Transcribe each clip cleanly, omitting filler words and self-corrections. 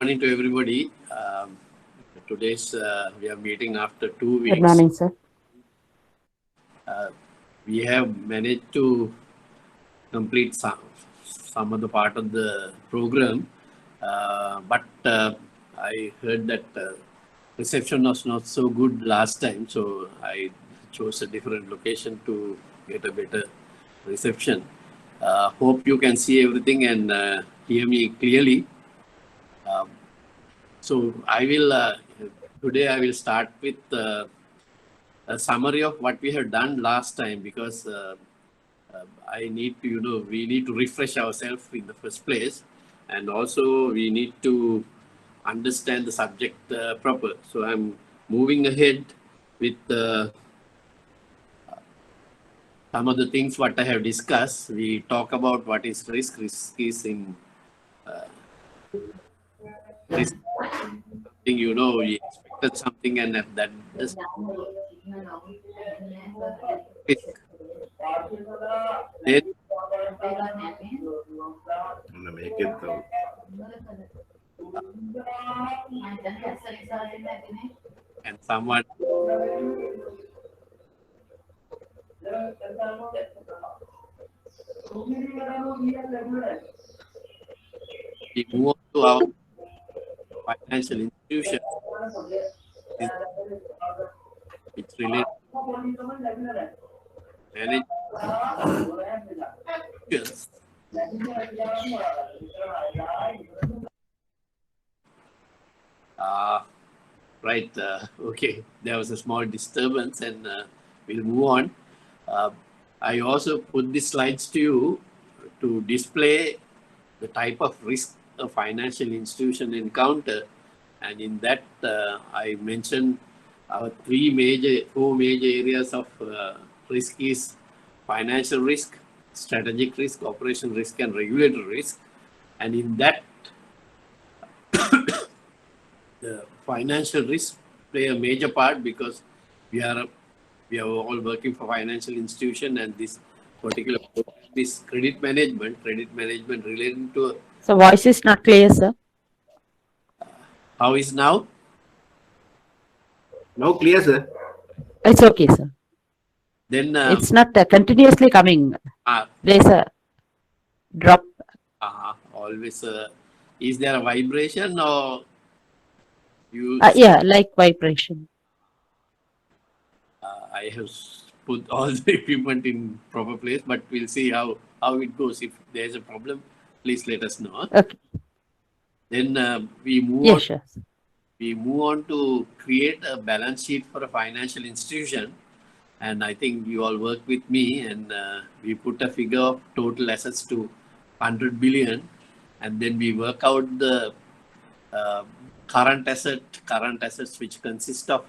Morning to everybody. Today's we are meeting after 2 weeks. Good morning, sir. We have managed to complete some of the part of the program, but I heard that reception was not so good last time, so I chose a different location to get a better reception. Hope you can see everything and hear me clearly. So I will today I will start with a summary of what we have done last time because I need to we need to refresh ourselves in the first place, and also we need to understand the subject proper. So I'm moving ahead with some of the things what I have discussed. We talk about what is risk. Risk is in risk. We expected something and that is risk. Then I'm gonna make it though. and someone we move on to our financial institution. It's related to management. Right. Okay. There was a small disturbance, and we'll move on. I also put these slides to you to display the type of risk a financial institution encounter, and in that I mentioned our four major areas of risk is financial risk, strategic risk, operational risk, and regulatory risk. And in that, the financial risk play a major part because we are all working for financial institution, and this particular program is credit management relating to So voice is not clear, sir. how is now. No, clear, sir. It's okay, sir. Then It's not continuously coming. There's a drop. always is there a vibration or you? Yeah, like vibration. I have put all the equipment in proper place, but we'll see how it goes. If there's a problem, please let us know. Okay. Then we move Yeah, on. sure. We move on to create a balance sheet for a financial institution, and I think you all work with me, and we put a figure of total assets to 100 billion, and then we work out the uh, current assets which consist of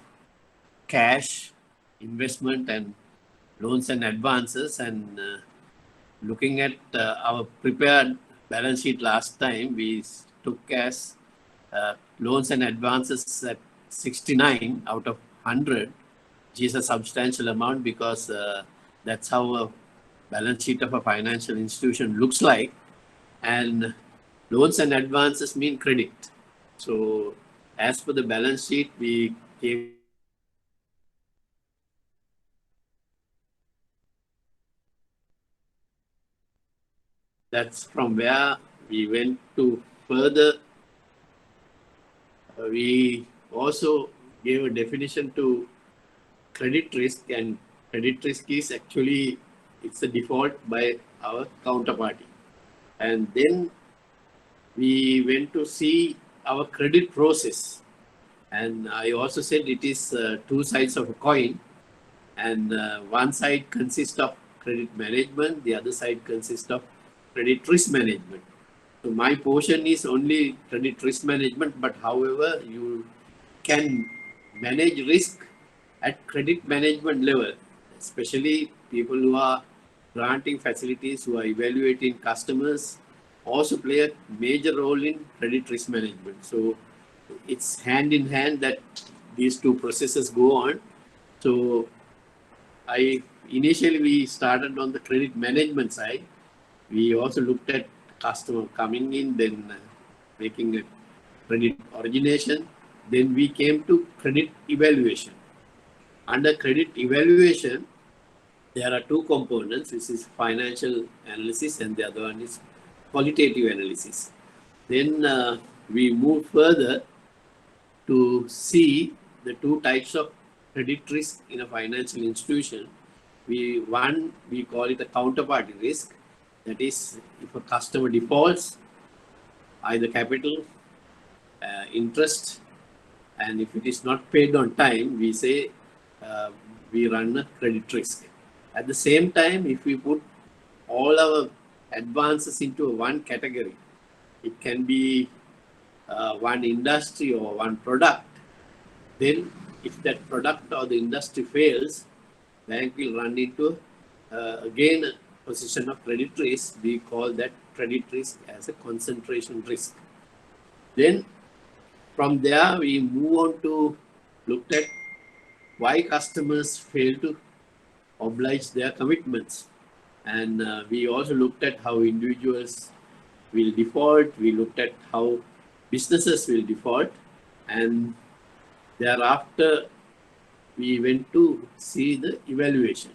cash, investment, and loans and advances. And looking at our prepared balance sheet last time, we took as loans and advances at 69 out of 100, which is a substantial amount because that's how a balance sheet of a financial institution looks like. And loans and advances mean credit. So as per the balance sheet, we came that's from where we went to further. We also gave a definition to credit risk, and credit risk is actually it's a default by our counterparty. And then we went to see our credit process, and I also said it is two sides of a coin, and one side consists of credit management, the other side consists of credit risk management. So my portion is only credit risk management, but however, you can manage risk at credit management level, especially people who are granting facilities, who are evaluating customers, also play a major role in credit risk management. So it's hand in hand that these two processes go on. So initially we started on the credit management side. We also looked at customer coming in, then making a credit origination. Then we came to credit evaluation. Under credit evaluation, there are two components. This is financial analysis and the other one is qualitative analysis. Then we move further to see the two types of credit risk in a financial institution. We call it a counterparty risk. That is, if a customer defaults, either capital, interest, and if it is not paid on time, we say we run a credit risk. At the same time, if we put all our advances into one category, it can be one industry or one product, then if that product or the industry fails, bank will run into again a position of credit risk. We call that credit risk as a concentration risk. Then from there we move on to look at why customers fail to oblige their commitments, and we also looked at how individuals will default. We looked at how businesses will default, and thereafter we went to see the evaluation.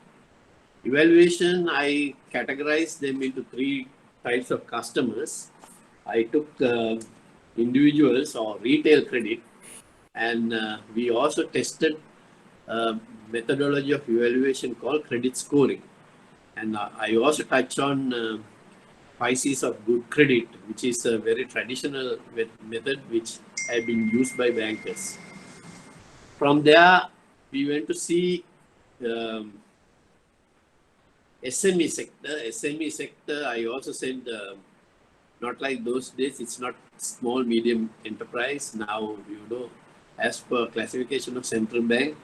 Evaluation, I categorized them into three types of customers. I took individuals or retail credit, and we also tested a methodology of evaluation called credit scoring. And I also touch on 5 C's of good credit, which is a very traditional method which has been used by bankers. From there, we went to see SME sector. SME sector, I also said, not like those days, it's not small, medium enterprise. Now, as per classification of central bank,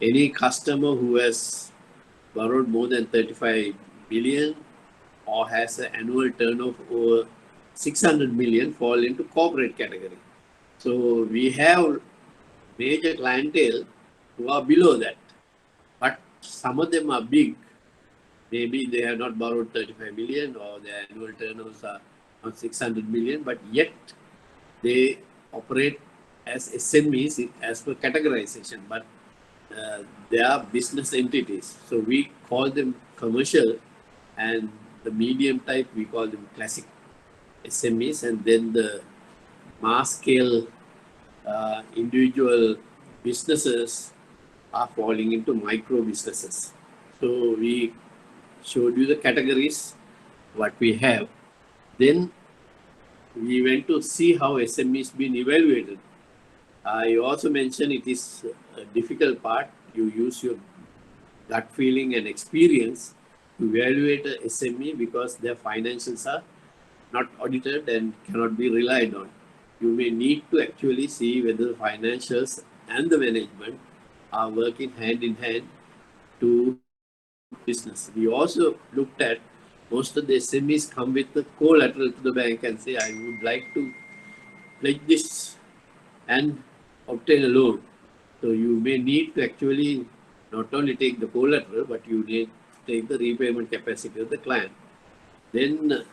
any customer who has borrowed more than 35 billion or has an annual turnover over 600 million fall into corporate category. So we have major clientele who are below that, but some of them are big. Maybe they have not borrowed 35 million or their annual turnovers are not 600 million, but yet they operate as SMEs as per categorization, but they are business entities. So we call them commercial, and the medium type we call them classic SMEs, and then the mass scale individual businesses are falling into micro businesses. So we showed you the categories what we have. Then we went to see how SMEs been evaluated. I also mentioned it is a difficult part. You use your gut feeling and experience to evaluate a SME because their financials are not audited and cannot be relied on. You may need to actually see whether the financials and the management are working hand in hand to business. We also looked at most of the SMEs come with the collateral to the bank and say, I would like to pledge this and obtain a loan. So you may need to actually not only take the collateral, but you need to take the repayment capacity of the client. Then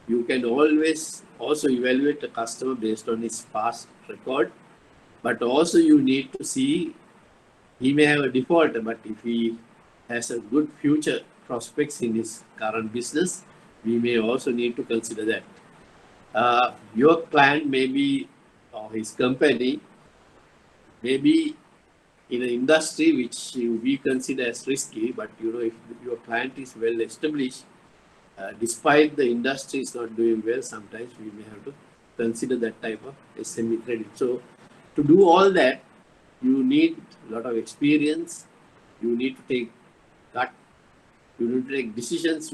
you can always also evaluate the customer based on his past record, but also you need to see he may have a default, but if he has a good future prospects in his current business, we may also need to consider that. Your client may be, or his company, may be in an industry which we consider as risky, but if your client is well established, despite the industry is not doing well, sometimes we may have to consider that type of SME credit. So to do all that, you need a lot of experience. You need to take decisions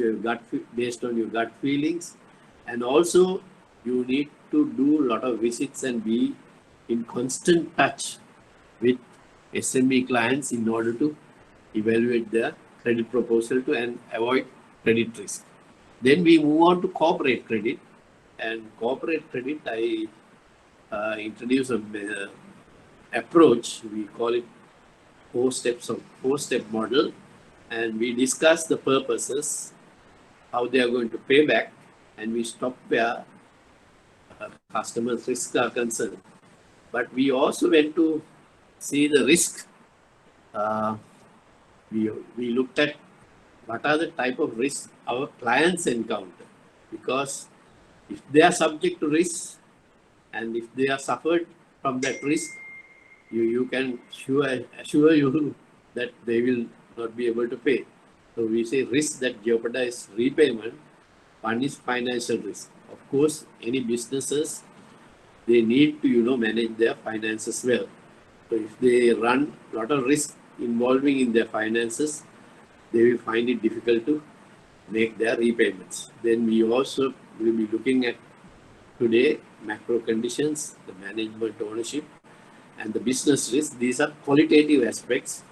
based on your gut feelings, and also you need to do a lot of visits and be in constant touch with SME clients in order to evaluate their credit proposal and avoid credit risk. Then we move on to corporate credit, and corporate credit I introduce a approach. We call it four-step model, and we discuss the purposes, how they are going to pay back, and we stop where customers' risks are concerned. But we also went to see the risk. Uh, we looked at what are the type of risks our clients encounter, because if they are subject to risk and if they are suffered from that risk, you can assure you that they will not be able to pay. So we say risk that jeopardize repayment. One is financial risk. Of course, any businesses, they need to manage their finances well. So if they run a lot of risk involving in their finances, they will find it difficult to make their repayments. Then we also will be looking at today macro conditions, the management ownership, and the business risk. These are qualitative aspects.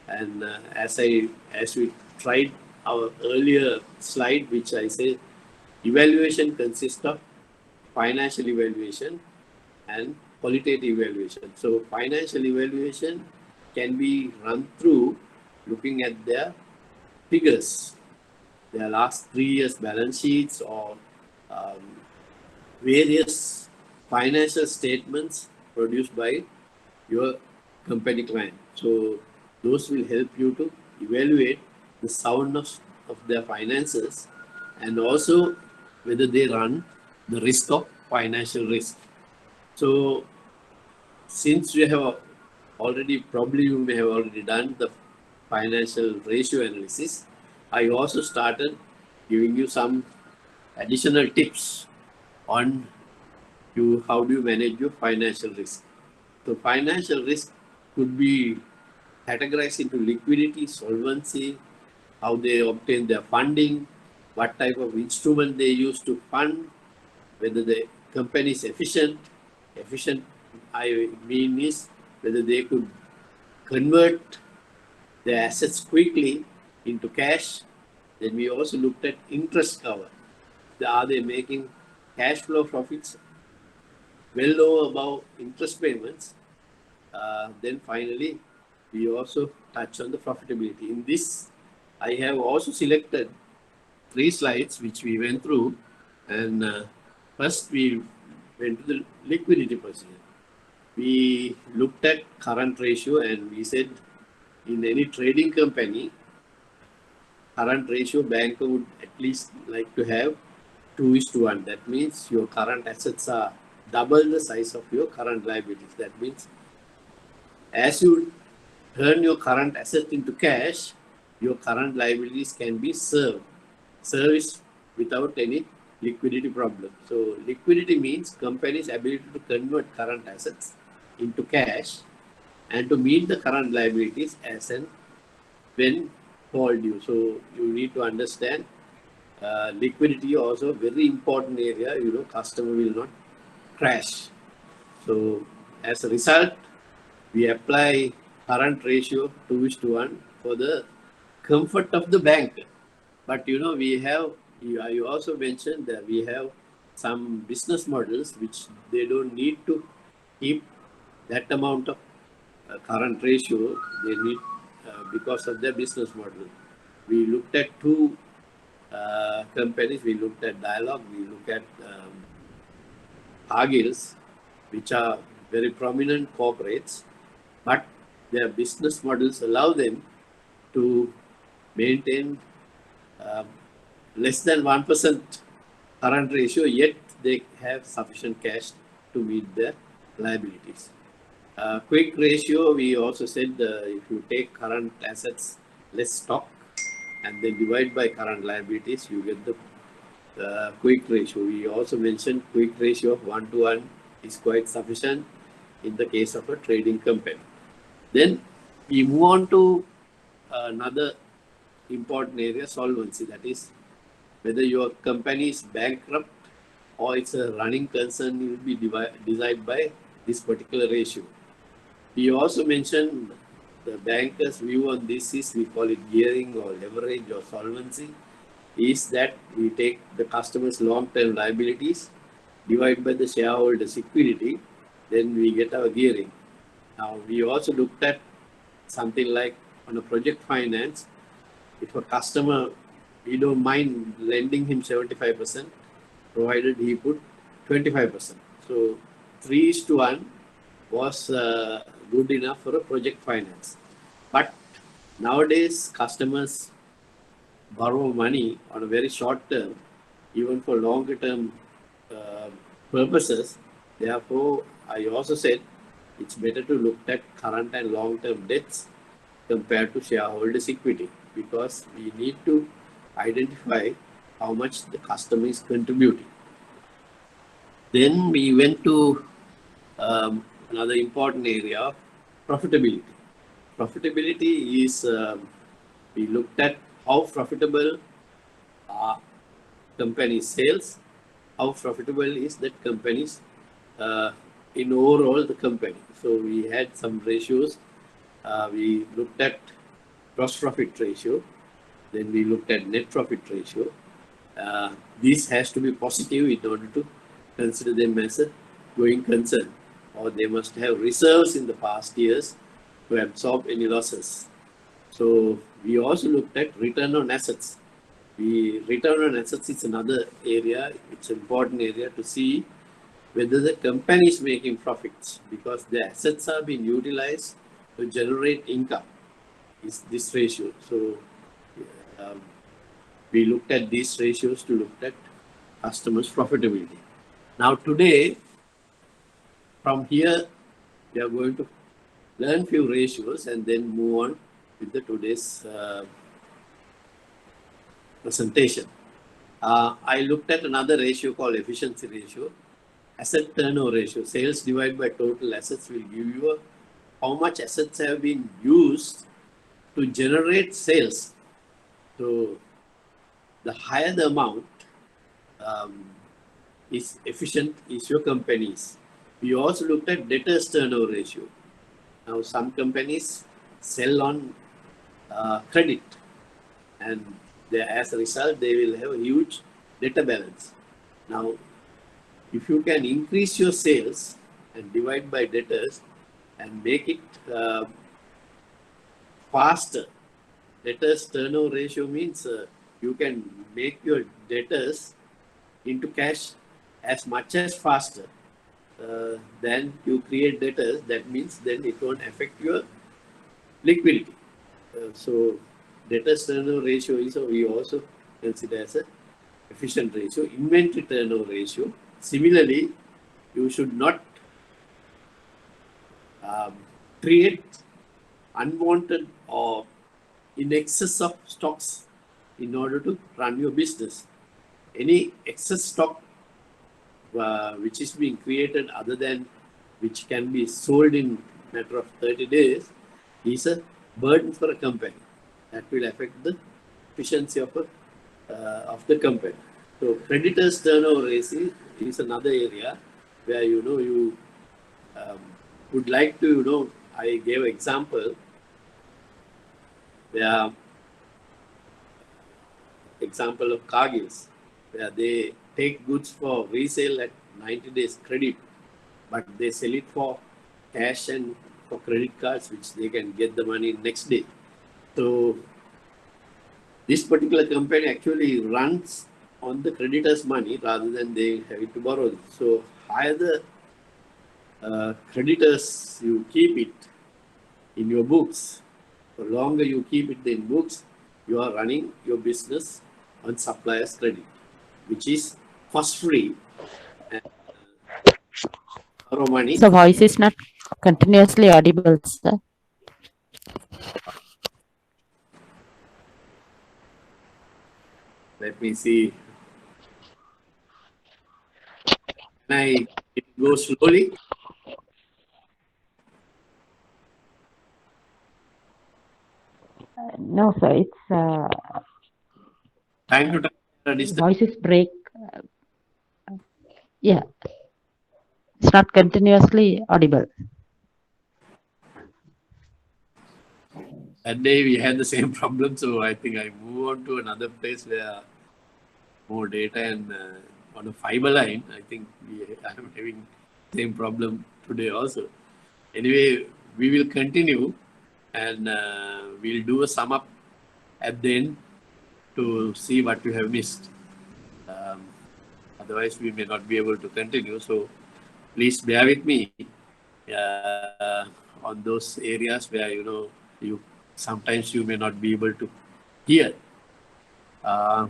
And as we tried our earlier slide, which I say, evaluation consists of financial evaluation and qualitative evaluation. So financial evaluation can be run through looking at their figures, their last 3 years balance sheets, or um, various financial statements produced by your company client. So those will help you to evaluate the soundness of their finances, and also whether they run the risk of financial risk. So since we have probably you may have already done the financial ratio analysis, I also started giving you some additional tips on how do you manage your financial risk. So financial risk could be categorized into liquidity, solvency, how they obtain their funding, what type of instrument they use to fund, whether the company is efficient. Efficient, I mean, is whether they could convert their assets quickly into cash. Then we also looked at interest cover. Are they making cash flow profits well low above interest payments? Then finally, we also touch on the profitability. In this, I have also selected 3 slides which we went through. And first, we went to the liquidity position. We looked at current ratio, and we said in any trading company, current ratio banker would at least like to have 2:1. That means your current assets are double the size of your current liabilities. That means as you turn your current asset into cash, your current liabilities can be serviced without any liquidity problem. So liquidity means company's ability to convert current assets into cash and to meet the current liabilities as and when called due. So you need to understand liquidity also very important area. Customer will not crash. So as a result, we apply current ratio 2:1 for the comfort of the bank. But we have, you also mentioned that we have some business models which they don't need to keep that amount of current ratio. They need because of their business model. We looked at 2 companies. We looked at Dialog. We looked at Argils, which are very prominent corporates, but their business models allow them to maintain less than 1% current ratio, yet they have sufficient cash to meet their liabilities. Quick ratio, we also said if you take current assets less stock and then divide by current liabilities, you get the quick ratio. We also mentioned quick ratio of 1:1 is quite sufficient in the case of a trading company. Then we move on to another important area, solvency. That is, whether your company is bankrupt or it's a running concern, it will be decided by this particular ratio. We also mentioned the banker's view on this is, we call it gearing or leverage or solvency, is that we take the customer's long-term liabilities, divide by the shareholder's equity, then we get our gearing. Now, we also looked at something like on a project finance, if a customer, we don't mind lending him 75%, provided he put 25%. So 3:1 was good enough for a project finance. But nowadays, customers borrow money on a very short term, even for longer term uh, purposes. Therefore, I also said it's better to look at current and long term debts compared to shareholders' equity, because we need to identify how much the customer is contributing. Then we went to another important area, profitability. Profitability is, we looked at how profitable are company's sales, how profitable is that company's in overall the company. So we had some ratios. We looked at gross profit ratio, then we looked at net profit ratio. This has to be positive in order to consider them as a going concern, or they must have reserves in the past years to absorb any losses. So we also looked at return on assets. Return on assets is another area, it's an important area to see whether the company is making profits, because the assets are being utilized to generate income, is this ratio. So um, we looked at these ratios to look at customers' profitability. Now today, from here, we are going to learn few ratios and then move on with the today's presentation. I looked at another ratio called efficiency ratio. Asset turnover ratio, sales divided by total assets, will give you how much assets have been used to generate sales. So the higher the amount is efficient is your companies. We also looked at debtors turnover ratio. Now some companies sell on credit, and as a result they will have a huge debtor balance. Now if you can increase your sales and divide by debtors and make it faster, debtors turnover ratio means you can make your debtors into cash as much as faster than you create debtors. That means then it won't affect your liquidity. So debtors turnover ratio is we also consider as a efficient ratio. Inventory turnover ratio, similarly, you should not create unwanted or in excess of stocks in order to run your business. Any excess stock which is being created other than which can be sold in a matter of 30 days is a burden for a company. That will affect the efficiency of the company. So creditors turnover ratio is another area where you would like to I gave an example where example of Cargills, where they take goods for resale at 90 days credit, but they sell it for cash and for credit cards, which they can get the money next day. So this particular company actually runs on the creditor's money rather than they have to borrow it. So higher the creditors you keep it in your books, the longer you keep it in books, you are running your business on supplier's credit, which is cost free and borrow money. The voice is not continuously audible, sir. Let me see. Can I go slowly? No, sir. It's Time to time. voices break. Yeah, it's not continuously audible. That day we had the same problem, so I think I move on to another place where more data and on a fiber line. I think I'm having same problem today also. Anyway, we will continue and we'll do a sum up at the end to see what you have missed. Otherwise, we may not be able to continue. So please bear with me on those areas where you sometimes you may not be able to hear. Uh,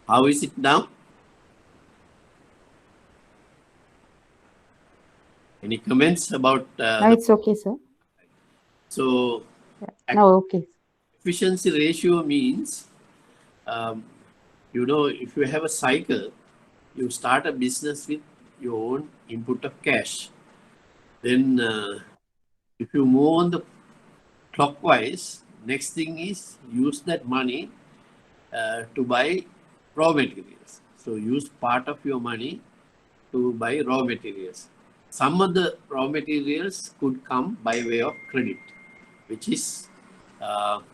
how is it now? Any comments about Now it's okay, sir. so Now okay. efficiency ratio means if you have a cycle, you start a business with your own input of cash. Then if you move on the clockwise, next thing is use that money to buy raw materials. So use part of your money to buy raw materials. Some of the raw materials could come by way of credit, which is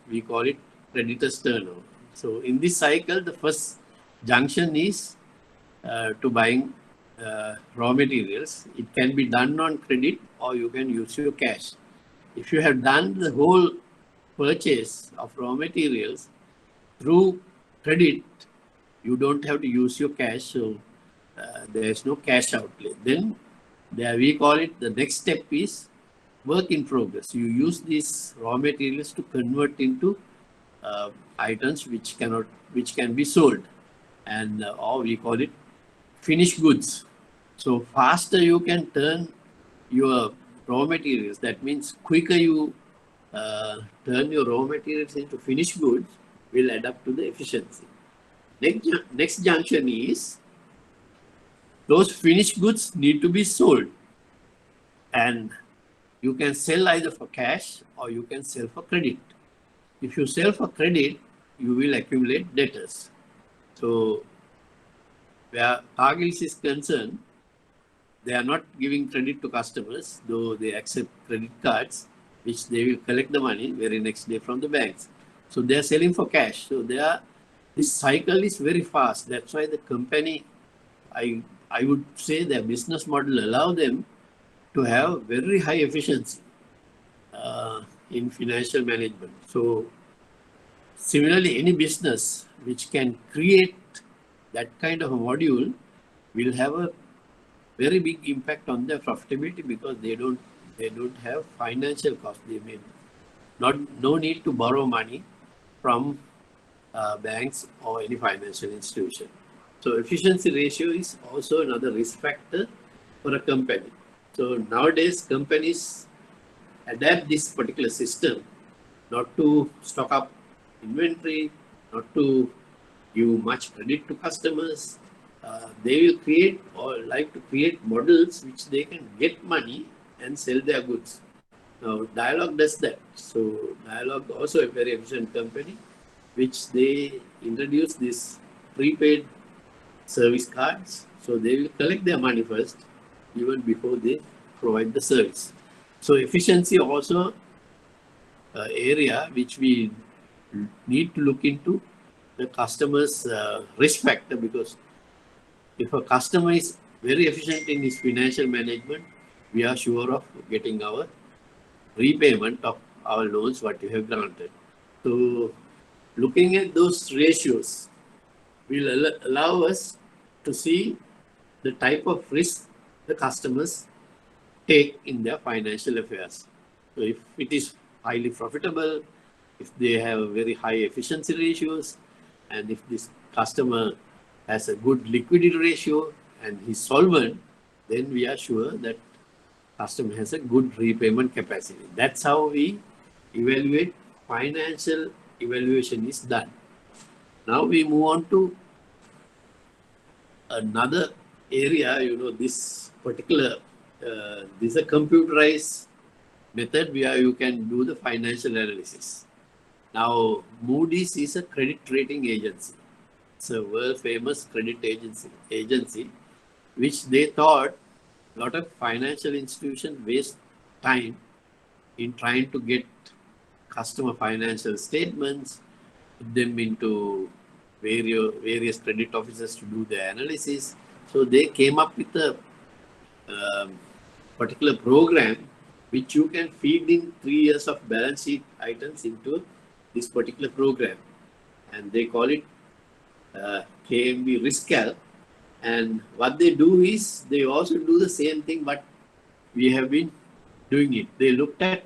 we call it creditors turnover. So in this cycle, the first junction is to buying raw materials. It can be done on credit or you can use your cash. If you have done the whole purchase of raw materials through credit, you don't have to use your cash, so there is no cash outlay. Then there we call it, the next step is work in progress. You use these raw materials to convert into items which can be sold, and or we call it finished goods. So faster you can turn your raw materials, that means quicker you turn your raw materials into finished goods, will add up to the efficiency. Next junction is those finished goods need to be sold, and you can sell either for cash or you can sell for credit. If you sell for credit, you will accumulate debtors. So where Cargill's is concerned, they are not giving credit to customers, though they accept credit cards, which they will collect the money very next day from the banks. So they are selling for cash. So this cycle is very fast. That's why the company, I would say their business model allow them to have very high efficiency in financial management. So similarly, any business which can create that kind of a module will have a very big impact on their profitability, because they don't have financial cost. They may no need to borrow money from banks or any financial institution. So efficiency ratio is also another risk factor for a company. So nowadays companies adapt this particular system not to stock up inventory, not to give much credit to customers. They will create or like to create models which they can get money and sell their goods. Now, Dialog does that. So, Dialog also a very efficient company, which they introduce this prepaid service cards. So, they will collect their money first, even before they provide the service. So, efficiency also area which we need to look into the customer's risk factor, because if a customer is very efficient in his financial management, we are sure of getting our repayment of our loans what you have granted. So looking at those ratios will allow us to see the type of risk the customers take in their financial affairs. So if it is highly profitable, if they have very high efficiency ratios, and if this customer has a good liquidity ratio and he's solvent, then we are sure that customer has a good repayment capacity. That's how we evaluate. Financial evaluation is done. Now we move on to another area. This particular this is a computerized method where you can do the financial analysis. Now Moody's is a credit rating agency. It's a world famous credit agency, which they thought a lot of financial institutions waste time in trying to get customer financial statements, put them into various credit officers to do the analysis. So they came up with a particular program which you can feed in 3 years of balance sheet items into this particular program, and they call it KMB Riskal, and what they do is they also do the same thing, but we have been doing it. They looked at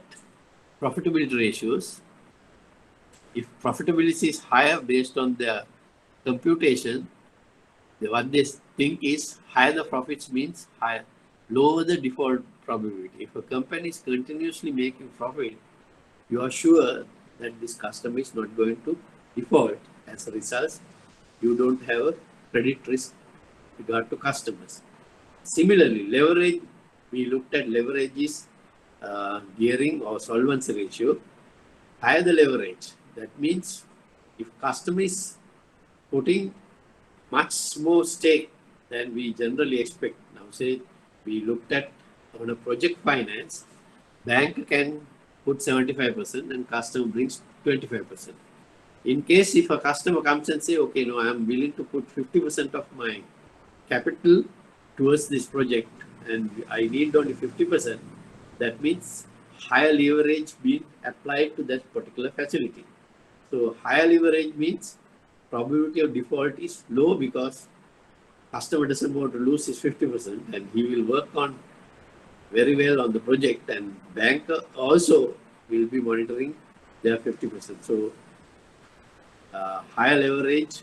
profitability ratios. If profitability is higher based on their computation, what they think is higher the profits means higher, lower the default probability. If a company is continuously making profit, you are sure that this customer is not going to default. As a result, you don't have a credit risk regard to customers. Similarly, leverage, we looked at leverage is gearing or solvency ratio. Higher the leverage, that means if customer is putting much more stake than we generally expect. Now say we looked at on a project finance, bank can put 75% and customer brings 25%. In case if a customer comes and say, okay, no, I am willing to put 50% of my capital towards this project and I need only 50%, that means higher leverage being applied to that particular facility. So higher leverage means probability of default is low because customer doesn't want to lose his 50% and he will work on very well on the project, and bank also will be monitoring their 50%. So higher leverage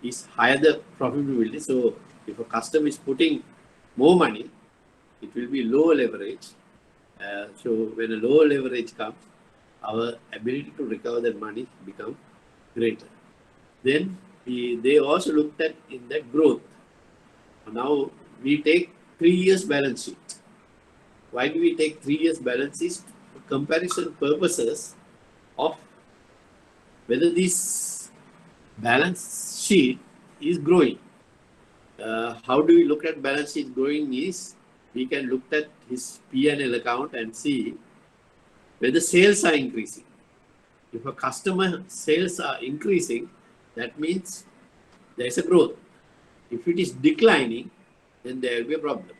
is higher the profitability. So if a customer is putting more money, it will be lower leverage. So when a lower leverage comes, our ability to recover that money becomes greater. Then they also looked at in that growth. Now we take 3 years balance sheet. Why do we take 3 years balance sheet? For comparison purposes of whether this balance sheet is growing. How do we look at balance sheet growing is we can look at his P&L account and see whether sales are increasing. If a customer sales are increasing, that means there is a growth. If it is declining, then there will be a problem.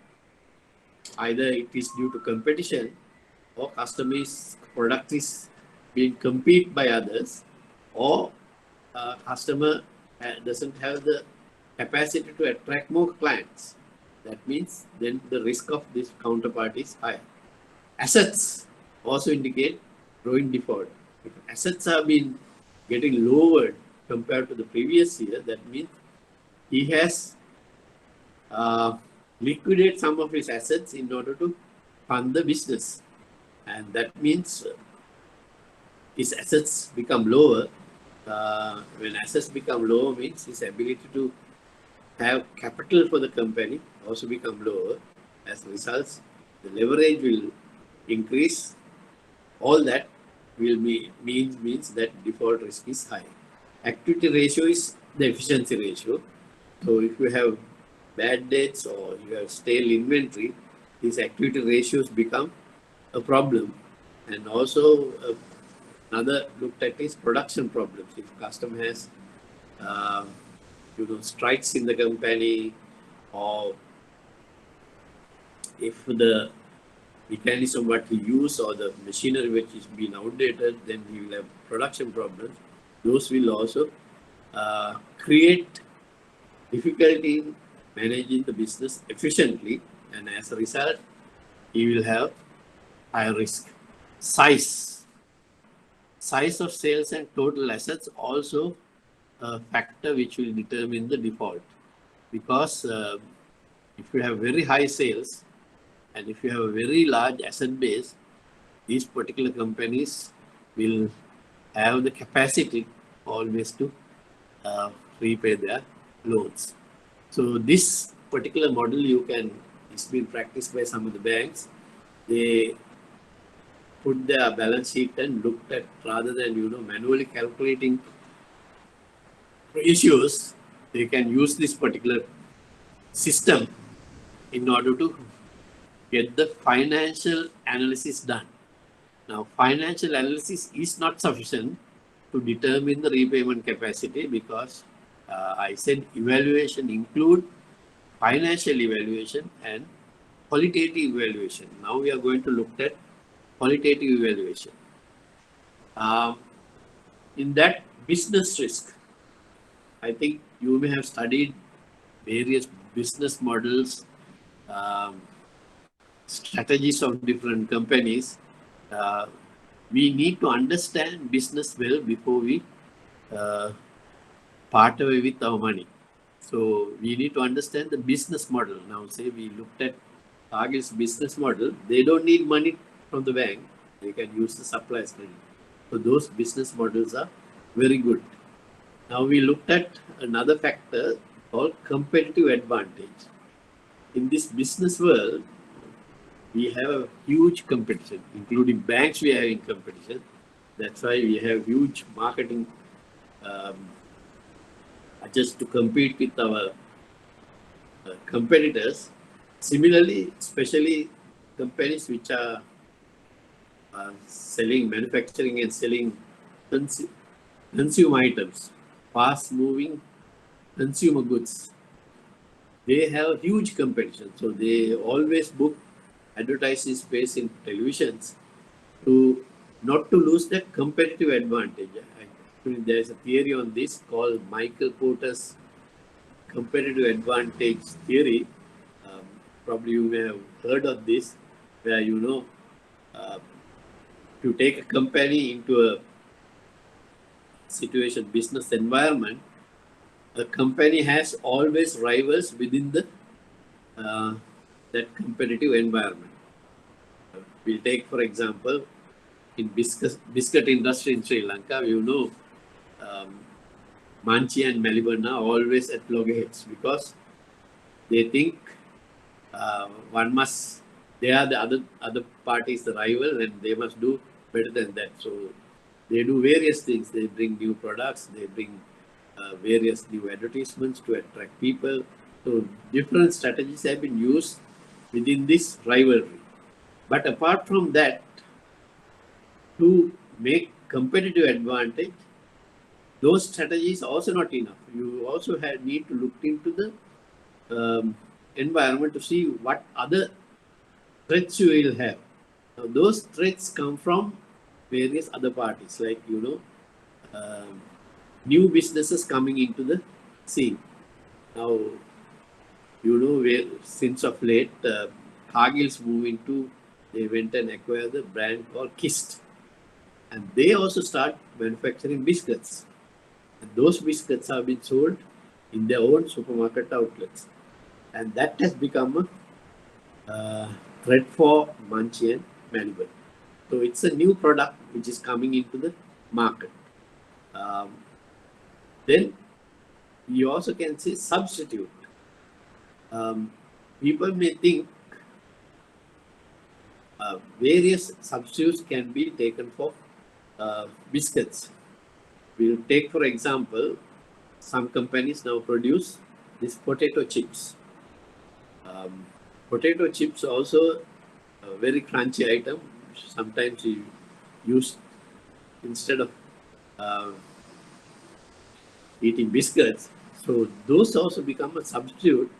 Either it is due to competition or customer's product is being competed by others, or customer doesn't have the capacity to attract more clients. That means then the risk of this counterparty is higher. Assets also indicate growing default. If assets have been getting lowered compared to the previous year, that means he has liquidated some of his assets in order to fund the business. And that means his assets become lower. When assets become lower means his ability to have capital for the company also become lower. As a result, the leverage will increase. All that will means that default risk is high. Activity ratio is the efficiency ratio. So if you have bad debts or you have stale inventory, these activity ratios become a problem. And also another looked at is production problems. If customer has strikes in the company, or if the mechanism what he use or the machinery which is being outdated, then he will have production problems. Those will also create difficulty in managing the business efficiently, and as a result, he will have higher risk. Size of sales and total assets also a factor which will determine the default, because if you have very high sales and if you have a very large asset base, these particular companies will have the capacity always to repay their loans. So this particular model it's been practiced by some of the banks. They put their balance sheet and looked at, rather than manually calculating issues, they can use this particular system in order to get the financial analysis done. Now, financial analysis is not sufficient to determine the repayment capacity, because I said evaluation include financial evaluation and qualitative evaluation. Now we are going to look at qualitative evaluation. In that, business risk. I think you may have studied various business models, um, strategies of different companies. Uh, we need to understand business well before we uh, part away with our money. So we need to understand the business model. Now, say we looked at Target's business model, they don't need money from the bank. They can use the suppliers money. So those business models are very good. Now we looked at another factor called competitive advantage. In this business world, we have a huge competition, including banks we are having competition. That's why we have huge marketing um, just to compete with our competitors. Similarly, especially companies which are selling, manufacturing and selling consumer items, fast moving consumer goods, they have huge competition. So they always book advertising space in televisions to not to lose that competitive advantage. Actually, there's a theory on this called Michael Porter's competitive advantage theory. Um, Probably you may have heard of this, where uh, to take a company into a situation, business environment, a company has always rivals within the uh, that competitive environment. We'll take, for example, in biscuit industry in Sri Lanka, um, Manchi and Melbourne are always at loggerheads because they think one must, they are the other party is the rival and they must do better than that. So they do various things. They bring new products, they bring various new advertisements to attract people. So different strategies have been used within this rivalry. But apart from that, to make competitive advantage, those strategies are also not enough. You also need to look into the environment to see what other threats you will have. Now, those threats come from various other parties, like new businesses coming into the scene. Now, where since of late, Cargill's moving to, they went and acquired the brand called Kist. And they also start manufacturing biscuits. And those biscuits have been sold in their own supermarket outlets. And that has become a threat for Manchi and Melbourne. So it's a new product which is coming into the market. Then you also can say substitute. People may think various substitutes can be taken for biscuits. We'll take, for example, some companies now produce these potato chips. Potato chips also a very crunchy item. Sometimes you use instead of eating biscuits. So those also become a substitute,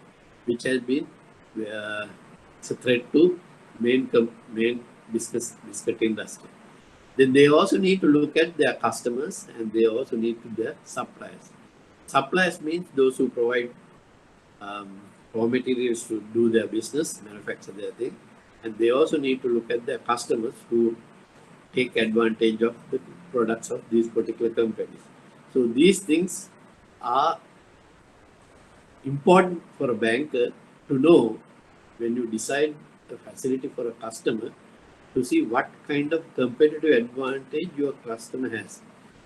which has been it's a threat to main biscuit industry. Then they also need to look at their customers and they also need to their suppliers. Suppliers means those who provide raw materials to do their business, manufacture their thing. And they also need to look at their customers who take advantage of the products of these particular companies. So these things are important for a banker to know when you decide a facility for a customer, to see what kind of competitive advantage your customer has.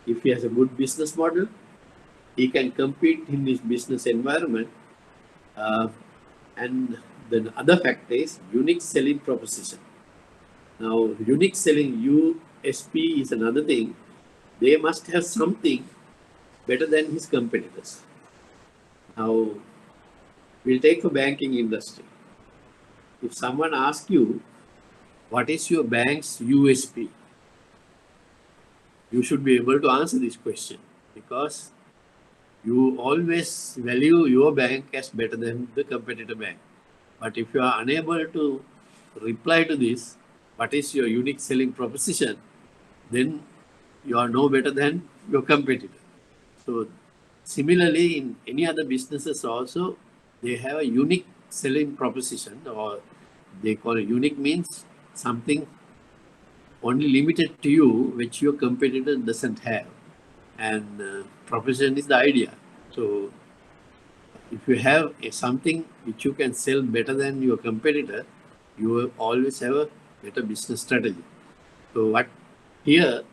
If he has a good business model, he can compete in this business environment. And the other factor is unique selling proposition. Now, unique selling, USP is another thing. They must have something better than his competitors. Now, we'll take the banking industry. If someone asks you, what is your bank's USP? You should be able to answer this question because you always value your bank as better than the competitor bank. But if you are unable to reply to this, what is your unique selling proposition, then you are no better than your competitor. So Similarly, in any other businesses also, they have a unique selling proposition, or they call it unique means something only limited to you, which your competitor doesn't have. And proposition is the idea. So if you have something which you can sell better than your competitor, you will always have a better business strategy. So what here,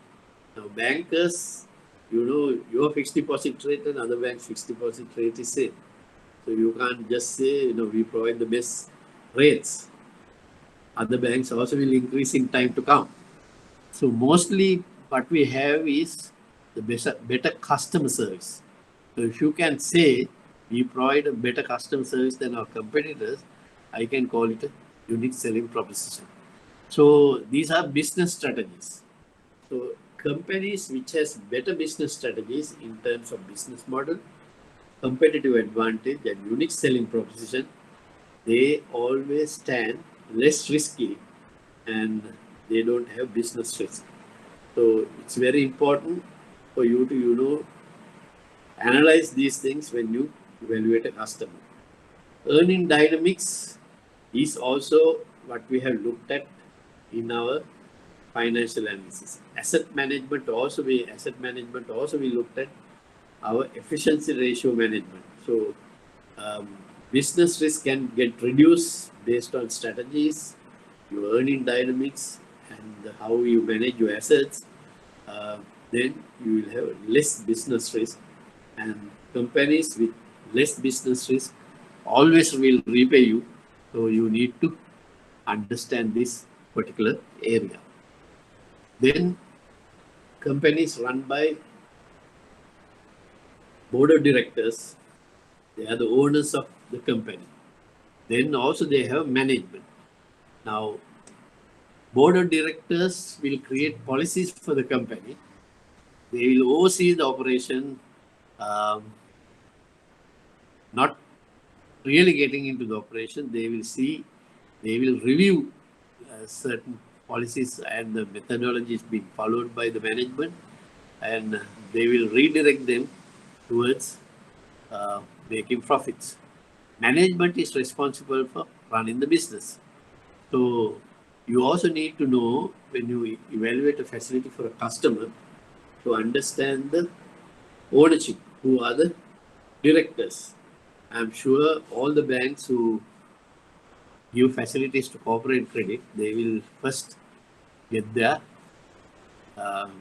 bankers, your fixed deposit rate and other banks' fixed deposit rate is same. So you can't just say, we provide the best rates. Other banks also will increase in time to come. So mostly what we have is the better customer service. So if you can say we provide a better customer service than our competitors, I can call it a unique selling proposition. So these are business strategies. So companies which has better business strategies in terms of business model, competitive advantage and unique selling proposition, they always stand less risky and they don't have business risk. So it's very important for you to, analyze these things when you evaluate a customer. Earning dynamics is also what we have looked at in our financial analysis. Asset management also we looked at our efficiency ratio management. So business risk can get reduced based on strategies, your earning dynamics, and how you manage your assets. Then you will have less business risk, and companies with less business risk always will repay you. So you need to understand this particular area. Then companies run by board of directors, they are the owners of the company. Then also they have management. Now, board of directors will create policies for the company. They will oversee the operation, not really getting into the operation. They will review certain policies and the methodologies being followed by the management, and they will redirect them towards making profits. Management is responsible for running the business. So you also need to know, when you evaluate a facility for a customer, to understand the ownership, who are the directors. I'm sure all the banks who give facilities to corporate credit, they will first get their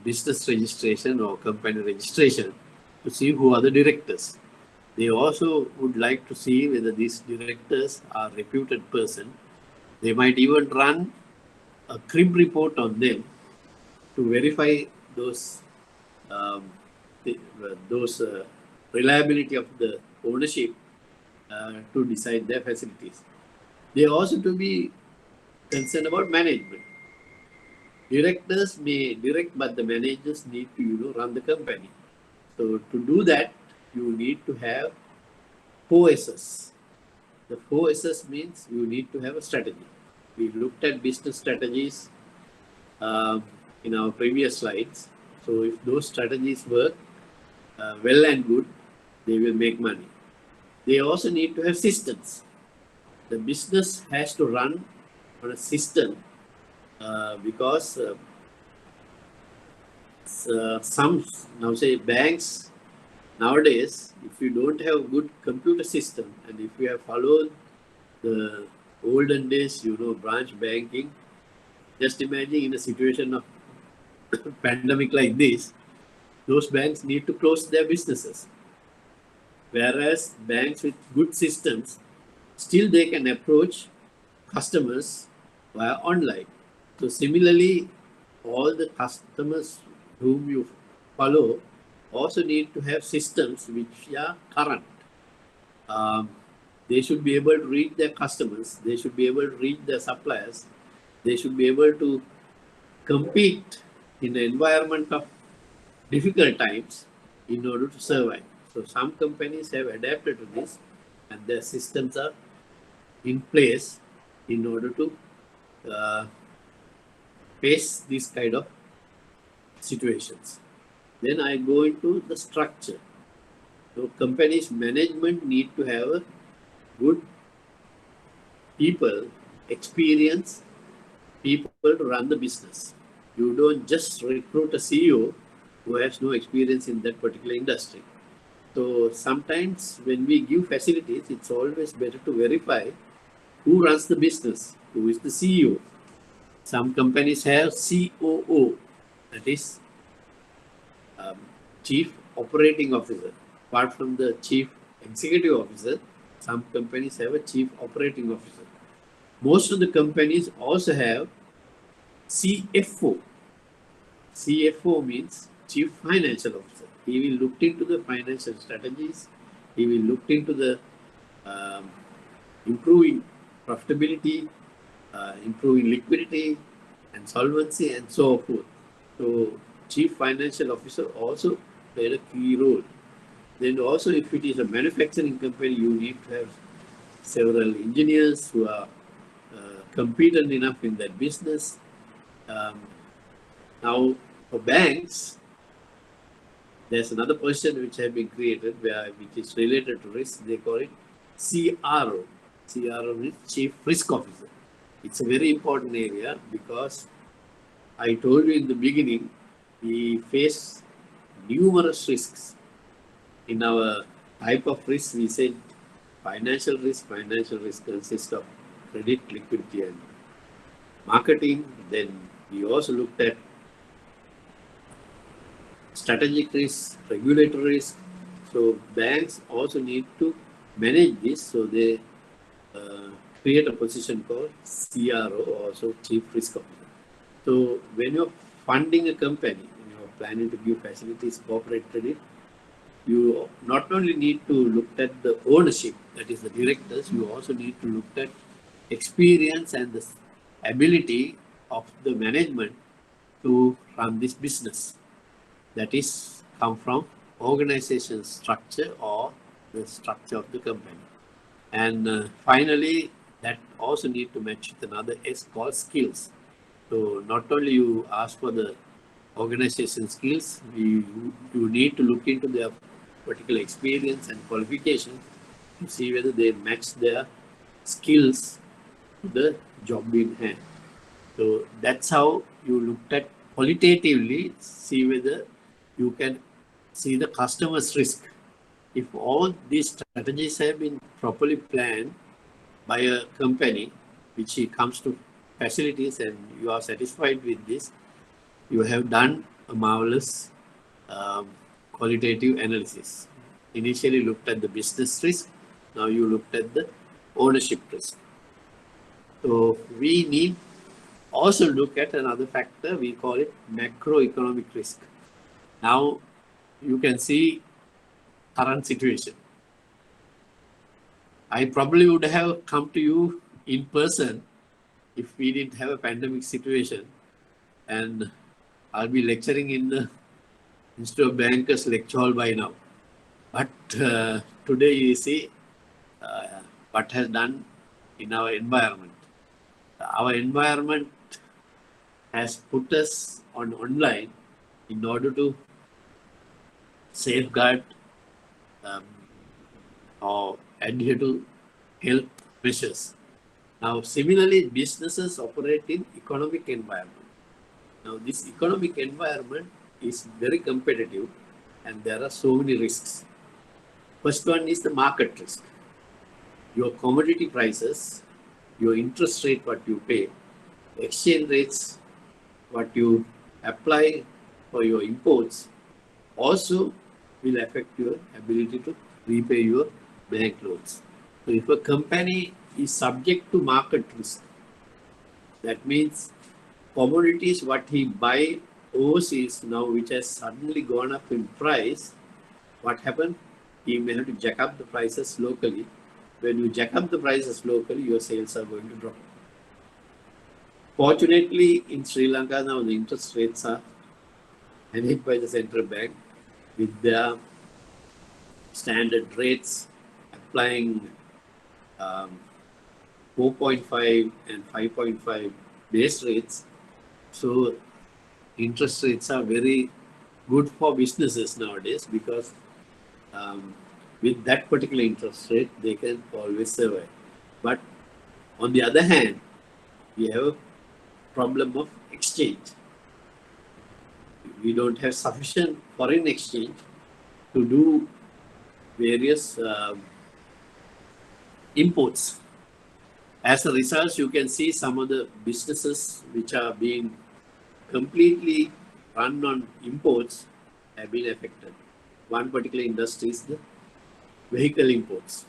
business registration or company registration to see who are the directors. They also would like to see whether these directors are reputed person. They might even run a crib report on them to verify those reliability of the ownership to decide their facilities. They also to be concerned about management. Directors may direct, but the managers need to run the company. So to do that, you need to have 4Ss. The 4Ss means you need to have a strategy. We looked at business strategies in our previous slides. So if those strategies work well and good, they will make money. They also need to have systems. The business has to run on a system because some, now say banks nowadays, if you don't have a good computer system and if you have followed the olden days, branch banking, just imagine in a situation of pandemic like this, those banks need to close their businesses. Whereas banks with good systems, still they can approach customers via online. So similarly, all the customers whom you follow also need to have systems which are current. They should be able to read their customers. They should be able to read their suppliers. They should be able to compete in the environment of difficult times in order to survive. So some companies have adapted to this and their systems are in place in order to face these kind of situations. Then I go into the structure. So companies management need to have a good people, experienced people to run the business. You don't just recruit a CEO who has no experience in that particular industry. So sometimes when we give facilities, it's always better to verify who runs the business, who is the CEO. Some companies have COO, that is Chief Operating Officer. Apart from the Chief Executive Officer, some companies have a Chief Operating Officer. Most of the companies also have CFO. CFO means Chief Financial Officer. He will look into the financial strategies. He will look into the improving profitability, improving liquidity and solvency and so forth. So Chief Financial Officer also played a key role. Then also if it is a manufacturing company, you need to have several engineers who are competent enough in that business. Now for banks, there's another position which has been created which is related to risk. They call it CRO. CRO means Chief Risk Officer. It's a very important area because I told you in the beginning, we face numerous risks. In our type of risk, we said financial risk. Financial risk consists of credit, liquidity, and marketing. Then we also looked at strategic risk, regulatory risk. So banks also need to manage this. So they create a position called CRO, also Chief Risk Officer. So when you're funding a company, when you're planning to give facilities, corporate credit, you not only need to look at the ownership, that is the directors, you also need to look at experience and the ability of the management to run this business. That is come from organization structure or the structure of the company. And finally, that also need to match with another S called skills. So not only you ask for the organization skills, you need to look into their particular experience and qualification to see whether they match their skills to the job in hand. So that's how you looked at qualitatively, see whether you can see the customer's risk. If all these strategies have been properly planned by a company, which comes to facilities and you are satisfied with this, you have done a marvelous qualitative analysis. Initially looked at the business risk, now you looked at the ownership risk. So we need also look at another factor, we call it macroeconomic risk. Now you can see current situation. I probably would have come to you in person if we didn't have a pandemic situation, and I'll be lecturing in the Institute of Bankers lecture hall by now. But today you see what has done in our environment. Our environment has put us on online in order to safeguard or adhere to health measures. Now, similarly, businesses operate in economic environment. Now, this economic environment is very competitive and there are so many risks. First one is the market risk. Your commodity prices, your interest rate, what you pay, exchange rates, what you apply for your imports, also will affect your ability to repay your bank loans. So if a company is subject to market risk, that means commodities what he buy overseas now, which has suddenly gone up in price, what happened? He may have to jack up the prices locally. When you jack up the prices locally, your sales are going to drop. Fortunately, in Sri Lanka now the interest rates are managed by the central bank with their standard rates applying 4.5 and 5.5 base rates. So interest rates are very good for businesses nowadays because with that particular interest rate, they can always survive. But on the other hand, we have a problem of exchange. We don't have sufficient foreign exchange to do various imports. As a result, you can see some of the businesses which are being completely run on imports have been affected. One particular industry is the vehicle imports.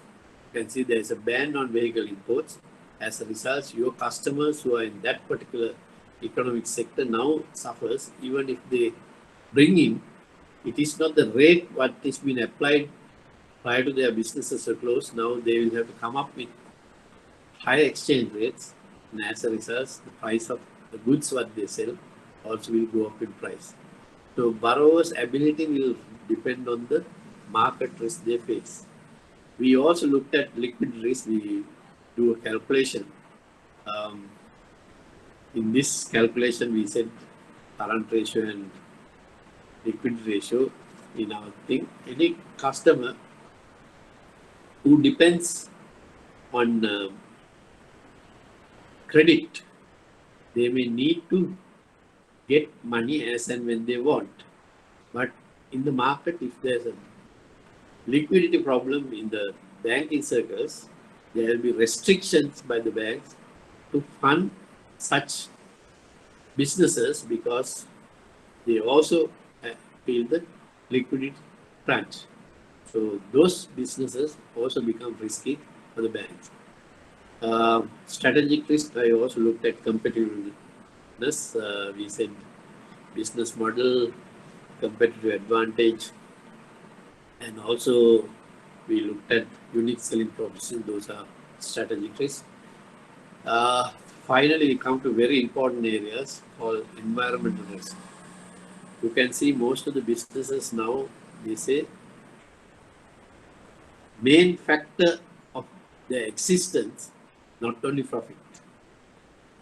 You can see there is a ban on vehicle imports. As a result, your customers who are in that particular economic sector now suffers. Even if they bring in, it is not the rate what is being applied prior to their businesses are closed. Now they will have to come up with higher exchange rates, and as a result, the price of the goods what they sell also will go up in price. So borrowers' ability will depend on the market risk they face. We also looked at liquid risk. We do a calculation. In this calculation, we said current ratio and liquid ratio in our thing. Any customer who depends on credit, they may need to get money as and when they want. But in the market, if there's a liquidity problem in the banking circles, there will be restrictions by the banks to fund such businesses because they also feel the liquidity crunch. So those businesses also become risky for the banks. Strategic risk, I also looked at competitiveness. We said business model, competitive advantage, and also we looked at unique selling proposition. Those are strategic risks. Finally, we come to very important areas called environmental risk. You can see most of the businesses now, they say main factor of their existence, not only profit.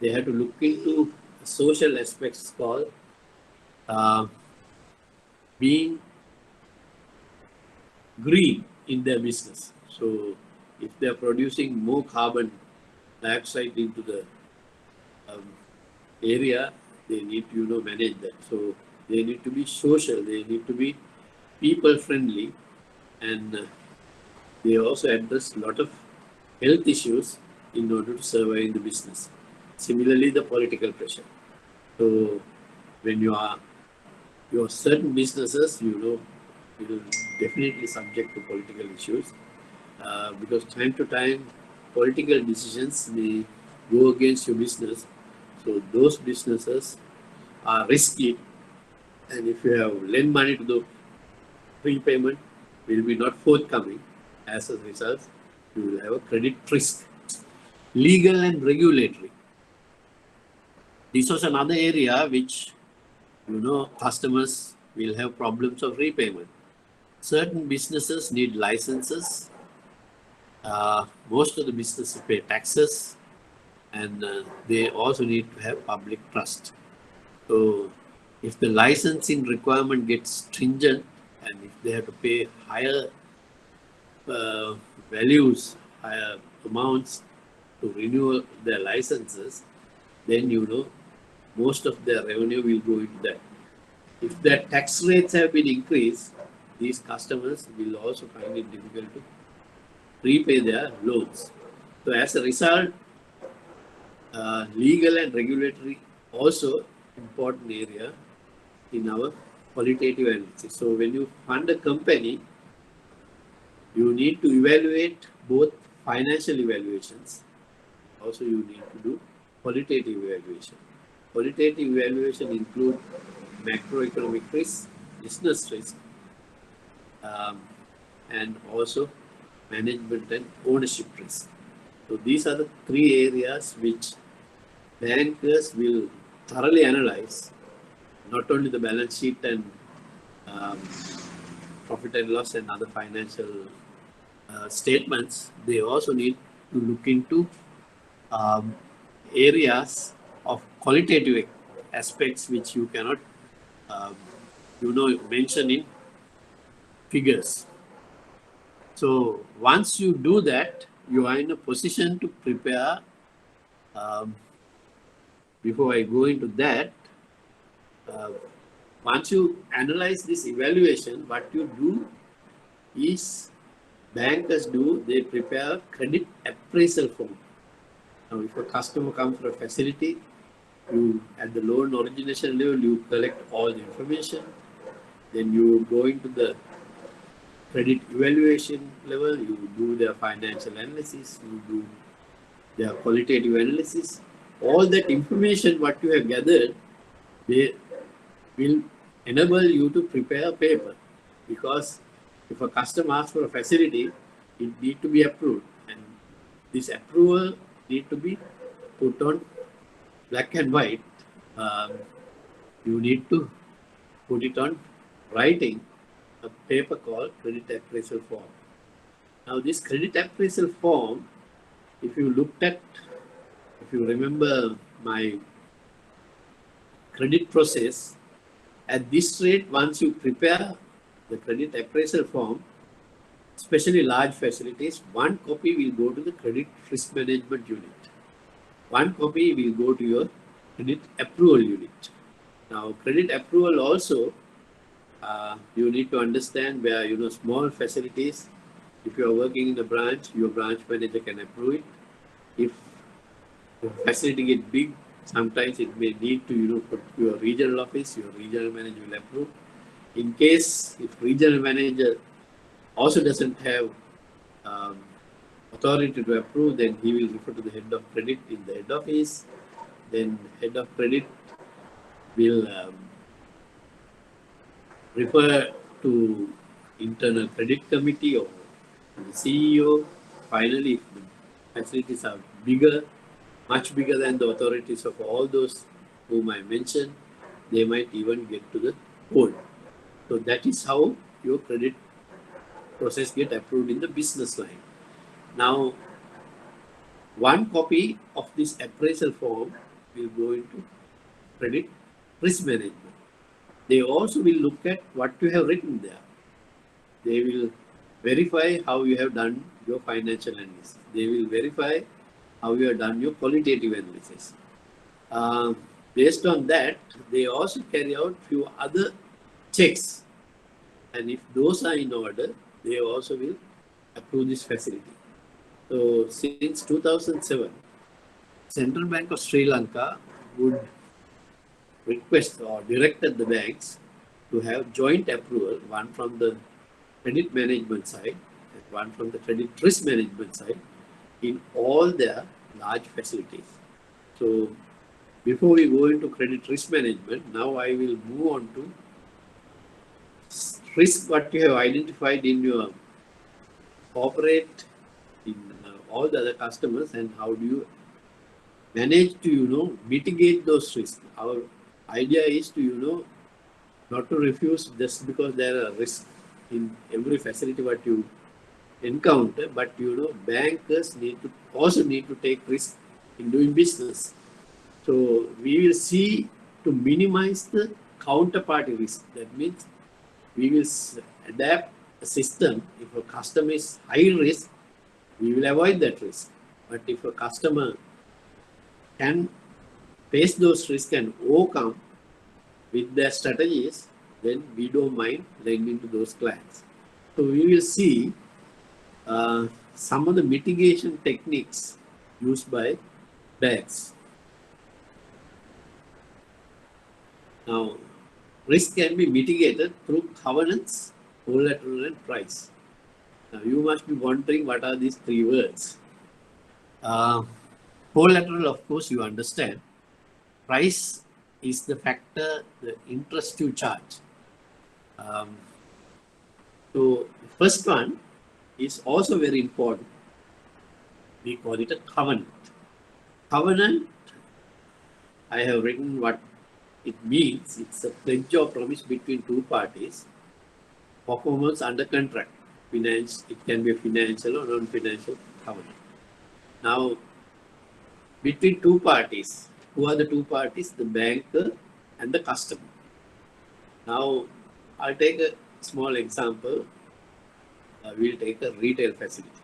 They have to look into social aspects called being green in their business. So if they are producing more carbon dioxide into the area, they need to manage that. So they need to be social, they need to be people friendly, and they also address a lot of health issues in order to survive in the business. Similarly, the political pressure. So when your certain businesses, will definitely subject to political issues because time to time political decisions may go against your business. So those businesses are risky, and if you have lent money to the prepayment, will be not forthcoming. As a result, you will have a credit risk. Legal and regulatory. This was another area which customers will have problems of repayment. Certain businesses need licenses. Most of the businesses pay taxes, and they also need to have public trust. So if the licensing requirement gets stringent, and if they have to pay higher values, higher amounts to renew their licenses, then most of their revenue will go into that. If their tax rates have been increased, these customers will also find it difficult to repay their loans. So as a result, legal and regulatory also important area in our qualitative analysis. So when you fund a company, you need to evaluate both financial evaluations. Also, you need to do qualitative evaluation. Qualitative evaluation include macroeconomic risk, business risk, and also management and ownership risk. So these are the three areas which bankers will thoroughly analyze, not only the balance sheet and profit and loss and other financial statements, they also need to look into areas of qualitative aspects which you cannot mention in figures. So once you do that, you are in a position to prepare. Before I go into that, uh, once you analyze this evaluation, what you do is bankers do, they prepare credit appraisal form. Now, if a customer comes for a facility, you at the loan origination level, you collect all the information. Then you go into the credit evaluation level, you do their financial analysis, you do their qualitative analysis. All that information, what you have gathered, they will enable you to prepare a paper. Because if a customer asks for a facility, it need to be approved. And this approval need to be put on black and white. You need to put it on writing, a paper called credit appraisal form. Now this credit appraisal form, if you looked at, if you remember my credit process, at this rate, once you prepare the credit appraisal form, especially large facilities, one copy will go to the credit risk management unit. One copy will go to your credit approval unit. Now, credit approval also, you need to understand where, small facilities, if you are working in a branch, your branch manager can approve it. If the facility gets big, sometimes it may need to, put your regional office, your regional manager will approve. In case if regional manager also doesn't have authority to approve, then he will refer to the head of credit in the head office. Then head of credit will refer to internal credit committee or the CEO. Finally, if the facilities are bigger, much bigger than the authorities of all those whom I mentioned, they might even get to the board. So that is how your credit process get approved in the business line. Now, one copy of this appraisal form will go into credit risk management. They also will look at what you have written there. They will verify how you have done your financial analysis. They will verify how you have done your qualitative analysis. Based on that, they also carry out few other checks. And if those are in order, they also will approve this facility. So since 2007, Central Bank of Sri Lanka would request or directed the banks to have joint approval, one from the credit management side and one from the credit risk management side in all their large facilities. So before we go into credit risk management, now I will move on to risk what you have identified in your corporate, in all the other customers, and how do you manage to mitigate those risks. Our idea is to not to refuse just because there are risks in every facility what you encounter, but bankers also need to take risk in doing business. So we will see to minimize the counterparty risk. That means we will adapt a system. If a customer is high risk, we will avoid that risk. But if a customer can face those risks and overcome with their strategies, then we don't mind lending to those clients. So we will see some of the mitigation techniques used by banks. Now, risk can be mitigated through covenants, collateral, and price. Now, you must be wondering what are these three words. Collateral, of course, you understand. Price is the factor, the interest you charge. So, the first one is also very important. We call it a covenant. Covenant, I have written what it means. It's a pledge or promise between two parties. Performance under contract. It can be a financial or non-financial covenant. Now, between two parties, who are the two parties? The banker and the customer. Now, I'll take a small example. we'll take a retail facility.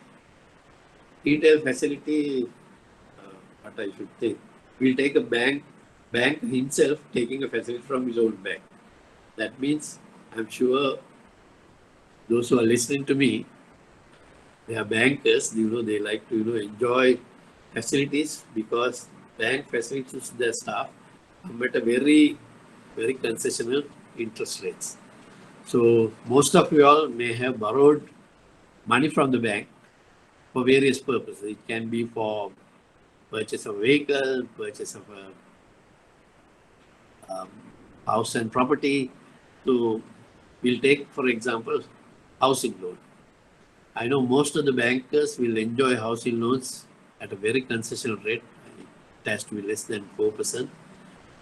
Retail facility, what I should say, we'll take a bank himself taking a facility from his own bank. That means, I'm sure those who are listening to me, they are bankers, they like to, enjoy facilities because bank facilities to their staff come at a very, very concessional interest rates. So most of you all may have borrowed money from the bank for various purposes. It can be for purchase of a vehicle, purchase of a house and property. So we'll take, for example, housing loan. I know most of the bankers will enjoy housing loans at a very concessional rate. It has to be less than 4%.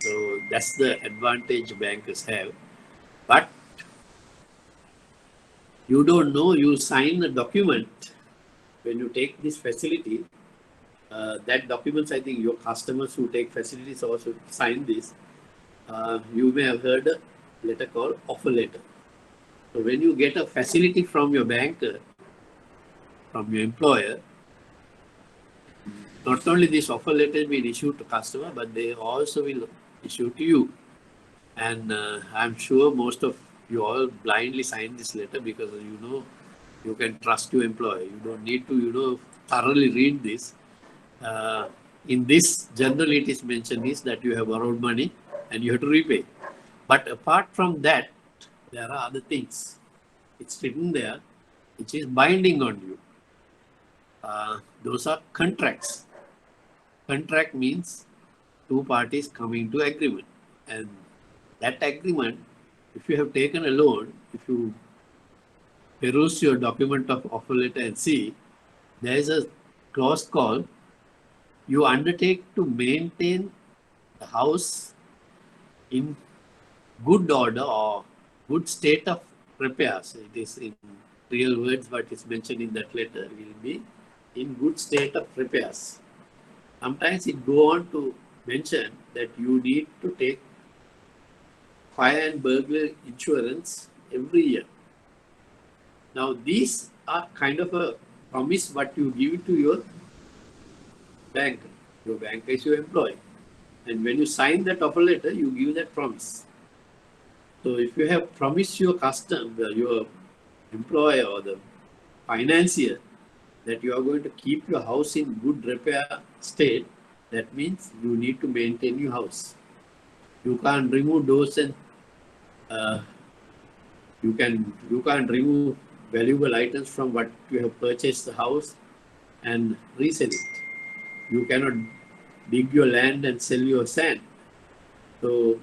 So that's the advantage bankers have. But you don't know, you sign a document when you take this facility. That documents, I think your customers who take facilities also sign this. You may have heard a letter called offer letter. So when you get a facility from your banker, from your employer, not only this offer letter will be issued to customer, but they also will issue to you. And I'm sure most of you all blindly sign this letter because you can trust your employer. You don't need to thoroughly read this. In this, generally it is mentioned is that you have borrowed money and you have to repay. But apart from that, there are other things. It's written there, which is binding on you. Those are contracts. Contract means two parties coming to agreement. And that agreement, if you have taken a loan, if you peruse your document of offer letter and see, there is a clause called you undertake to maintain the house in good order or good state of repairs. It is in real words, but it's mentioned in that letter will be in good state of repairs. Sometimes it go on to mention that you need to take fire and burglary insurance every year. Now these are kind of a promise what you give to your banker. Your banker is your employee. And when you sign that offer letter, you give that promise. So if you have promised your customer, your employer or the financier that you are going to keep your house in good repair state, that means you need to maintain your house. You can't remove doors and you can't remove valuable items from what you have purchased the house and resell it. You cannot dig your land and sell your sand. So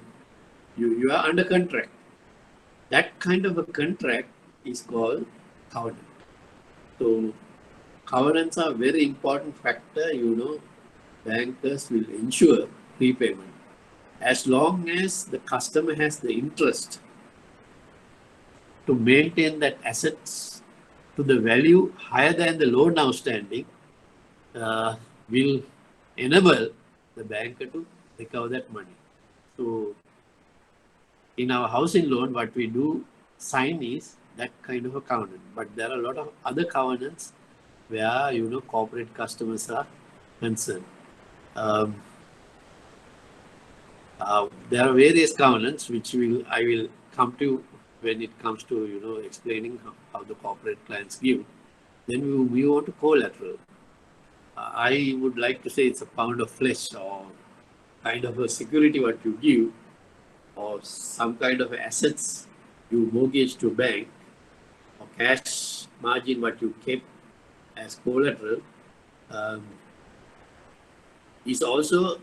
you are under contract. That kind of a contract is called covenant. So covenants are a very important factor. Bankers will ensure repayment as long as the customer has the interest to maintain that assets to the value higher than the loan outstanding. Will enable the banker to recover that money. So in our housing loan, what we do sign is that kind of a covenant. But there are a lot of other covenants where corporate customers are concerned. There are various covenants which I will come to when it comes to explaining how the corporate clients give. Then we want to collateral. I would like to say it's a pound of flesh or kind of a security what you give or some kind of assets you mortgage to bank or cash margin what you keep as collateral is also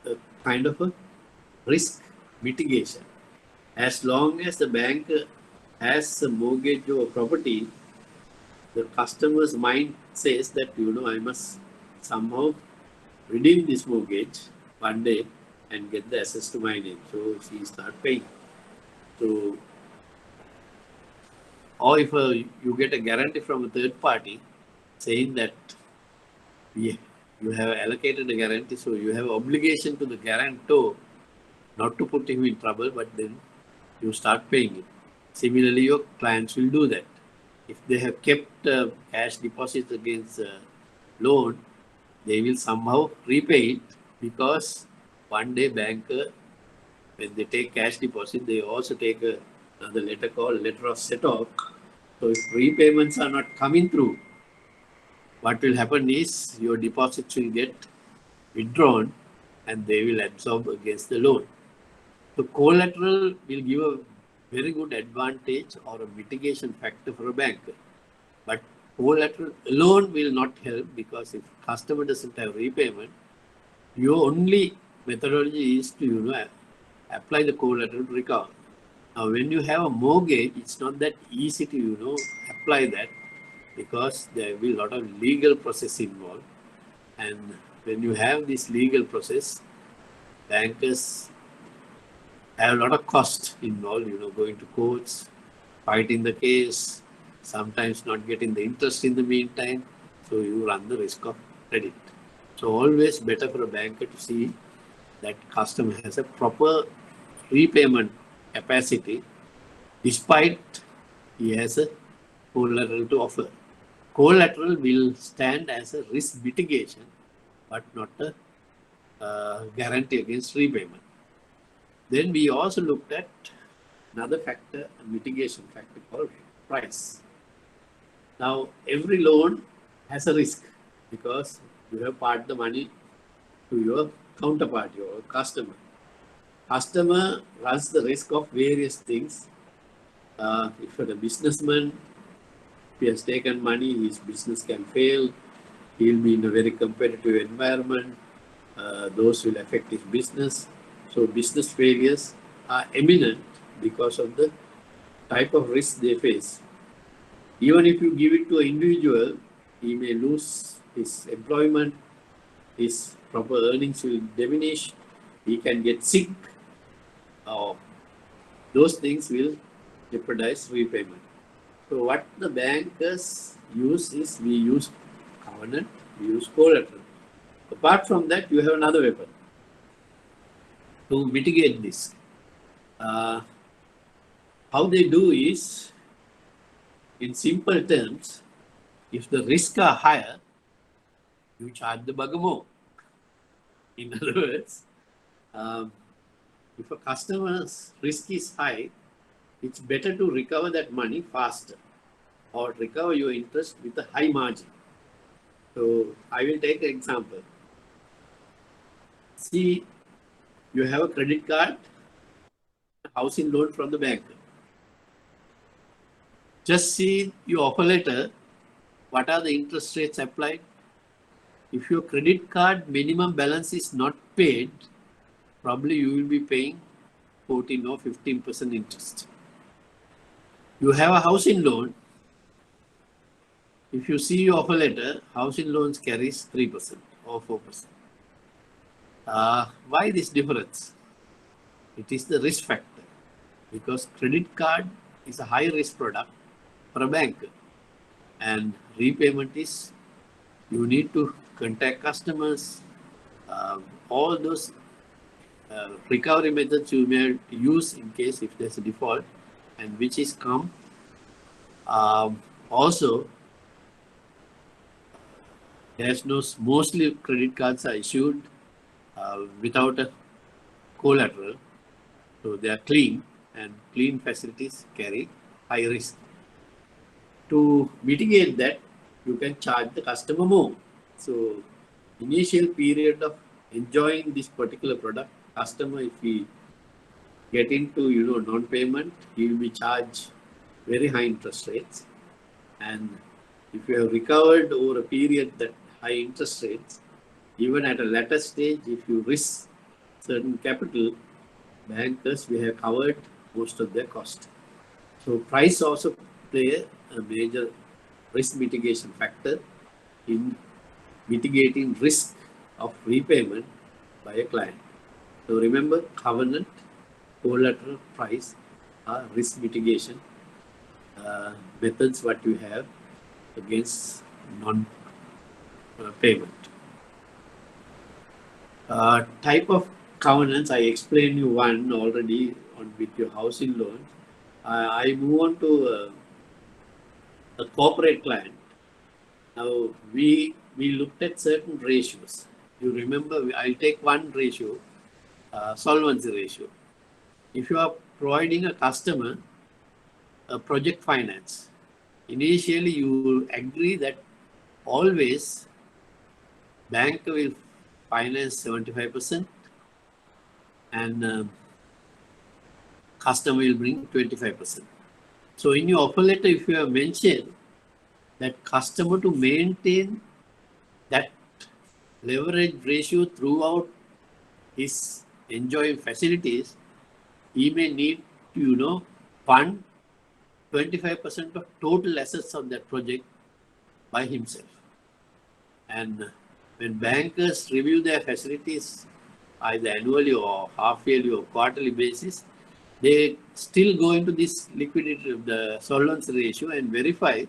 a kind of a risk mitigation. As long as the bank has a mortgage or property, the customer's mind says that, I must somehow redeem this mortgage one day and get the assets to my name. So she start paying. So, or if you get a guarantee from a third party saying that you have allocated a guarantee, so you have obligation to the guarantor not to put him in trouble, but then you start paying it. Similarly, your clients will do that. if they have kept cash deposits against loan, they will somehow repay it, because one day banker, when they take cash deposit, they also take another letter called letter of set off. So if repayments are not coming through, what will happen is your deposits will get withdrawn and they will absorb against the loan. So collateral will give a very good advantage or a mitigation factor for a banker. But collateral alone will not help, because if customer doesn't have repayment, your only methodology is to apply the collateral to recover. Now, when you have a mortgage, it's not that easy to apply that, because there will be a lot of legal process involved. And when you have this legal process, bankers have a lot of cost involved, going to courts, fighting the case, sometimes not getting the interest in the meantime. So you run the risk of credit. So always better for a banker to see that customer has a proper repayment capacity, despite he has a collateral to offer. Collateral will stand as a risk mitigation, but not a guarantee against repayment. Then we also looked at another factor, a mitigation factor called price. Now, every loan has a risk, because you have part the money to your counterparty or customer. Customer runs the risk of various things. If you're a businessman, if he has taken money, his business can fail. He'll be in a very competitive environment. Those will affect his business. So business failures are imminent because of the type of risk they face. Even if you give it to an individual, he may lose his employment, his proper earnings will diminish, he can get sick. Those things will jeopardize repayment. So what the bankers use is, we use covenant, we use collateral. Apart from that, you have another weapon to mitigate this. How they do is, in simple terms, if the risks are higher, you charge the bugger more. In other words, if a customer's risk is high, it's better to recover that money faster, or recover your interest with a high margin. So I will take an example. See, you have a credit card, housing loan from the bank. Just see your offer letter, what are the interest rates applied. If your credit card minimum balance is not paid, probably you will be paying 14 or 15% interest. You have a housing loan. If you see your offer letter, housing loans carries 3% or 4%. Why this difference? It is the risk factor, because credit card is a high risk product for a bank, and repayment is, you need to contact customers, all those recovery methods you may use in case if there's a default, and which is come. Also, there's mostly credit cards are issued without a collateral, so they are clean, and clean facilities carry high risk. To mitigate that, you can charge the customer more. So initial period of enjoying this particular product, customer, if he get into non-payment, he will be charged very high interest rates. And if you have recovered over a period that high interest rates, even at a later stage, if you risk certain capital, bankers will have covered most of their cost. So price also play a major risk mitigation factor in mitigating risk of repayment by a client. So remember, covenant, collateral, price are risk mitigation methods what you have against non-payment. Type of covenants, I explained you one already with your housing loan. I move on to a corporate client. Now we looked at certain ratios. You remember, I'll take one ratio, solvency ratio. If you are providing a customer a project finance, initially you will agree that always bank will finance 75% and customer will bring 25%. So in your offer letter, if you have mentioned that customer to maintain that leverage ratio throughout his enjoying facilities, he may need to, fund 25% of total assets of that project by himself. And when bankers review their facilities either annually or half yearly or quarterly basis, they still go into this liquidity, the solvency ratio, and verify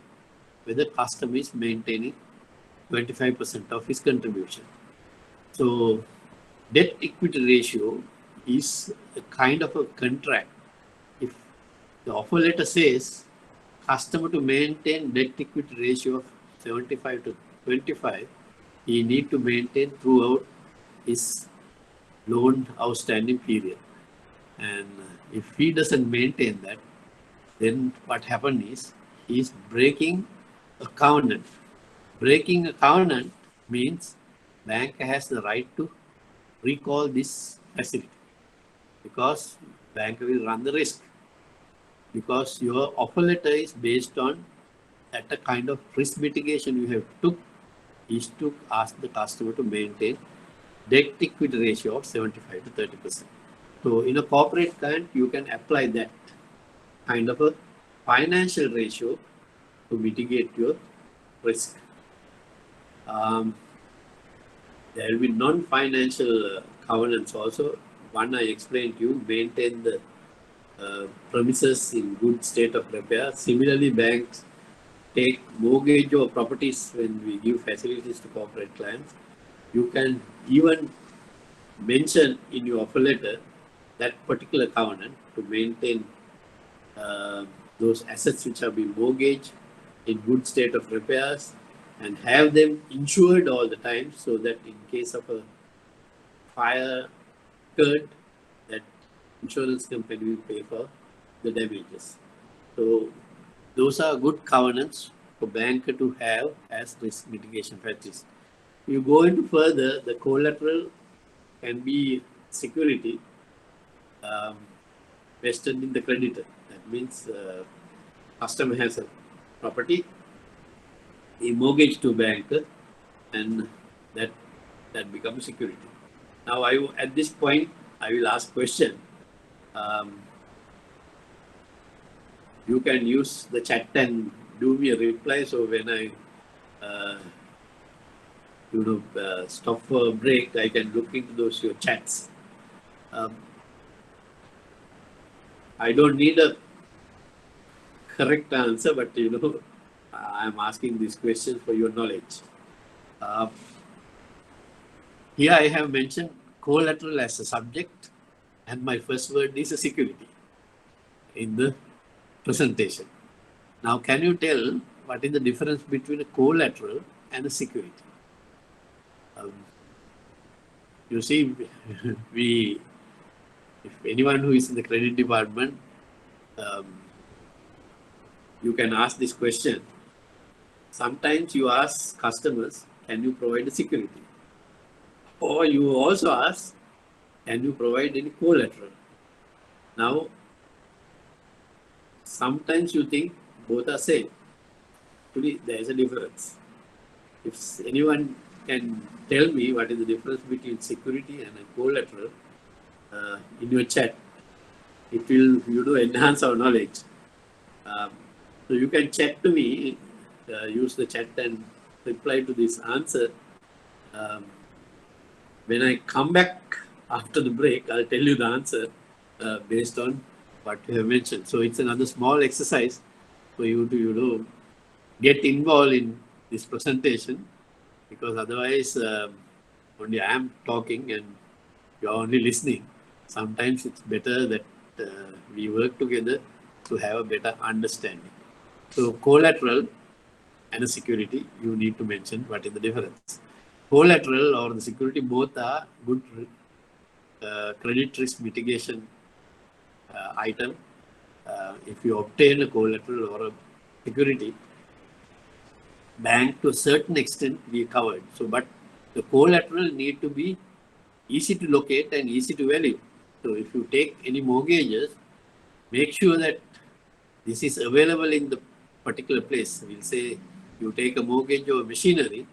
whether customer is maintaining 25% of his contribution. So debt equity ratio is a kind of a contract. If the offer letter says customer to maintain debt equity ratio of 75 to 25, he need to maintain throughout his loan outstanding period. And if he doesn't maintain that, then what happens is he's breaking a covenant. Breaking a covenant means bank has the right to recall this facility because bank will run the risk, because your offer letter is based on that a kind of risk mitigation you have took is to ask the customer to maintain debt equity ratio of 75 to 30%. So in a corporate client, you can apply that kind of a financial ratio to mitigate your risk. There will be non-financial covenants also. One I explained to you, maintain the premises in good state of repair. Similarly, banks take mortgage or properties when we give facilities to corporate clients. You can even mention in your offer letter that particular covenant to maintain those assets which have been mortgaged in good state of repairs and have them insured all the time, so that in case of a fire occurred, that insurance company will pay for the damages. So those are good covenants for banker to have as risk mitigation practice. You go into further, the collateral can be security vested in the creditor. That means customer has a property, he mortgage to banker, and that becomes security. Now, at this point, I will ask question. You can use the chat and do me a reply. So when I stop for a break, I can look into those your chats. I don't need a correct answer, but I'm asking this question for your knowledge. Here I have mentioned collateral as a subject, and my first word is a security in the presentation. Now, can you tell what is the difference between a collateral and a security? You see, if anyone who is in the credit department, you can ask this question. Sometimes you ask customers, can you provide a security? Or you also ask, can you provide any collateral? Now, sometimes you think both are same. Actually, there is a difference. If anyone can tell me what is the difference between security and a collateral in your chat, it will enhance our knowledge. So you can chat to me, use the chat and reply to this answer. When I come back after the break, I'll tell you the answer based on what you have mentioned. So it's another small exercise for you to get involved in this presentation, because otherwise only I am talking and you are only listening. Sometimes it's better that we work together to have a better understanding. So collateral and a security, you need to mention what is the difference. Collateral or the security both are good credit risk mitigation item. If you obtain a collateral or a security, bank to a certain extent we covered. So, but the collateral need to be easy to locate and easy to value. So, if you take any mortgages, make sure that this is available in the particular place. We'll say you take a mortgage or machinery,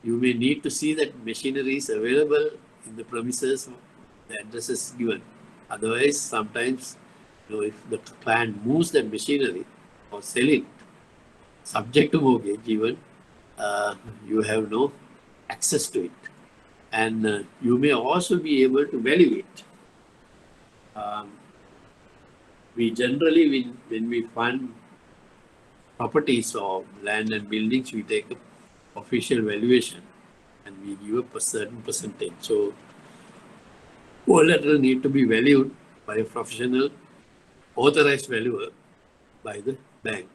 you may need to see that machinery is available in the premises, the address is given. Otherwise, sometimes if the client moves that machinery or sell it, subject to mortgage even, you have no access to it. And you may also be able to value it. We generally, when we fund properties or land and buildings, we take an official valuation and we give a certain percentage. So, collateral need to be valued by a professional, authorized valuer by the bank.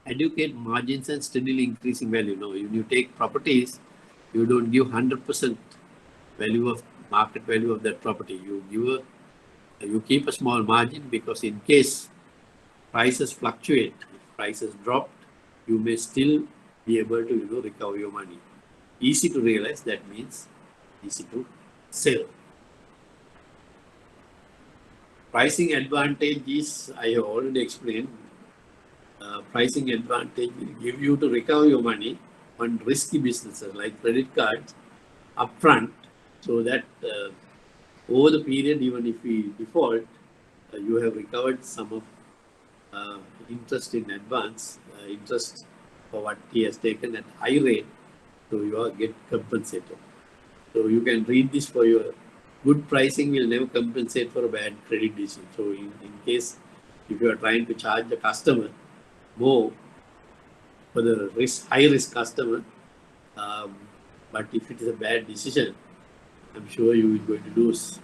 Educate margins and steadily increasing value. Now, when you take properties, you don't give 100% value of market value of that property. You keep a small margin because in case prices fluctuate, if prices drop, you may still be able to recover your money. Easy to realize, that means easy to sell. Pricing advantage is, I have already explained, pricing advantage will give you to recover your money on risky businesses like credit cards upfront, so that over the period, even if we default, you have recovered some of interest in advance, interest for what he has taken at high rate, so you get compensated. So you can read this for your good pricing will never compensate for a bad credit decision. So in case if you are trying to charge the customer more for the high risk customer, but if it is a bad decision, I'm sure you will going to lose.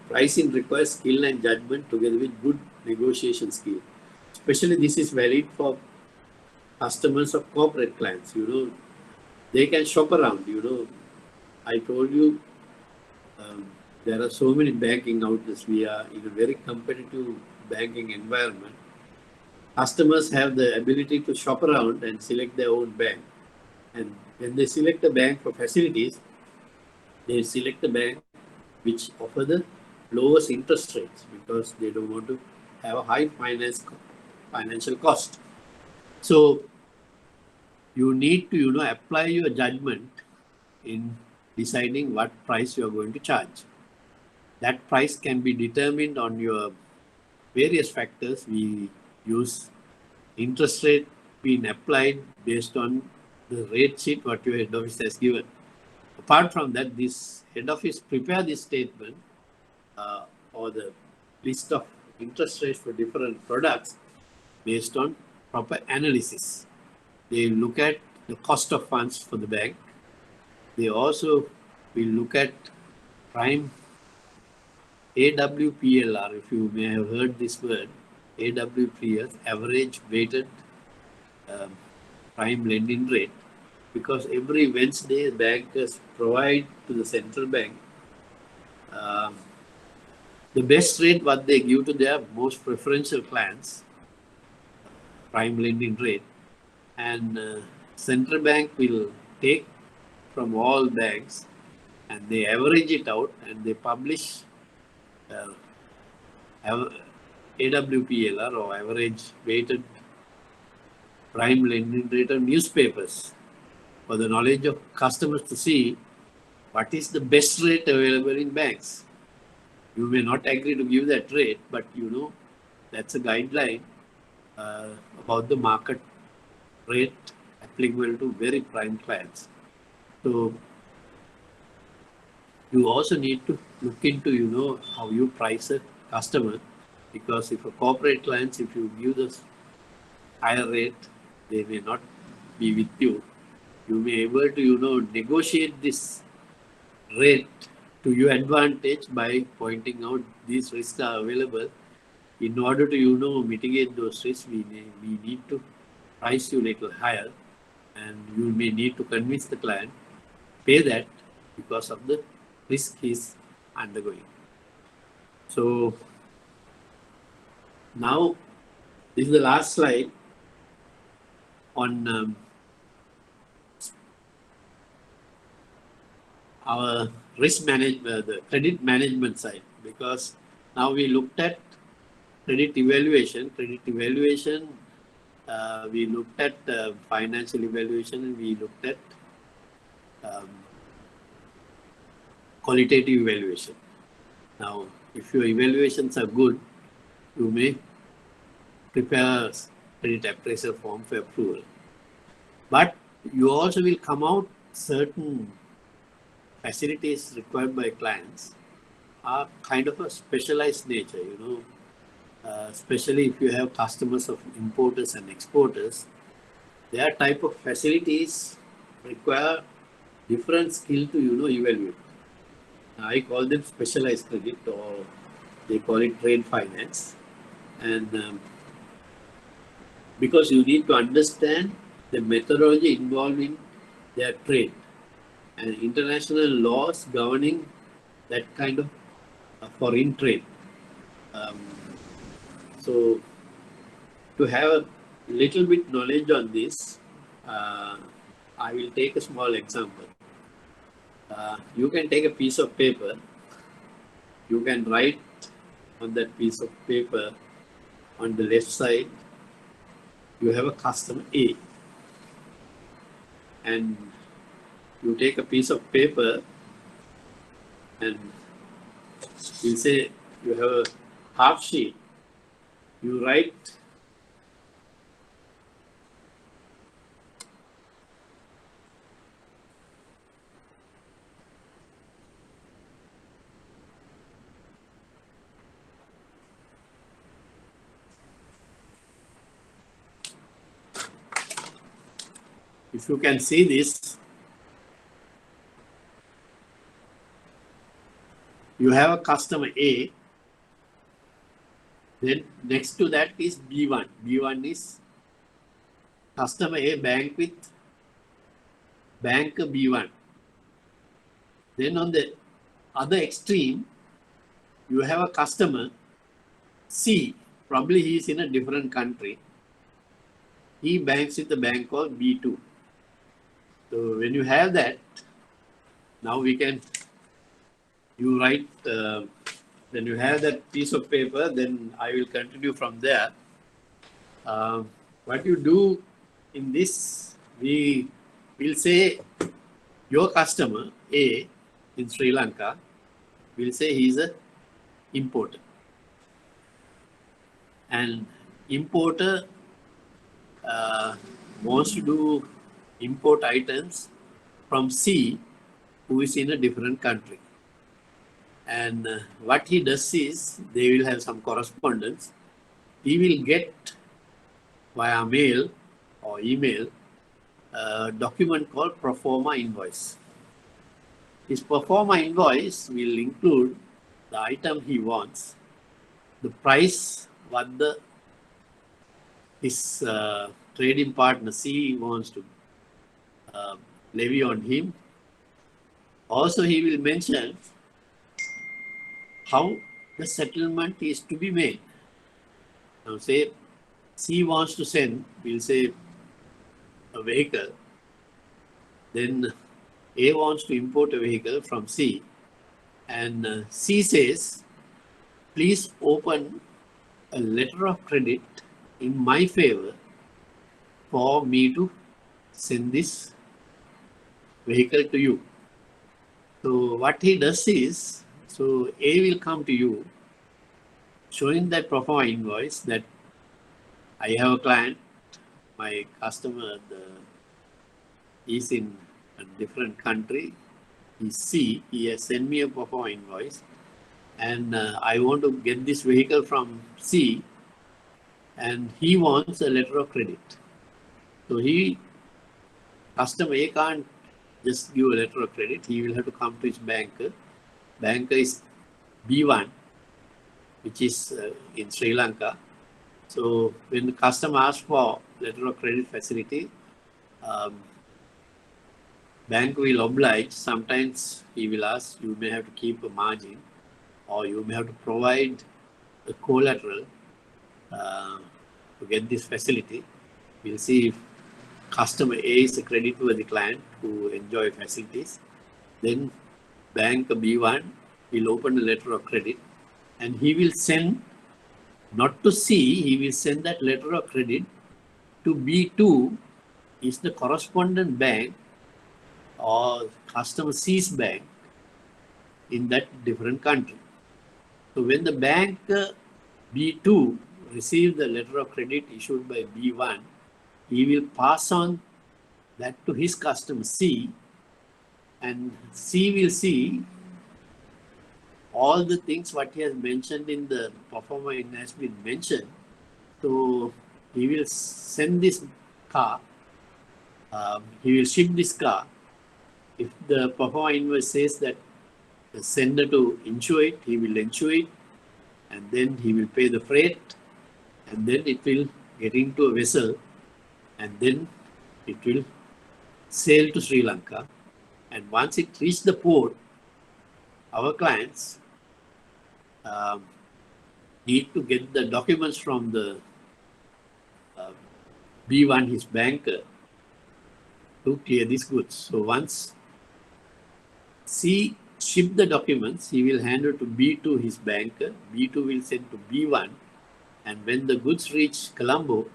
Pricing requires skill and judgment together with good negotiation skill. Especially this is valid for customers of corporate clients. They can shop around. I told you there are so many banking outlets. We are in a very competitive banking environment. Customers have the ability to shop around and select their own bank. And when they select a bank for facilities, they select a bank which offer the lowest interest rates because they don't want to have a high financial cost. So you need to apply your judgment in deciding what price you are going to charge. That price can be determined on your various factors. We use interest rate being applied based on the rate sheet what your head office has given. Apart from that, this head office prepare this statement or the list of interest rates for different products based on proper analysis. They look at the cost of funds for the bank. They also will look at prime AWPLR, if you may have heard this word, AWPLR, average weighted prime lending rate, because every Wednesday bankers provide to the central bank the best rate what they give to their most preferential clients, prime lending rate, and central bank will take from all banks and they average it out and they publish AWPLR or average weighted prime lending rate of newspapers for the knowledge of customers to see what is the best rate available in banks. You may not agree to give that rate, but that's a guideline about the market rate applicable to very prime clients. So you also need to look into how you price a customer, because if a corporate clients, if you give this higher rate, they may not be with you. You may be able to negotiate this rate to your advantage by pointing out these risks are available. In order to mitigate those risks, we need to price you a little higher. and you may need to convince the client pay that because of the risk he's undergoing. So now this is the last slide on our risk management, the credit management side, because now we looked at credit evaluation. We looked at financial evaluation, and we looked at qualitative evaluation. Now, if your evaluations are good, you may prepare a credit appraisal form for approval. But you also will come out certain facilities required by clients are kind of a specialized nature, especially if you have customers of importers and exporters. Their type of facilities require different skill to evaluate. I call them specialized credit, or they call it trade finance, and because you need to understand the methodology involved in their trade and international laws governing that kind of foreign trade. So to have a little bit knowledge on this, I will take a small example. You can take a piece of paper, you can write on that piece of paper on the left side, you have a customer A, and you take a piece of paper and you say you have a half sheet, you write if you can see this, you have a customer A, then next to that is B1. B1 is customer A bank with banker B1. Then on the other extreme, you have a customer C, probably he is in a different country. He banks with the bank called B2. So when you have that, now you write, when you have that piece of paper, then I will continue from there. What you do in this, we will say your customer A in Sri Lanka, will say he is a importer. And importer wants to do import items from C, who is in a different country. And what he does is, they will have some correspondence. He will get via mail or email a document called pro forma invoice. His pro forma invoice will include the item he wants, the price what his trading partner C wants to levy on him. Also, he will mention how the settlement is to be made. Now, say C wants to send, we'll say, a vehicle. Then A wants to import a vehicle from C. And C says, please open a letter of credit in my favor for me to send this vehicle to you. So what he does is, so A will come to you showing that pro forma invoice that I have a client, my customer is in a different country, he's C, he has sent me a pro forma invoice, and I want to get this vehicle from C, and he wants a letter of credit. So customer A can't just give a letter of credit, he will have to come to his banker. Banker is B1, which is in Sri Lanka. So when the customer asks for letter of credit facility, bank will oblige. Sometimes he will ask, you may have to keep a margin, or you may have to provide a collateral to get this facility. We'll see if customer A is a creditworthy client who enjoy facilities. Then bank B1 will open a letter of credit, and he will send, not to C, he will send that letter of credit to B2, is the correspondent bank or customer C's bank in that different country. So when the bank B2 receives the letter of credit issued by B1, he will pass on that to his customer C, and C will see all the things what he has mentioned in the performer in has been mentioned. So he will send this car, he will ship this car. If the performer invoice says that the sender to insure it, he will insure it, and then he will pay the freight, and then it will get into a vessel, and then it will sail to Sri Lanka. And once it reaches the port, our clients need to get the documents from the B1, his banker, to clear these goods. So once C ship the documents, he will hand it to B2, his banker. B2 will send to B1, and when the goods reach Colombo,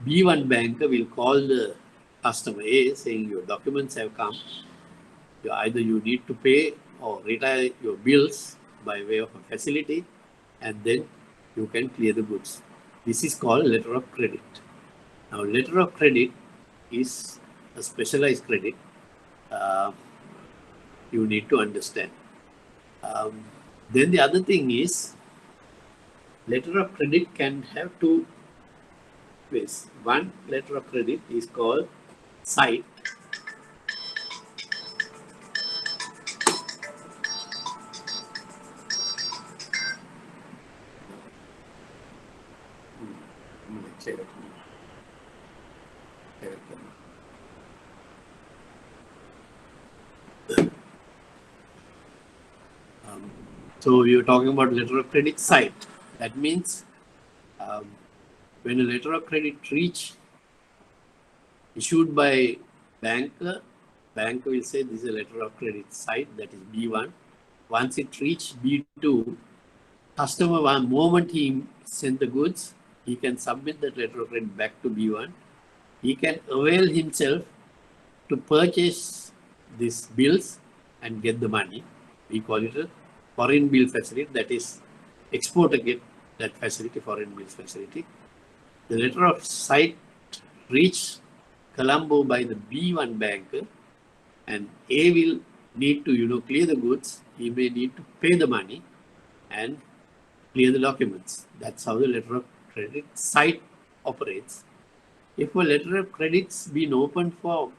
B1 banker will call the customer A saying your documents have come. Either you need to pay or retire your bills by way of a facility, and then you can clear the goods. This is called letter of credit. Now, letter of credit is a specialized credit. You need to understand. Then the other thing is, letter of credit can have two ways. One letter of credit is called sight. So we are talking about letter of credit side. That means when a letter of credit issued by banker will say this is a letter of credit side, that is B1. Once it reaches B2, customer, one moment he sent the goods, he can submit that letter of credit back to B1. He can avail himself to purchase these bills and get the money. We call it a foreign bill facility, that is exporter get that facility, foreign bills facility. The letter of sight reach Colombo by the B1 banker, and A will need to clear the goods. He may need to pay the money and clear the documents. That's how the letter of credit sight operates. If a letter of credit's been opened for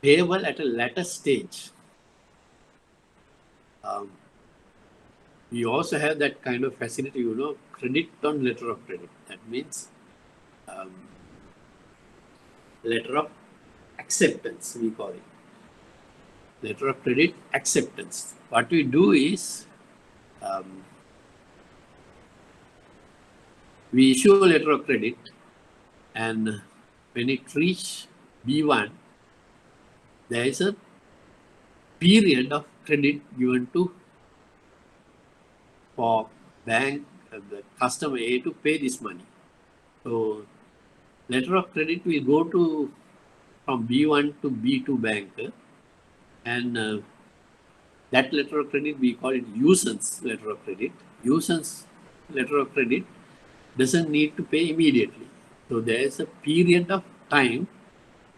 payable at a later stage, we also have that kind of facility, credit on letter of credit. That means letter of acceptance, we call it. Letter of credit acceptance. What we do is, we issue a letter of credit, and when it reaches B1, there is a period of credit given for bank, the customer A to pay this money. So letter of credit will go from B1 to B2 banker, and that letter of credit, we call it usance letter of credit. Usance letter of credit doesn't need to pay immediately. So there is a period of time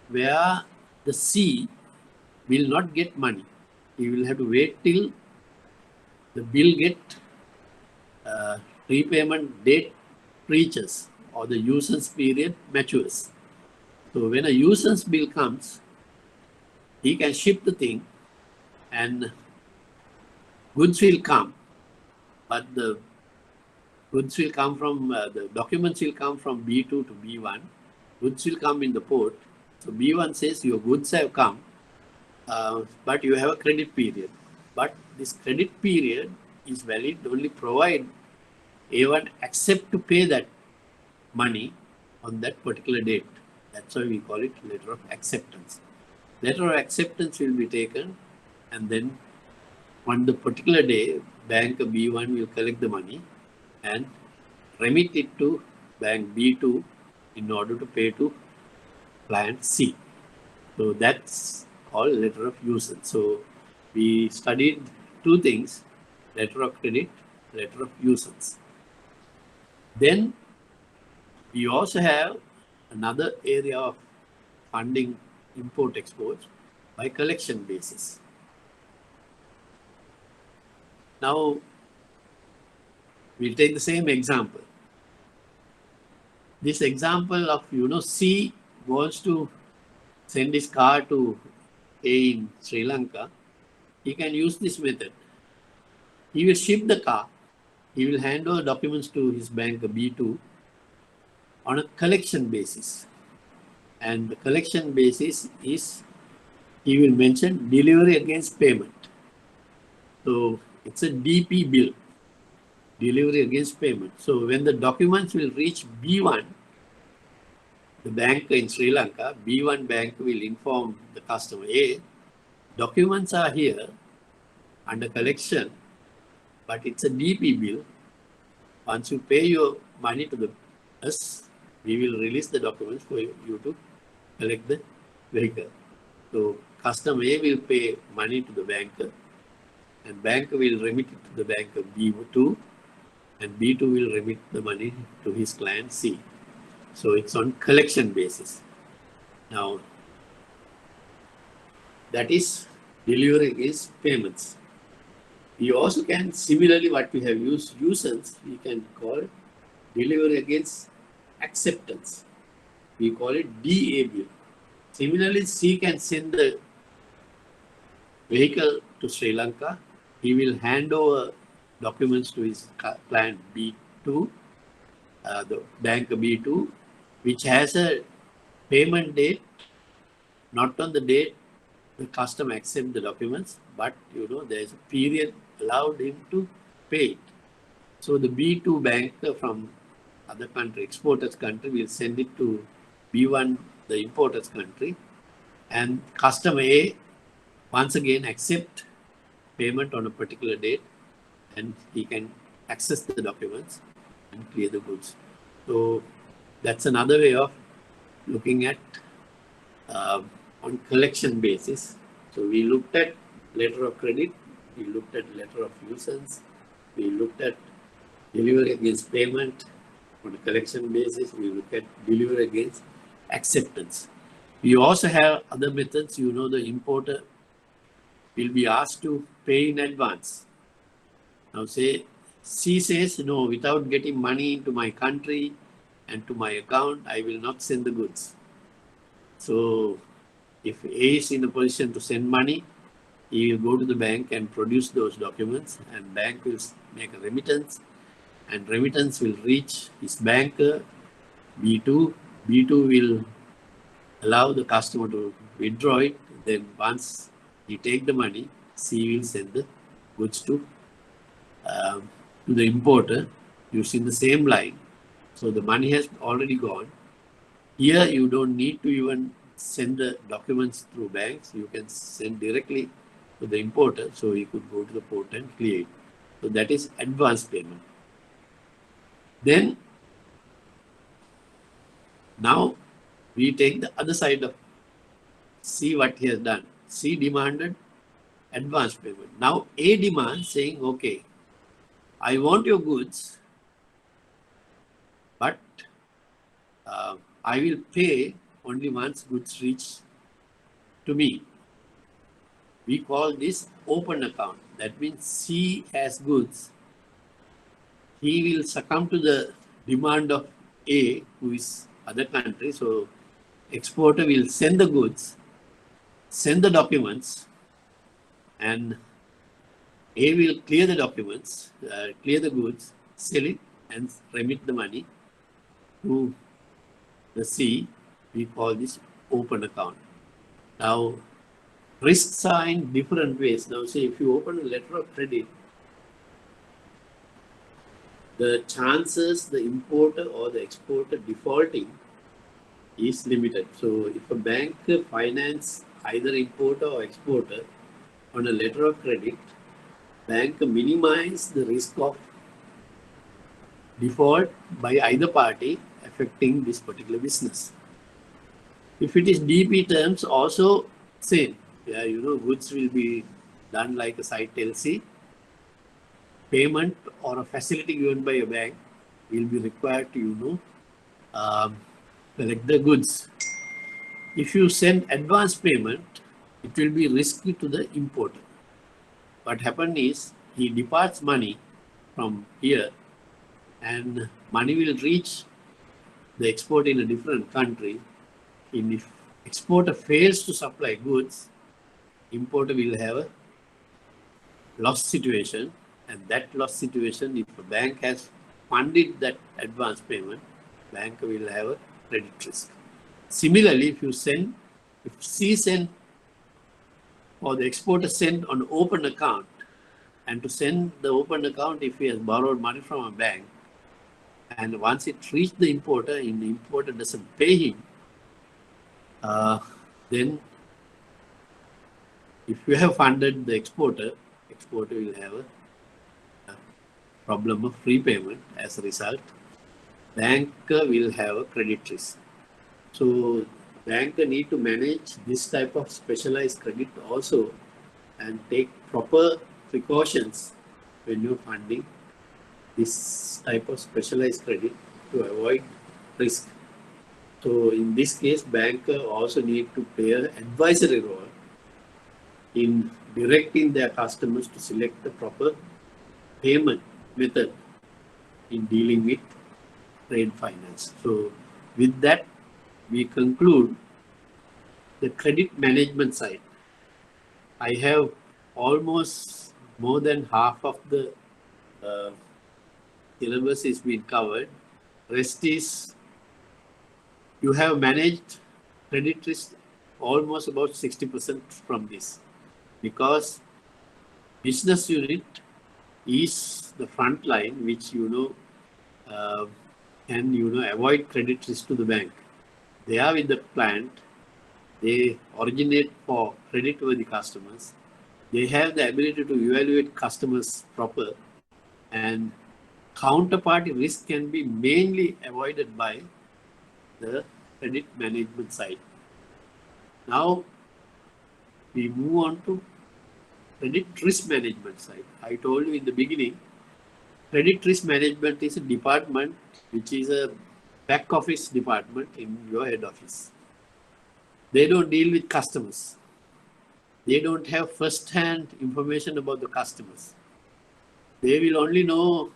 where the C will not get money. He will have to wait till the bill get repayment date reaches or the usance period matures. So when a usance bill comes, he can ship the thing and goods will come, but the goods will come from, the documents will come from B2 to B1, goods will come in the port. So B1 says your goods have come, but you have a credit period. But this credit period is valid only provide A1 accept to pay that money on that particular date. That's why we call it letter of acceptance. Letter of acceptance will be taken, and then on the particular day, bank B1 will collect the money and remit it to bank B2 in order to pay to client C. So that's called letter of usage. So we studied two things, letter of credit, letter of usage. Then we also have another area of funding import exports by collection basis. Now we'll take the same example. This example of C wants to send his car to A in Sri Lanka. He can use this method. He will ship the car. He will hand over documents to his bank B2 on a collection basis. And the collection basis is, he will mention delivery against payment. So it's a DP bill, delivery against payment. So when the documents will reach B1, the bank in Sri Lanka, B1 bank will inform the customer, A, documents are here under collection, but it's a DP bill. Once you pay your money to us, we will release the documents for you to collect the vehicle. So customer A will pay money to the banker, and bank will remit it to the banker B2, and B2 will remit the money to his client C. So it's on collection basis. Now, that is delivery against payments. We also can, similarly what we have used usance, we can call delivery against acceptance. We call it DA bill. Similarly, C can send the vehicle to Sri Lanka. He will hand over documents to his client B2, the bank B2, which has a payment date, not on the date the customer accepts the documents, but there is a period allowed him to pay it. So the B2 bank from other country, exporter's country, will send it to B1, the importer's country, and customer A once again accept payment on a particular date, and he can access the documents and clear the goods. So that's another way of looking at on collection basis. So we looked at letter of credit, we looked at letter of usance, we looked at delivery against payment on a collection basis, we look at delivery against acceptance. We also have other methods. The importer will be asked to pay in advance. Now say C says, no, without getting money into my country and to my account, I will not send the goods. So if A is in a position to send money, he will go to the bank and produce those documents, and bank will make a remittance, and remittance will reach his banker B2. B2 will allow the customer to withdraw it. Then once he take the money, C will send the goods to the importer using the same line. So the money has already gone. Here you don't need to even send the documents through banks. You can send directly to the importer, so he could go to the port and clear it. So that is advance payment. Then now we take the other side of C, what he has done. C demanded advance payment. Now A demands, saying, okay, I want your goods, but I will pay only once goods reach to me. We call this open account. That means C has goods. He will succumb to the demand of A, who is other country. So exporter will send the goods, send the documents, and A will clear the documents, clear the goods, sell it, and remit the money to the C. we call this open account. Now, risks are in different ways. Now, say if you open a letter of credit, the chances the importer or the exporter defaulting is limited. So, if a bank finance either importer or exporter on a letter of credit, bank minimize the risk of default by either party affecting this particular business. If it is DP terms, also same. Yeah, goods will be done like a site LC. Payment or a facility given by a bank will be required to, collect the goods. If you send advance payment, it will be risky to the importer. What happened is he departs money from here and money will reach the export in a different country. And if exporter fails to supply goods, importer will have a loss situation, and that loss situation, if a bank has funded that advance payment, bank will have a credit risk. Similarly, if C send or the exporter send on open account, and to send the open account if he has borrowed money from a bank, and once it reached the importer and the importer doesn't pay him, then if you have funded the exporter will have a problem of prepayment. As a result, bank will have a credit risk. So bank need to manage this type of specialized credit also and take proper precautions when you're funding this type of specialized credit to avoid risk. So in this case, bank also need to play an advisory role in directing their customers to select the proper payment method in dealing with trade finance. So with that, we conclude the credit management side. I have almost more than half of the syllabus is being covered. Rest is you have managed credit risk almost about 60% from this, because business unit is the front line which can avoid credit risk to the bank. They are with the plant, they originate for credit-worthy customers, they have the ability to evaluate customers proper, and counterparty risk can be mainly avoided by the credit management side. Now we move on to credit risk management side. I told you in the beginning, credit risk management is a department which is a back office department in your head office. They don't deal with customers. They don't have first-hand information about the customers. They will only know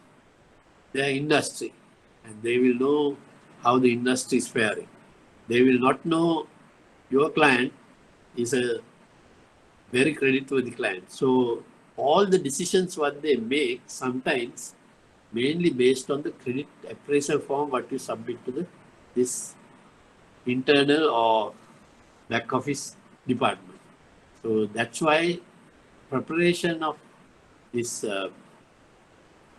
their industry, and they will know how the industry is faring. They will not know your client is a very creditworthy client. So all the decisions what they make sometimes mainly based on the credit appraisal form what you submit to this internal or back office department. So that's why preparation of this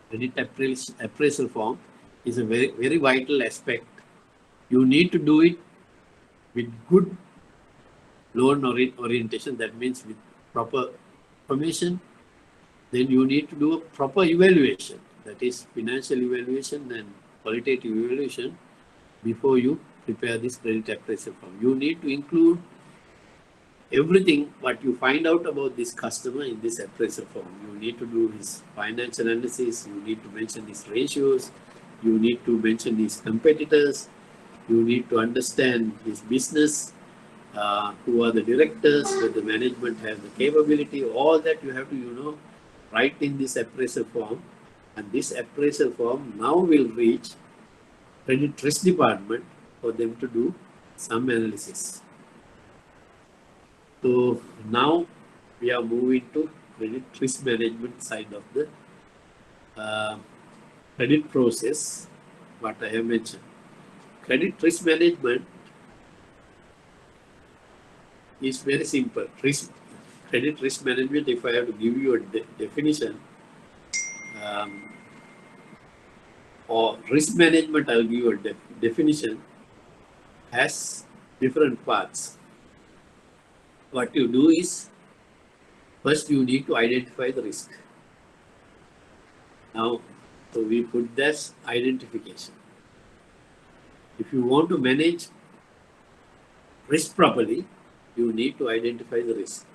credit appraisal form is a very, very vital aspect. You need to do it with good loan orientation, that means with proper information. Then you need to do a proper evaluation, that is financial evaluation and qualitative evaluation before you prepare this credit appraisal form. You need to include everything what you find out about this customer in this appraisal form. You need to do his financial analysis, you need to mention his ratios, you need to mention his competitors, you need to understand his business, who are the directors, whether the management has the capability, all that you have to, write in this appraisal form. And this appraisal form now will reach credit risk department for them to do some analysis. So now we are moving to credit risk management side of the credit process, what I have mentioned. Credit risk management is very simple. Credit risk management, if I have to give you a definition, or risk management, I'll give you a definition, has different parts. What you do is, first you need to identify the risk. Now, so we put this identification. If you want to manage risk properly, you need to identify the risk.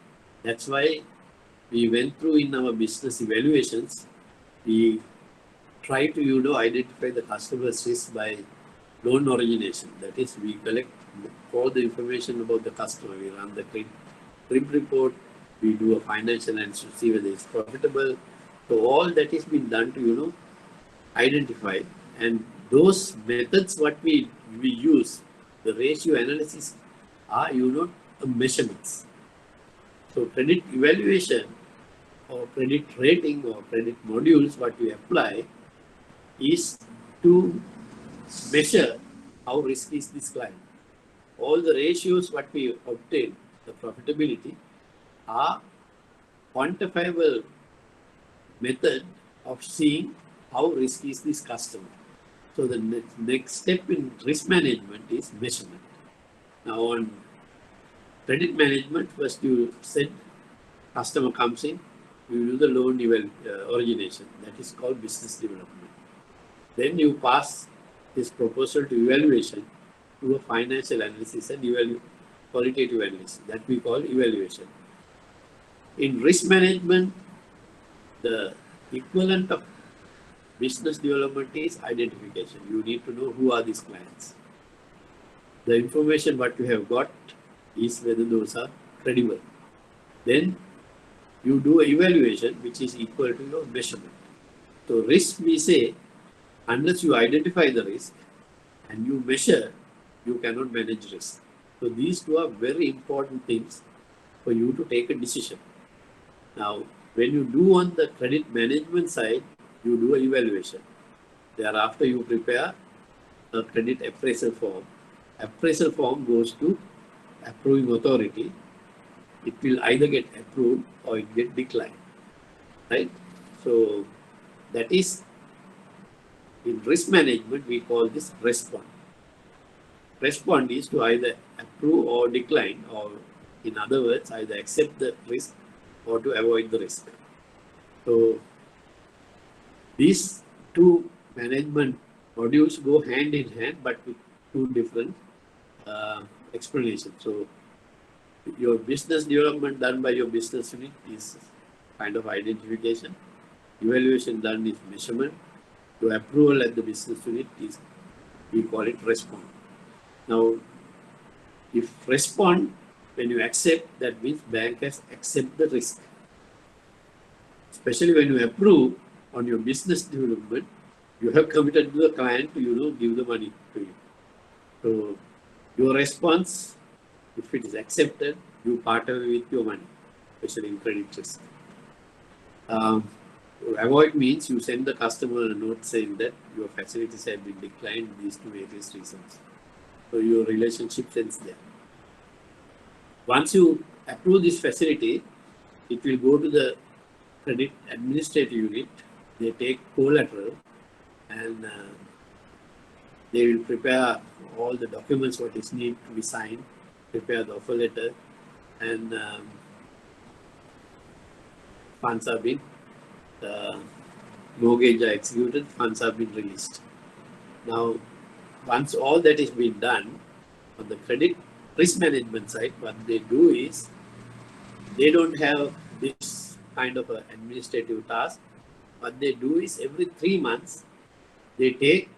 That's why we went through in our business evaluations, we try to identify the customer's risk by loan origination. That is, we collect all the information about the customer. We run the CRIB report, we do a financial analysis to see whether it's profitable. So all that is being done to identify, and those methods what we use, the ratio analysis, are measurements. So credit evaluation or credit rating or credit modules what we apply is to measure how risky is this client. All the ratios what we obtain, the profitability, are quantifiable method of seeing how risky is this customer. So the next step in risk management is measurement. Now on credit management, first you said customer comes in, you do the loan origination. That is called business development. Then you pass this proposal to evaluation to a financial analysis and qualitative analysis. That we call evaluation. In risk management, the equivalent of business development is identification. You need to know who are these clients. The information what you have got is whether those are credible. Then you do evaluation, which is equal to your measurement. So risk, we say, unless you identify the risk and you measure, you cannot manage risk. So these two are very important things for you to take a decision. Now, when you do on the credit management side, you do an evaluation. Thereafter, you prepare a credit appraisal form. Appraisal form goes to approving authority. It will either get approved or it get declined, right? So that is, in risk management, we call this respond. Respond is to either approve or decline, or in other words, either accept the risk or to avoid the risk. So these two management modules go hand in hand, but with two different explanations. So your business development done by your business unit is kind of identification. Evaluation done is measurement. Your approval at the business unit is, we call it respond. Now, if respond, when you accept, that means bank has accept the risk. Especially when you approve on your business development, you have committed to the client to give the money to you. So your response, if it is accepted, you partner with your money, especially in credit risk. Avoid means you send the customer a note saying that your facilities have been declined these two various reasons. So your relationship ends there. Once you approve this facility, it will go to the credit administrative unit. They take collateral and they will prepare all the documents what is needed to be signed, prepare the offer letter, and funds are being mortgage are executed, funds have been released. Now, once all that is being done on the credit risk management side, what they do is they don't have this kind of an administrative task. What they do is every 3 months, they take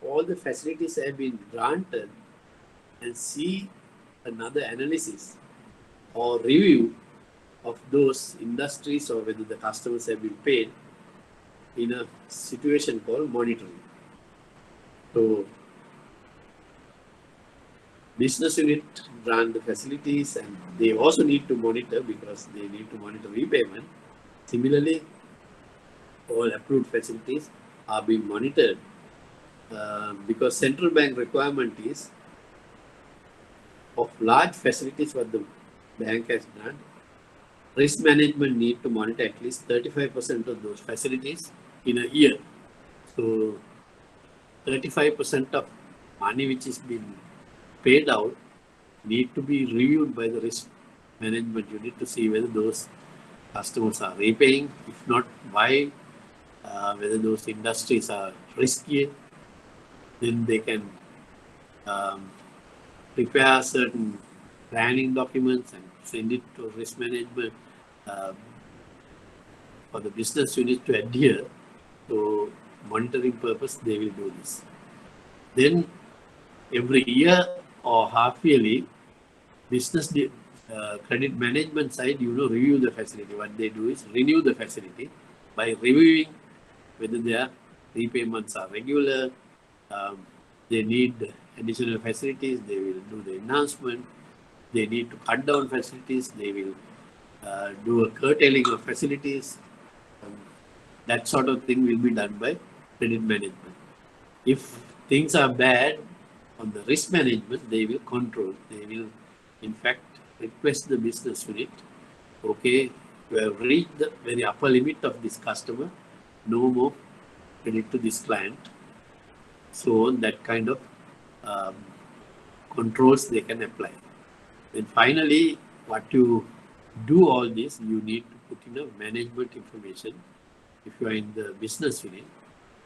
all the facilities that have been granted and see another analysis or review of those industries or whether the customers have been paid in a situation called monitoring. So business unit run the facilities and they also need to monitor because they need to monitor repayment. Similarly, all approved facilities are being monitored because central bank requirement is of large facilities what the bank has done. Risk management need to monitor at least 35% of those facilities in a year. So 35% of money which is being paid out need to be reviewed by the risk management unit to see whether those customers are repaying. If not, why? Whether those industries are risky, then they can prepare certain planning documents and send it to risk management um, for the business unit to adhere. So monitoring purpose, they will do this. Then every year or half yearly, business credit management side, review the facility. What they do is renew the facility by reviewing whether their repayments are regular, they need additional facilities, they will do the enhancement, they need to cut down facilities, they will do a curtailing of facilities. That sort of thing will be done by credit management. If things are bad on the risk management, they will control. They will, in fact, request the business unit, okay, we have reached the very upper limit of this customer, no more credit to this client. So on, that kind of controls they can apply. And finally, what you do all this, you need to put in a management information if you are in the business unit.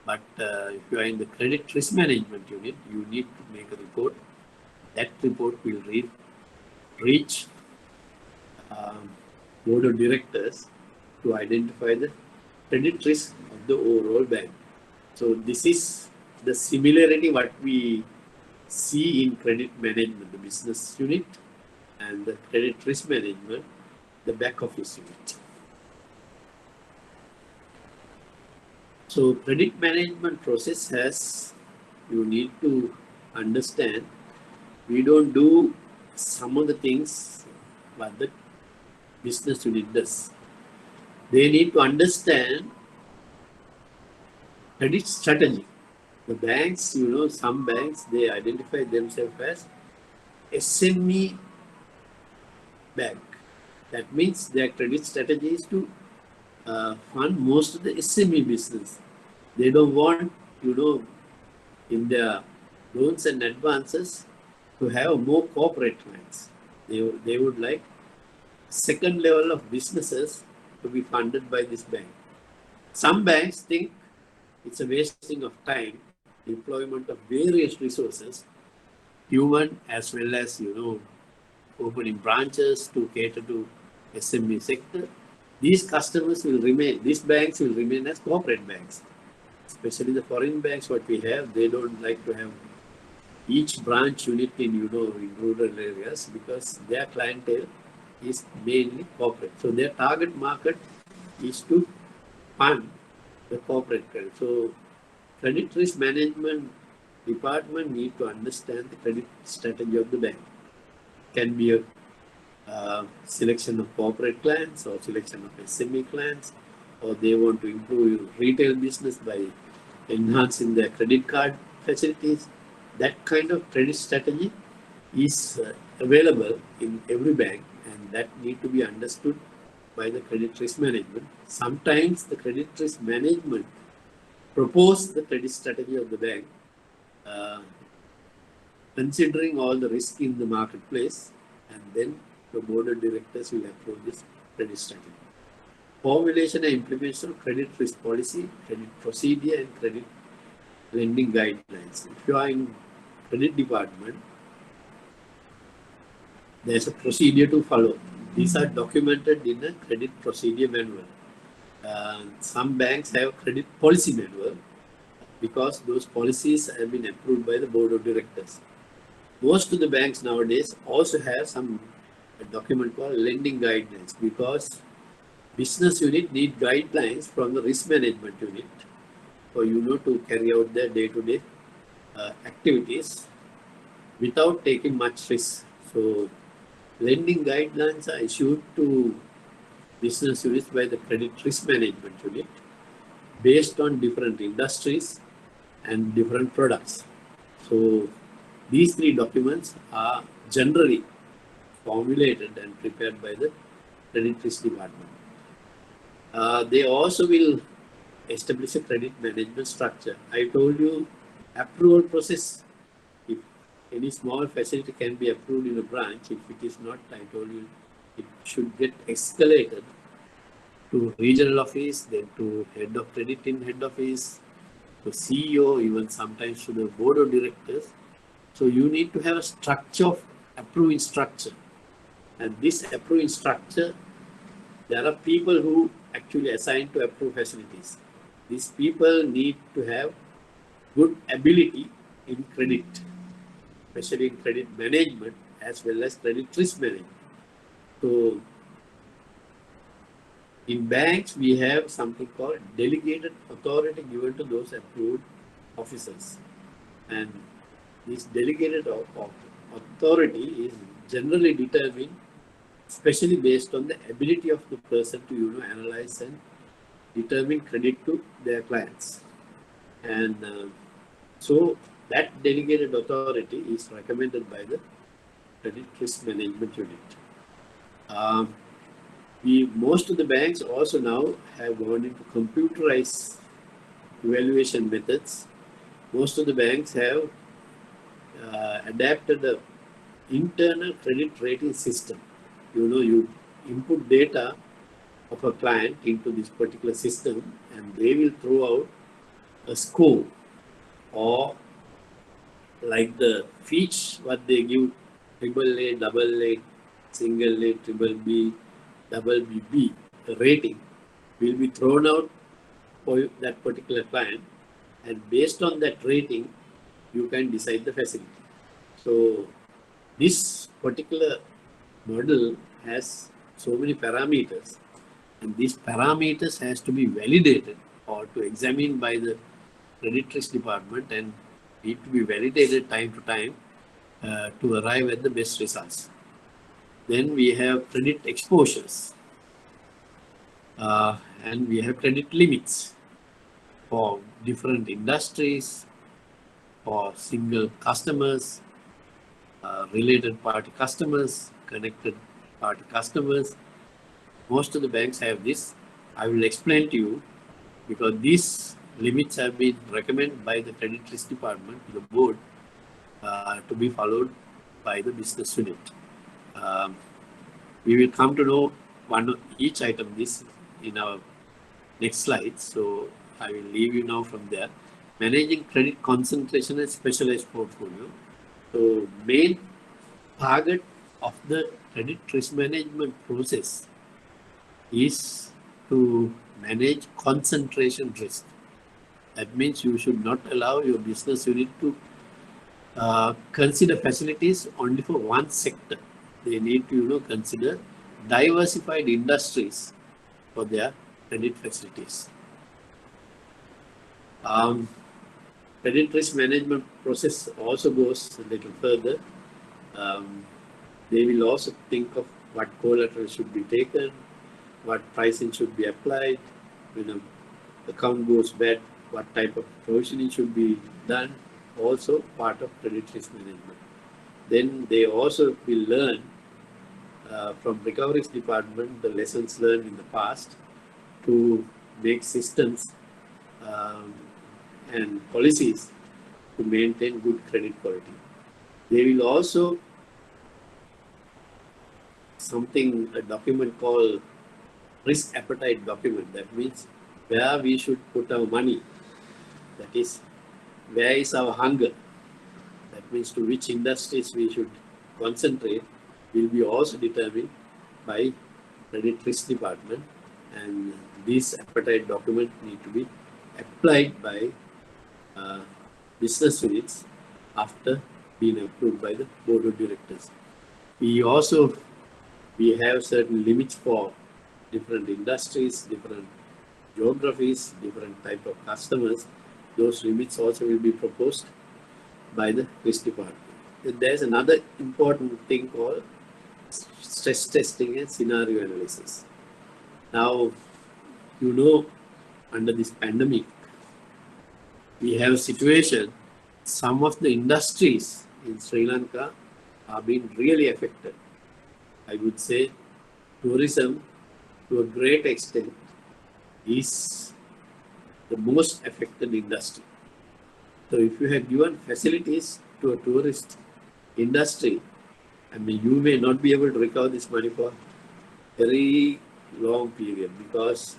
But if you are in the credit risk management unit, you need to make a report. That report will reach board of directors to identify the credit risk of the overall bank. So this is the similarity what we see in credit management, the business unit, and the credit risk management, the back office unit. So credit management process has, you need to understand, we don't do some of the things what the business unit does. They need to understand credit strategy. The banks, some banks, they identify themselves as SME bank. That means their credit strategy is to fund most of the SME business. They don't want, in their loans and advances to have more corporate clients. They would like second level of businesses to be funded by this bank. Some banks think it's a wasting of time, deployment of various resources, human as well as, opening branches to cater to SME sector. These customers will remain, these banks will remain as corporate banks. Especially the foreign banks, what we have, they don't like to have each branch unit in, in rural areas because their clientele is mainly corporate. So their target market is to fund the corporate credit. So credit risk management department need to understand the credit strategy of the bank. Can be a selection of corporate clients or selection of SME clients, or they want to improve retail business by enhancing their credit card facilities. That kind of credit strategy is available in every bank, and that need to be understood by the credit risk management. Sometimes the credit risk management propose the credit strategy of the bank, considering all the risk in the marketplace, and then the board of directors will approve this credit strategy. Formulation and implementation of credit risk policy, credit procedure, and credit lending guidelines. If you are in credit department, there's a procedure to follow. These are documented in a credit procedure manual. Some banks have credit policy manual because those policies have been approved by the board of directors. Most of the banks nowadays also have a document called lending guidelines because business unit need guidelines from the risk management unit for to carry out their day-to-day activities without taking much risk. So lending guidelines are issued to business units by the credit risk management unit based on different industries and different products. So these three documents are generally formulated and prepared by the credit risk department. They also will establish a credit management structure. I told you approval process. If any small facility can be approved in a branch, if it is not, I told you it should get escalated to regional office, then to head of credit in head office, to CEO, even sometimes to the board of directors. So you need to have a structure of approving structure. And this approving structure, there are people who actually assigned to approve facilities. These people need to have good ability in credit, especially in credit management as well as credit risk management. So in banks, we have something called delegated authority given to those approved officers. And this delegated authority is generally determined, especially based on the ability of the person to analyze and determine credit to their clients. And so that delegated authority is recommended by the credit risk management unit. Most of the banks also now have gone into computerized evaluation methods. Most of the banks have adapted the internal credit rating system. You input data of a client into this particular system and they will throw out a score, or like the Fitch, what they give, AAA, AA, single A, triple B, double BB, the rating will be thrown out for that particular client, and based on that rating, you can decide the facility. So this particular model has so many parameters, and these parameters has to be validated or to examine by the credit risk department and need to be validated time to time to arrive at the best results. Then we have credit exposures and we have credit limits for different industries, for single customers, related party customers, connected party customers. Most of the banks have this. I will explain to you because these limits have been recommended by the credit risk department to the board to be followed by the business unit. We will come to know one of each item this in our next slide. So I will leave you now from there. Managing credit concentration and specialized portfolio. So main target of the credit risk management process is to manage concentration risk. That means you should not allow your business unit to consider facilities only for one sector. They need to consider diversified industries for their credit facilities. Credit risk management process also goes a little further. They will also think of what collateral should be taken, what pricing should be applied, when the account goes bad, what type of provisioning should be done, also part of credit risk management. Then they also will learn from recovery department the lessons learned in the past to make systems and policies to maintain good credit quality. They will also a document called risk appetite document. That means where we should put our money. That is, where is our hunger? That means to which industries we should concentrate will be also determined by credit risk department, and this appetite document need to be applied by business units after being approved by the board of directors. We have certain limits for different industries, different geographies, different type of customers. Those limits also will be proposed by the risk department. And there's another important thing called stress testing and scenario analysis. Now, under this pandemic, we have a situation, some of the industries in Sri Lanka are being really affected. I would say tourism to a great extent is the most affected industry. So if you have given facilities to a tourist industry, I mean, you may not be able to recover this money for very long period because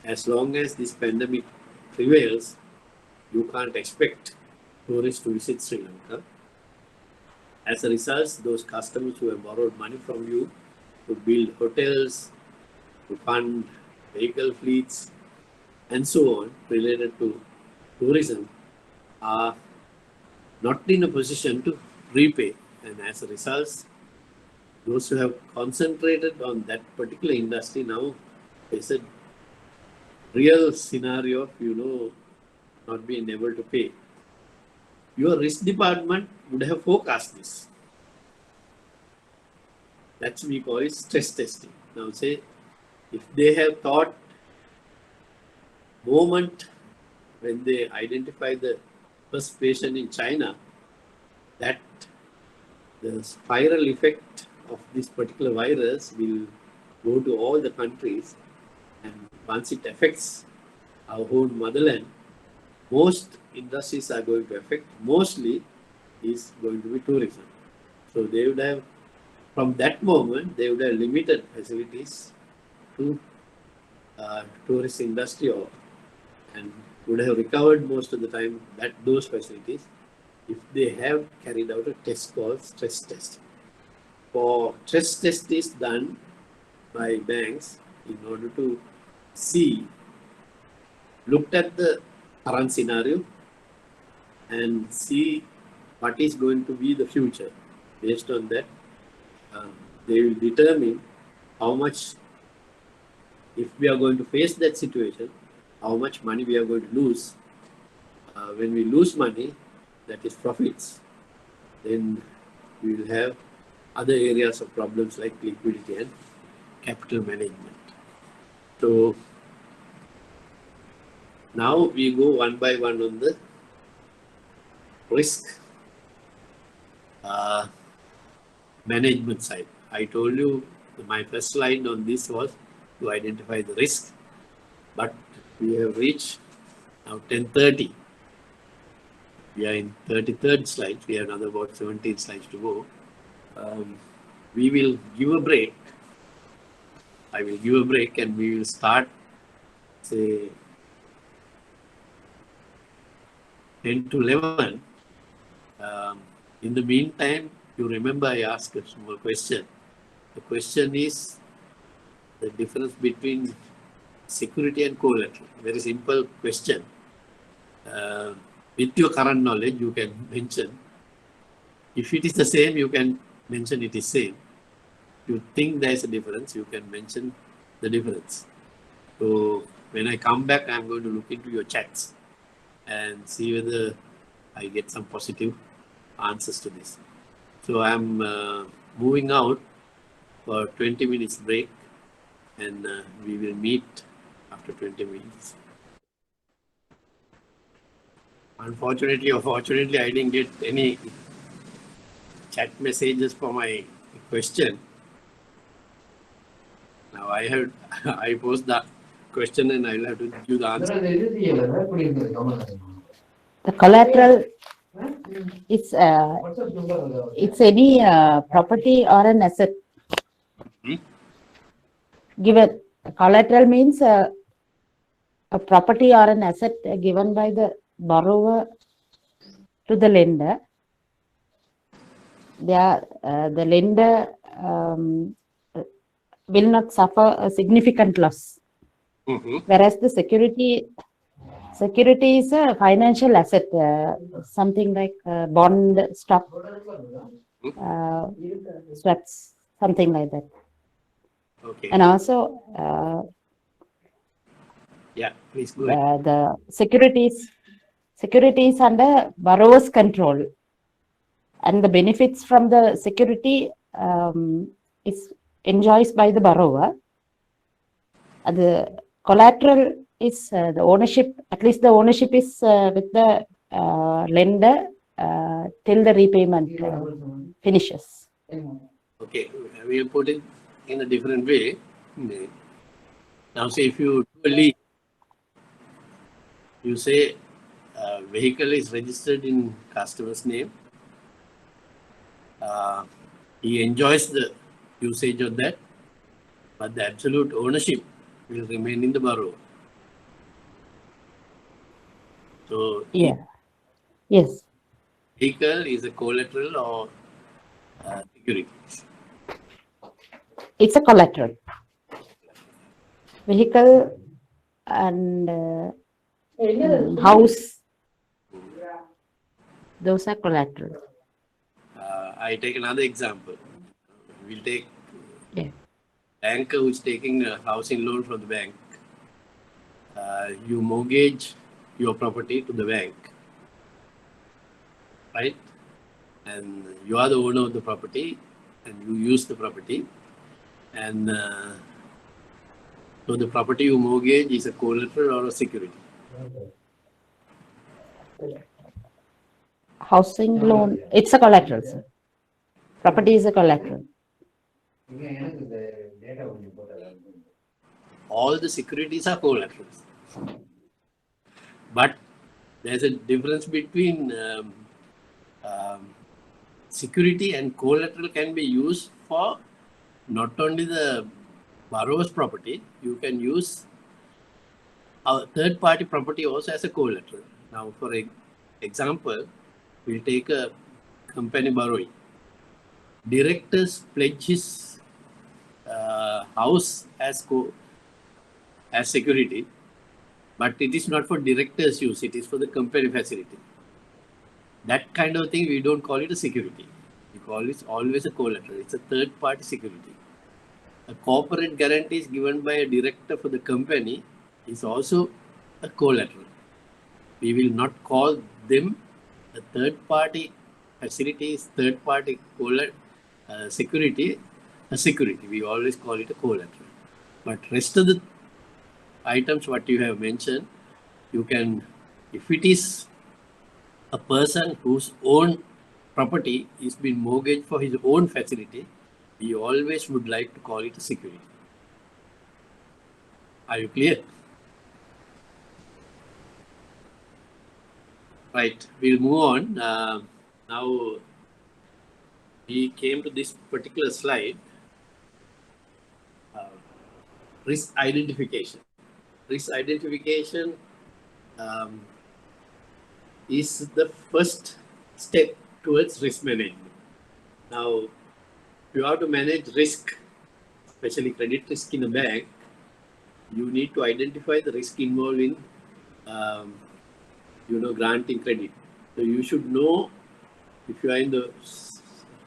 as long as this pandemic prevails, you can't expect tourists to visit Sri Lanka. As a result, those customers who have borrowed money from you to build hotels, to fund vehicle fleets, and so on related to tourism are not in a position to repay. And as a result, those who have concentrated on that particular industry now face a real scenario of, not being able to pay. Your risk department would have forecast this. That's we call it stress testing. Now say, if they have thought moment when they identify the first patient in China, that the spiral effect of this particular virus will go to all the countries, and once it affects our own motherland, most industries are going to affect, mostly is going to be tourism. So they would have, from that moment, they would have limited facilities to tourist industry and would have recovered most of the time those facilities if they have carried out a test called stress test. For stress test is done by banks in order to see, looked at the current scenario and see what is going to be the future. Based on that, they will determine how much, if we are going to face that situation, how much money we are going to lose. When we lose money, that is profits, then we will have other areas of problems like liquidity and capital management. So now we go one by one on the risk management side. I told you my first slide on this was to identify the risk, but we have reached now 10:30. We are in 33rd slide. We have another about 17 slides to go. We will give a break. I will give a break and we will start, say, 10 to 11. In the meantime, you remember I asked a small question. The question is the difference between security and collateral. Very simple question. With your current knowledge, you can mention. If it is the same, you can mention it is same. If you think there is a difference, you can mention the difference. So when I come back, I'm going to look into your chats and see whether I get some positive answers to this. So I'm moving out for 20 minutes break, and we will meet after 20 minutes. Unfortunately or fortunately, I didn't get any chat messages for my question. Now I post the question and I'll have to give the answer. The collateral is it's any property or an asset. Given collateral means a property or an asset given by the borrower to the lender. The lender will not suffer a significant loss. Whereas the security is a financial asset, something like bond, stock, swaps, something like that. Okay. And also, yeah, please go ahead. the security is under borrower's control, and the benefits from the security is enjoys by the borrower. The collateral is the ownership, at least the ownership is with the lender till the repayment finishes. Okay, we'll put it in a different way. Now, say if you do a lease, you say vehicle is registered in customer's name. He enjoys the usage of that, but the absolute ownership will remain in the borrower. So, Yeah. Yes. vehicle is a collateral or security. It's a collateral. Vehicle and house, those are collateral. I take another example. We'll take Yeah. banker who's taking a housing loan from the bank. You mortgage your property to the bank, right? And you are the owner of the property and you use the property. And so the property you mortgage is a collateral or a security. Housing loan, it's a collateral, sir. Property is a collateral. All the securities are collaterals. But there's a difference between security and collateral can be used for not only the borrower's property, you can use a third party property also as a collateral. Now, for example, we'll take a company borrowing. Directors pledge his house as security, but it is not for directors' use, it is for the company facility. That kind of thing, we don't call it a security. We call it always a collateral. It's a third party security. A corporate guarantee is given by a director for the company is also a collateral. We will not call them a third party facilities, third party security, a security. We always call it a collateral. But rest of the items what you have mentioned, you can, if it is a person whose own property is being mortgaged for his own facility, we always would like to call it a security. Are you clear? Right, we'll move on. Now, we came to this particular slide, risk identification. Risk identification is the first step towards risk management. Now, if you have to manage risk, especially credit risk in a bank, you need to identify the risk involved in granting credit. So you should know, if you are in the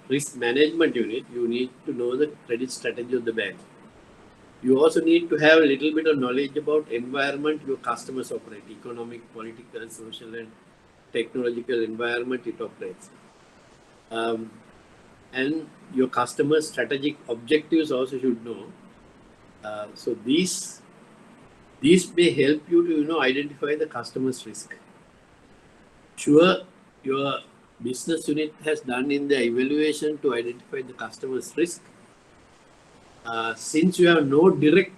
risk management unit, you need to know the credit strategy of the bank. You also need to have a little bit of knowledge about environment your customers operate, economic, political, social, and technological environment it operates. And your customer's strategic objectives also should know. So these may help you to identify the customer's risk. Sure, your business unit has done in the evaluation to identify the customer's risk. Since you have no direct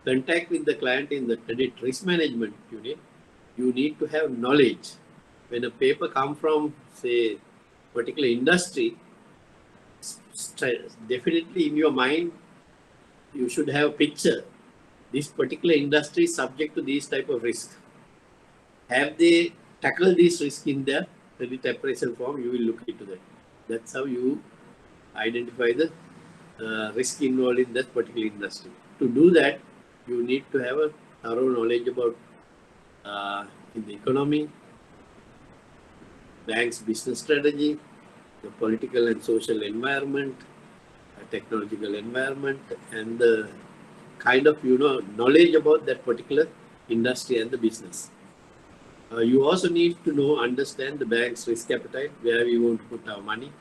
contact with the client in the credit risk management unit, you need to have knowledge. When a paper comes from, say, particular industry, definitely in your mind, you should have a picture. This particular industry is subject to these type of risks. Have they tackled these risks in their credit appraisal form? You will look into that. That's how you identify the risk involved in that particular industry. To do that, you need to have a thorough knowledge about in the economy, bank's business strategy, the political and social environment, technological environment, and the kind of knowledge about that particular industry and the business. You also need to understand the bank's risk appetite, where we want to put our money,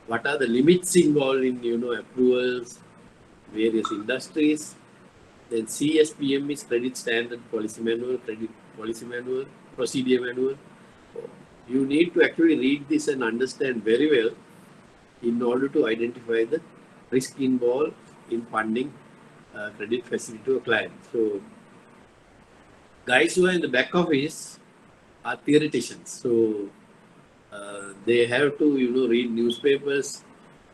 what are the limits involved in approvals, various industries. Then CSPM is credit standard policy manual, credit policy manual, procedure manual. You need to actually read this and understand very well in order to identify the risk involved in funding credit facility to a client. So guys who are in the back office are theoreticians. So they have to, read newspapers,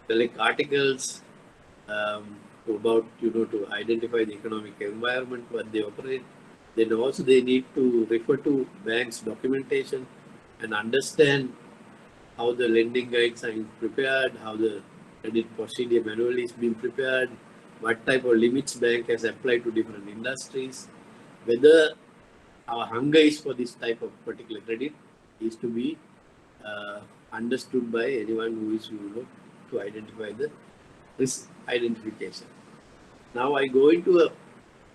collect articles about, to identify the economic environment where they operate. Then also they need to refer to banks' documentation and understand how the lending guides are prepared, how the credit procedure manual is being prepared, what type of limits bank has applied to different industries, whether our hunger is for this type of particular credit is to be understood by anyone who is, to identify the risk identification. Now I go into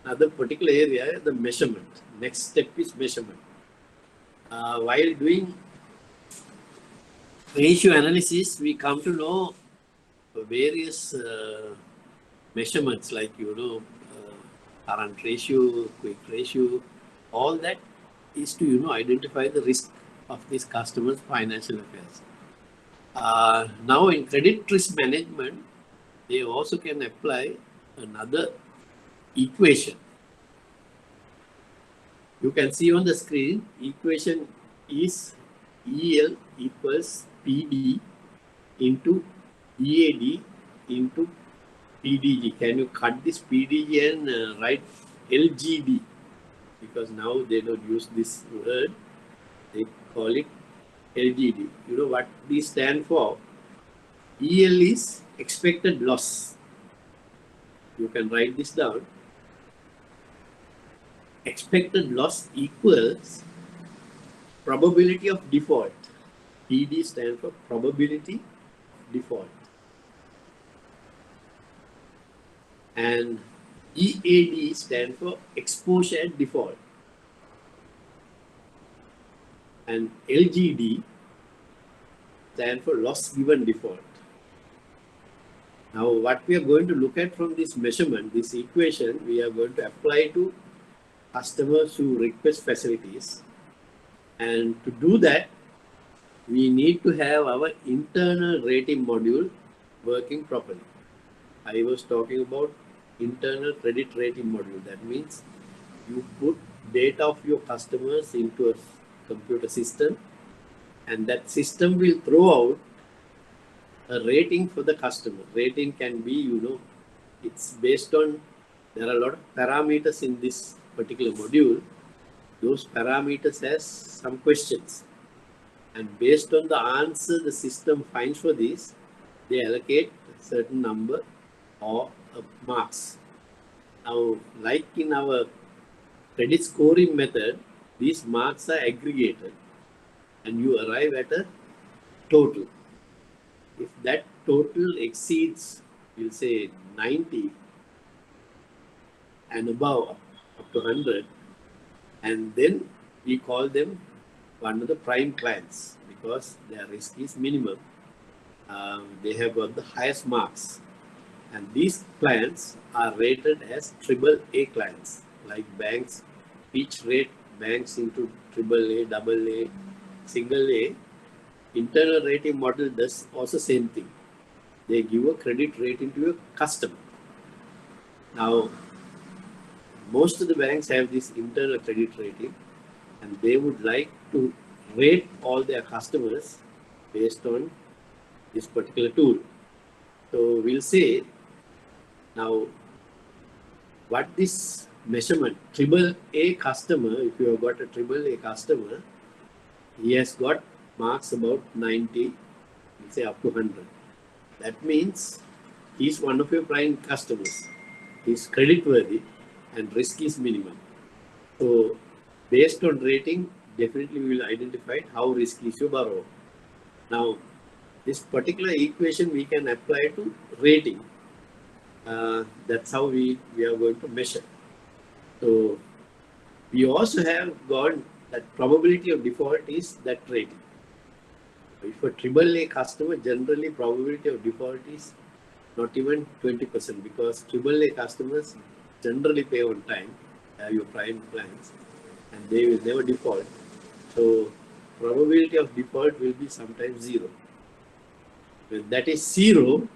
another particular area, the measurement. Next step is measurement. While doing ratio analysis, we come to know various measurements like, current ratio, quick ratio, all that is to, identify the risk of this customer's financial affairs. Now in credit risk management, they also can apply another equation. You can see on the screen, equation is EL equals PD into EAD into PDG. Can you cut this PDG and write LGD? Because now they don't use this word, they call it LGD. You know what these stand for? EL is expected loss. You can write this down. Expected loss equals probability of default. PD stands for probability of default. And EAD stands for exposure at default. And LGD stands for loss given default. Now, what we are going to look at from this measurement, this equation, we are going to apply to customers who request facilities. And to do that, we need to have our internal rating module working properly. I was talking about internal credit rating module. That means you put data of your customers into a computer system, and that system will throw out a rating for the customer. Rating can be, it's based on, there are a lot of parameters in this particular module. Those parameters has some questions, and based on the answer the system finds for this, they allocate a certain number or marks. Now, like in our credit scoring method, these marks are aggregated and you arrive at a total. If that total exceeds, we'll say 90 and above, up to 100, and then we call them one of the prime clients because their risk is minimum. They have got the highest marks, and these clients are rated as AAA clients. Like banks, each rate banks into AAA, AA, single A. Internal rating model does also same thing. They give a credit rating to a customer. Now, most of the banks have this internal credit rating, and they would like to rate all their customers based on this particular tool. So we'll say now what this measurement, AAA customer, if you have got a AAA customer, he has got marks about 90, we'll say up to 100. That means he's one of your prime customers. He's credit worthy and risk is minimum. So based on rating, definitely we will identify how risky is your borrower. Now, this particular equation we can apply to rating. That's how we are going to measure. So we also have got that probability of default is that rating. If a AAA customer, generally probability of default is not even 20% because AAA customers generally pay on time, your prime clients, and they will never default. So probability of default will be sometimes 0. When that is zero,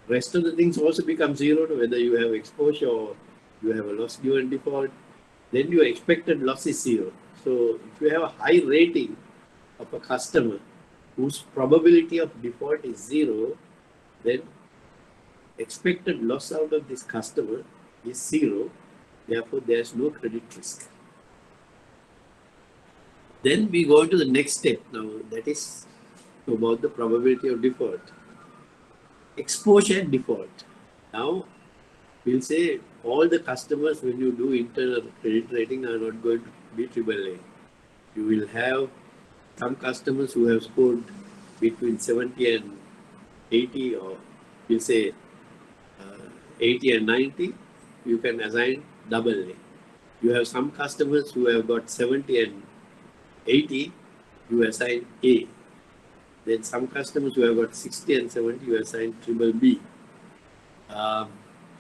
rest of the things also become zero, whether you have exposure or you have a loss given default, then your expected loss is zero. So if you have a high rating of a customer whose probability of default is zero, then expected loss out of this customer is zero. Therefore, there's no credit risk. Then we go to the next step now, that is about the probability of default. Exposure and default. Now, we'll say all the customers when you do internal credit rating are not going to be AAA. You will have some customers who have scored between 70 and 80, or we'll say 80 and 90, you can assign AA. You have some customers who have got 70 and 80, you assign A. Then some customers who have got 60 and 70, you assign triple B.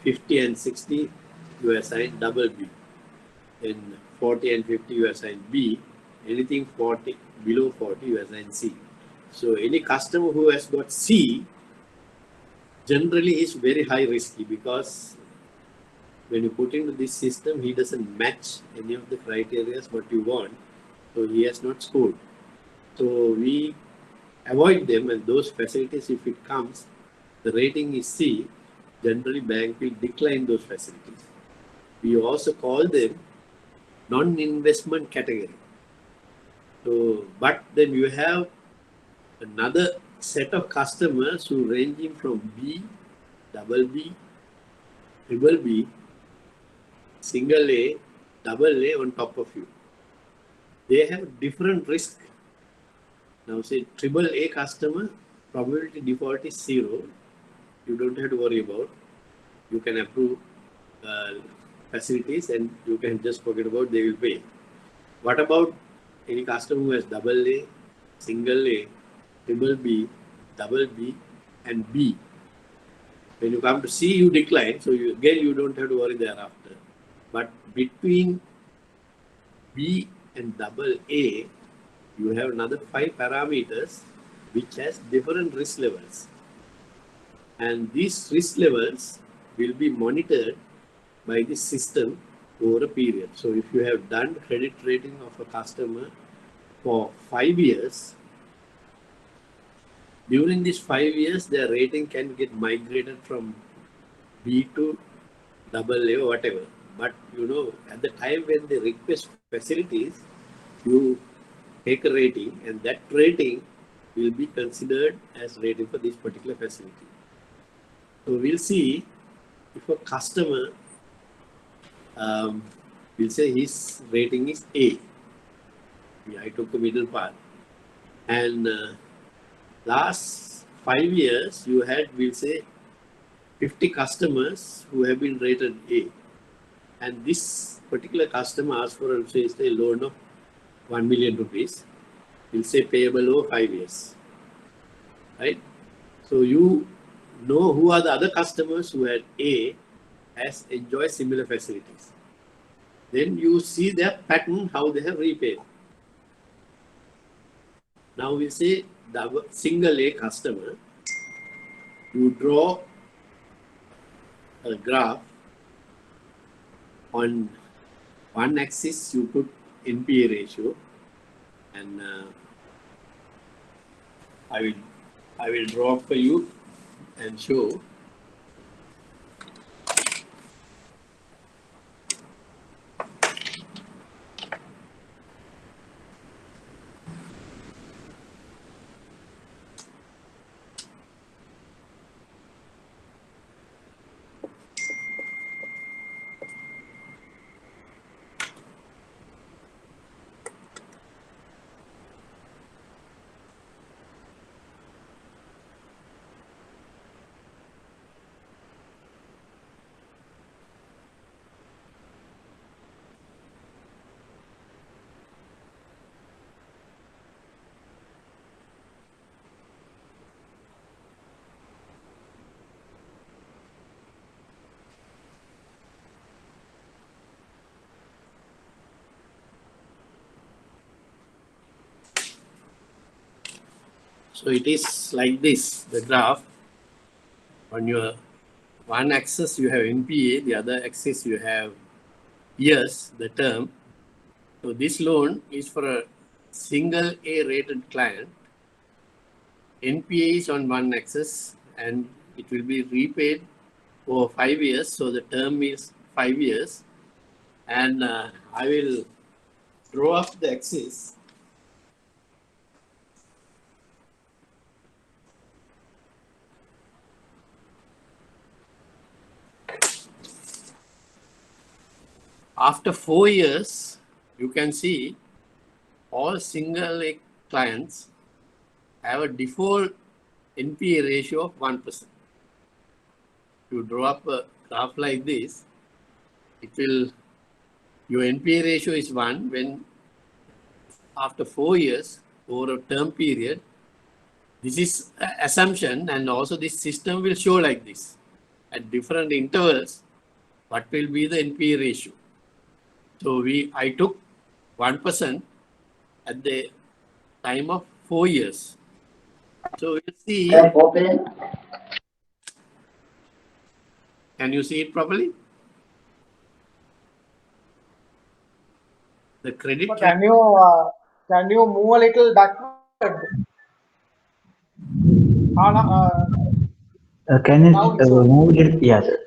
50 and 60, you assign double B. Then 40 and 50, you assign B. Anything 40, below 40, you assign C. So any customer who has got C generally is very high risky, because when you put into this system, he doesn't match any of the criteria what you want. So he has not scored. So we avoid them, and those facilities, if it comes, the rating is C, generally bank will decline those facilities. We also call them non-investment category. So, but then you have another set of customers who ranging from B, double B, triple B, single A, double A on top of you. They have different risk. Now say triple A customer, probability default is zero. You don't have to worry about. You can approve facilities and you can just forget about, they will pay. What about any customer who has double A, single A, triple B, double B and B? When you come to C, you decline. So again, you don't have to worry thereafter. But between B and double A, you have another 5 parameters which has different risk levels. And these risk levels will be monitored by the system over a period. So if you have done credit rating of a customer for 5 years, during these 5 years, their rating can get migrated from B to double A or whatever. But you know, at the time when they request facilities, you take a rating, and that rating will be considered as rating for this particular facility. So we'll see if a customer, we'll say his rating is A. I took the middle part. And last 5 years, you had, we'll say, 50 customers who have been rated A. And this particular customer asked for, say, a loan of 1 million rupees. We'll say payable over 5 years. Right? So you know who are the other customers who had A as enjoy similar facilities. Then you see their pattern, how they have repaid. Now we say the single A customer, you draw a graph. On one axis you put NPA ratio, and I will draw for you and show. So it is like this, the graph. On your one axis you have NPA, the other axis you have years, the term. So this loan is for a single A rated client. NPA is on one axis and it will be repaid over 5 years. So the term is 5 years. And I will draw up the axis. After 4 years, you can see all single A clients have a default NPA ratio of 1%. You draw up a graph like this, it will, your NPA ratio is 1 when after 4 years over a term period, this is an assumption, and also this system will show like this. At different intervals, what will be the NPA ratio? So I took 1% at the time of 4 years. So we'll see. Can you see it properly? The credit. So can you move a little backward? Can you Now it's move it? Yes, sir.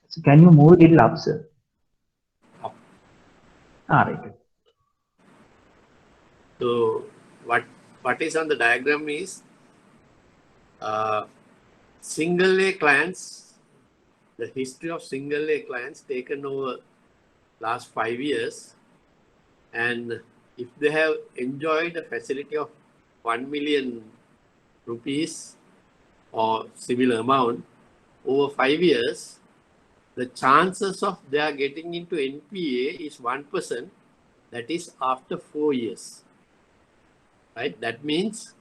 So can you move it up, sir? Up. Right. So what is on the diagram is single A clients, the history of single A clients taken over last 5 years, and if they have enjoyed a facility of 1 million rupees or similar amount over 5 years, the chances of they are getting into NPA is 1%. That is after 4 years, right? That means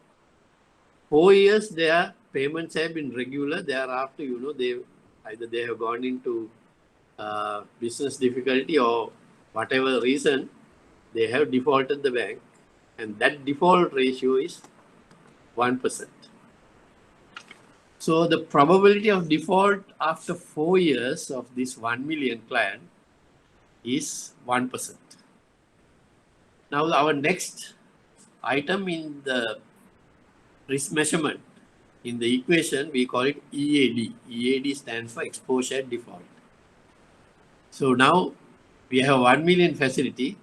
4 years their payments have been regular. Thereafter, either they have gone into business difficulty or whatever reason, they have defaulted the bank, and that default ratio is 1%. So the probability of default after 4 years of this 1 million client is 1%. Now our next item in the risk measurement, in the equation, we call it EAD. EAD stands for exposure default. So now we have 1 million facility.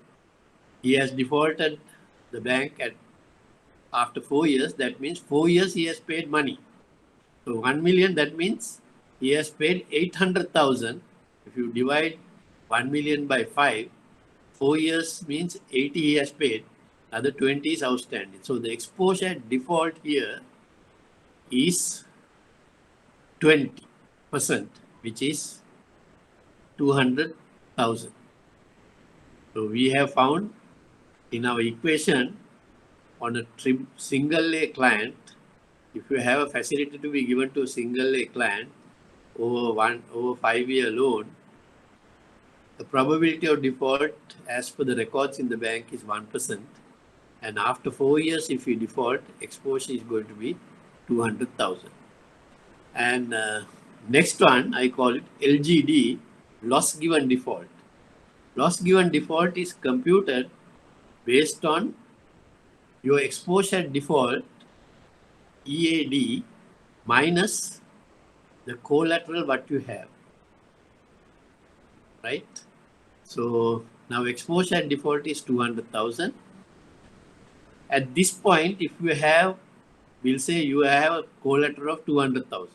He has defaulted the bank after 4 years. That means 4 years he has paid money. So 1 million, that means he has paid 800,000. If you divide 1 million by 5, 4 years means 80 he has paid. Other 20 is outstanding. So the exposure default here is 20%, which is 200,000. So we have found in our equation on a single A client, if you have a facility to be given to a single A client over 5 year loan, the probability of default as per the records in the bank is 1%. And after 4 years, if you default, exposure is going to be 200,000. And next one, I call it LGD, loss given default. Loss given default is computed based on your exposure default EAD minus the collateral what you have, right? So now exposure default is 200,000. At this point, if you have, we'll say you have a collateral of 200,000.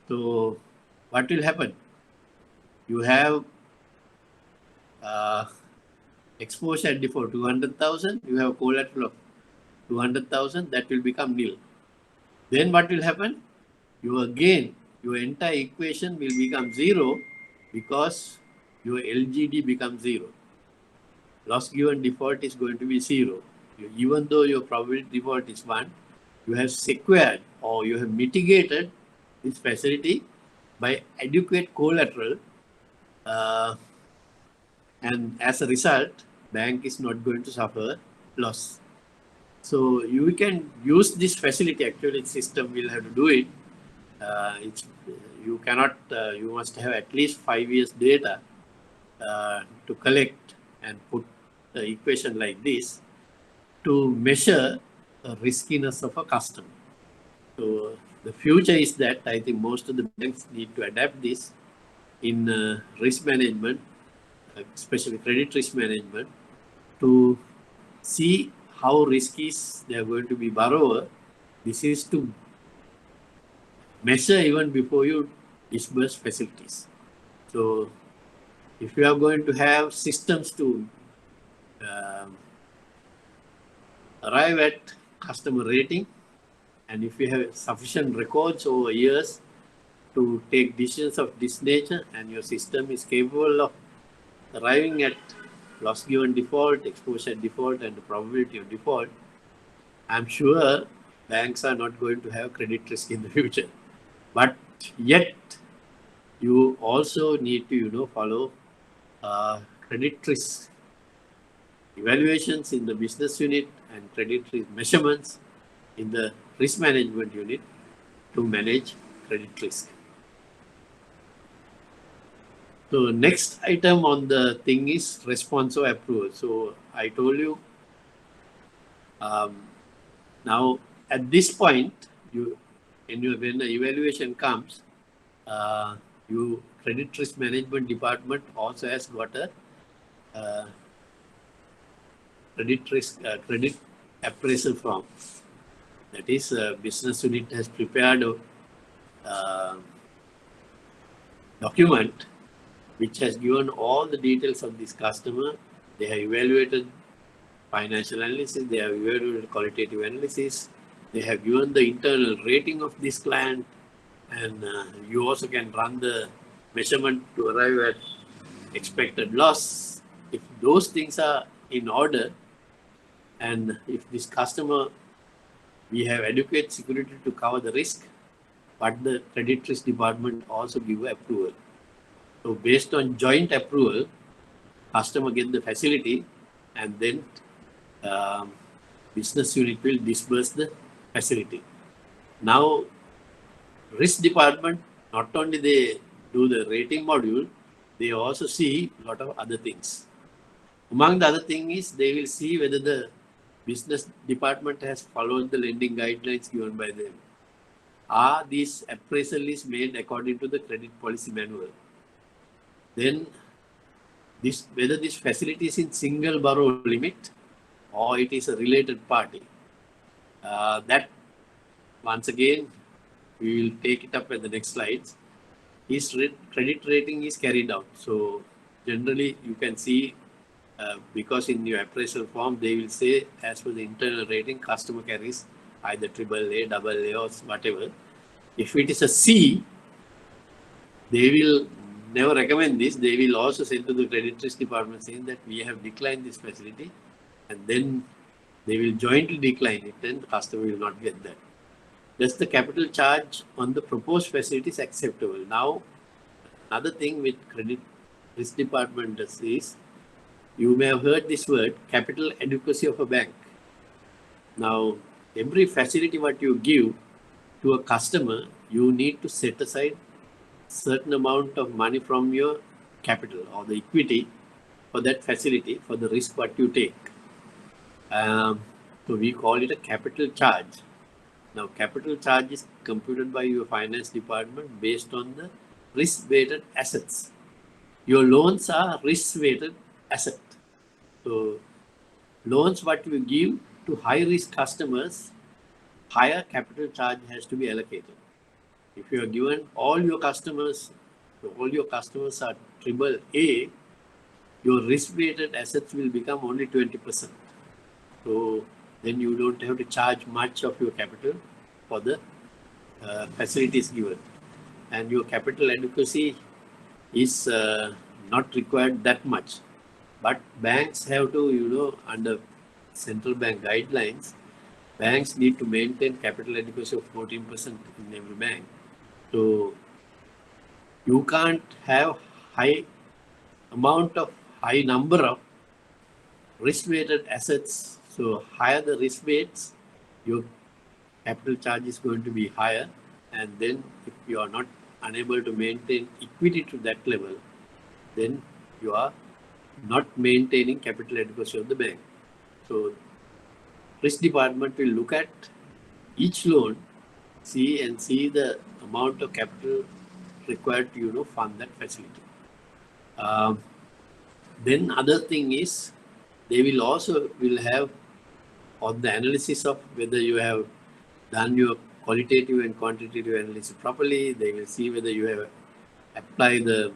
So what will happen? You have exposure default 200,000, you have collateral of 200,000, that will become nil. Then what will happen? Your entire equation will become 0 because your LGD becomes 0. Loss given default is going to be 0. Even though your probability default is 1, you have secured or you have mitigated this facility by adequate collateral, and as a result, bank is not going to suffer loss. So you can use this facility. Actually, system will have to do it. You cannot. You must have at least 5 years data to collect and put the equation like this to measure the riskiness of a customer. So the future is that I think most of the banks need to adapt this in risk management, especially credit risk management, to see how risky they are going to be borrower. This is to measure even before you disburse facilities. So if you are going to have systems to arrive at customer rating, and if you have sufficient records over years to take decisions of this nature, and your system is capable of arriving at loss given default, exposure default, and the probability of default, I'm sure banks are not going to have credit risk in the future. But yet, you also need to follow credit risk evaluations in the business unit and credit risk measurements in the risk management unit to manage credit risk. So next item on the thing is responsive approval. So I told you now at this point, when the evaluation comes, you credit risk management department also has got a credit appraisal form. That is, business unit has prepared a document which has given all the details of this customer. They have evaluated financial analysis, they have evaluated qualitative analysis, they have given the internal rating of this client, and you also can run the measurement to arrive at expected loss. If those things are in order, and if this customer, we have adequate security to cover the risk, but the credit risk department also give approval. So based on joint approval, customer get the facility, and then business unit will disburse the facility. Now, risk department, not only they do the rating module, they also see a lot of other things. Among the other thing is they will see whether the business department has followed the lending guidelines given by them. Are these appraisal is made according to the credit policy manual? Then whether this facility is in single borrow limit or it is a related party. That once again we will take it up at the next slides. His credit rating is carried out. So generally you can see because in your appraisal form they will say as per the internal rating customer carries either AAA, AA or whatever. If it is a C, they will never recommend this. They will also send to the credit risk department saying that we have declined this facility, and then they will jointly decline it and the customer will not get that. Thus the capital charge on the proposed facility is acceptable. Now, another thing with credit risk department is, you may have heard this word, capital adequacy of a bank. Now, every facility what you give to a customer, you need to set aside certain amount of money from your capital or the equity for that facility for the risk what you take. So we call it a capital charge. Now, capital charge is computed by your finance department based on the risk-weighted assets. Your loans are risk-weighted asset. So, loans what you give to high-risk customers, higher capital charge has to be allocated. If you are given all your customers are AAA, your risk-weighted assets will become only 20%. So then you don't have to charge much of your capital for the facilities given. And your capital adequacy is not required that much. But banks have to, under central bank guidelines, banks need to maintain capital adequacy of 14% in every bank. So you can't have high number of risk-weighted assets So higher the risk weights, your capital charge is going to be higher. And then if you are not unable to maintain equity to that level, then you are not maintaining capital adequacy of the bank. So risk department will look at each loan, see the amount of capital required to fund that facility. Then other thing is they will also have on the analysis of whether you have done your qualitative and quantitative analysis properly. They will see whether you have applied the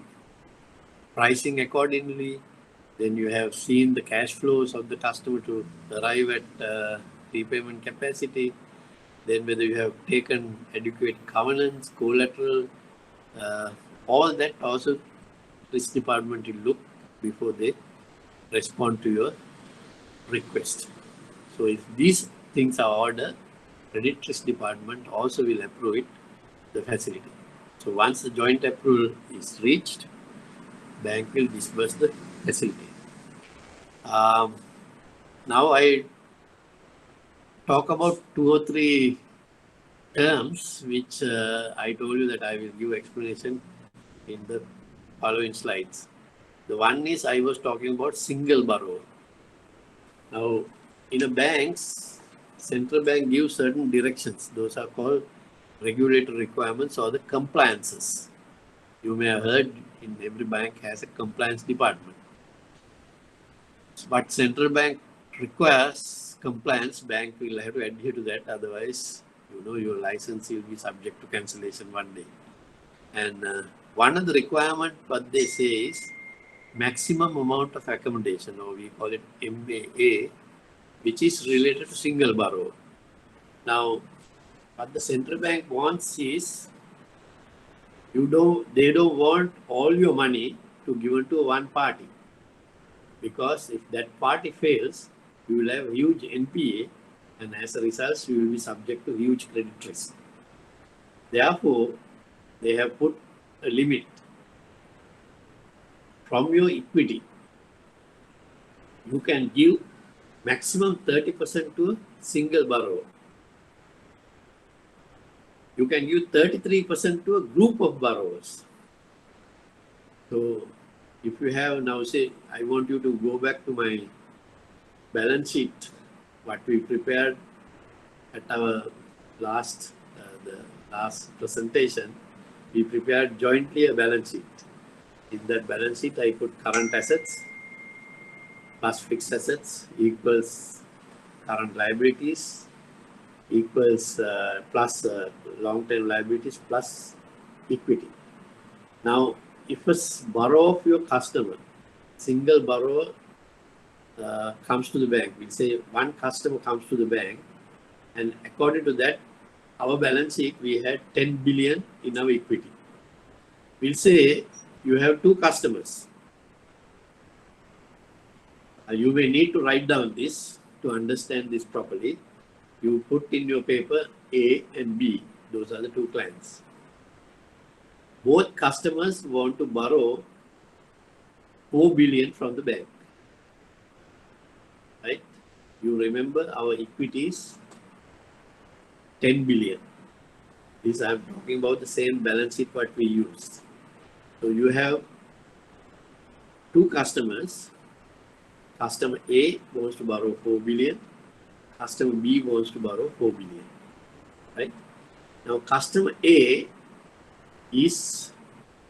pricing accordingly. Then you have seen the cash flows of the customer to arrive at repayment capacity. Then whether you have taken adequate covenants, collateral, all that also risk department will look before they respond to your request. So if these things are ordered, credit risk department also will approve it, the facility. So once the joint approval is reached, bank will disburse the facility. Now I talk about 2 or 3 terms which I told you that I will give explanation in the following slides. The one is I was talking about single borrower. Now in a banks, central bank gives certain directions. Those are called regulatory requirements or the compliances. You may have heard in every bank has a compliance department. But central bank requires compliance, bank will have to adhere to that. Otherwise, your license will be subject to cancellation one day. And one of the requirement what they say is maximum amount of accommodation, or we call it MAA, which is related to single borrower. Now, what the central bank wants is they don't want all your money to given to one party, because if that party fails, you will have huge NPA, and as a result, you will be subject to huge credit risk. Therefore, they have put a limit from your equity. You can give maximum 30% to a single borrower. You can give 33% to a group of borrowers. So if you have now, say, I want you to go back to my balance sheet, what we prepared at our last presentation, we prepared jointly a balance sheet. In that balance sheet, I put current assets plus fixed assets equals current liabilities equals plus long-term liabilities plus equity. Now, if a borrower of your customer, single borrower comes to the bank, we'll say one customer comes to the bank, and according to that, our balance sheet, we had 10 billion in our equity. We'll say you have 2 customers. You may need to write down this to understand this properly. You put in your paper A and B. Those are the 2 clients. Both customers want to borrow 4 billion from the bank. Right? You remember our equity is 10 billion. This I am talking about the same balance sheet what we used. So you have 2 customers. Customer A wants to borrow 4 billion. Customer B wants to borrow 4 billion. Right? Now customer A is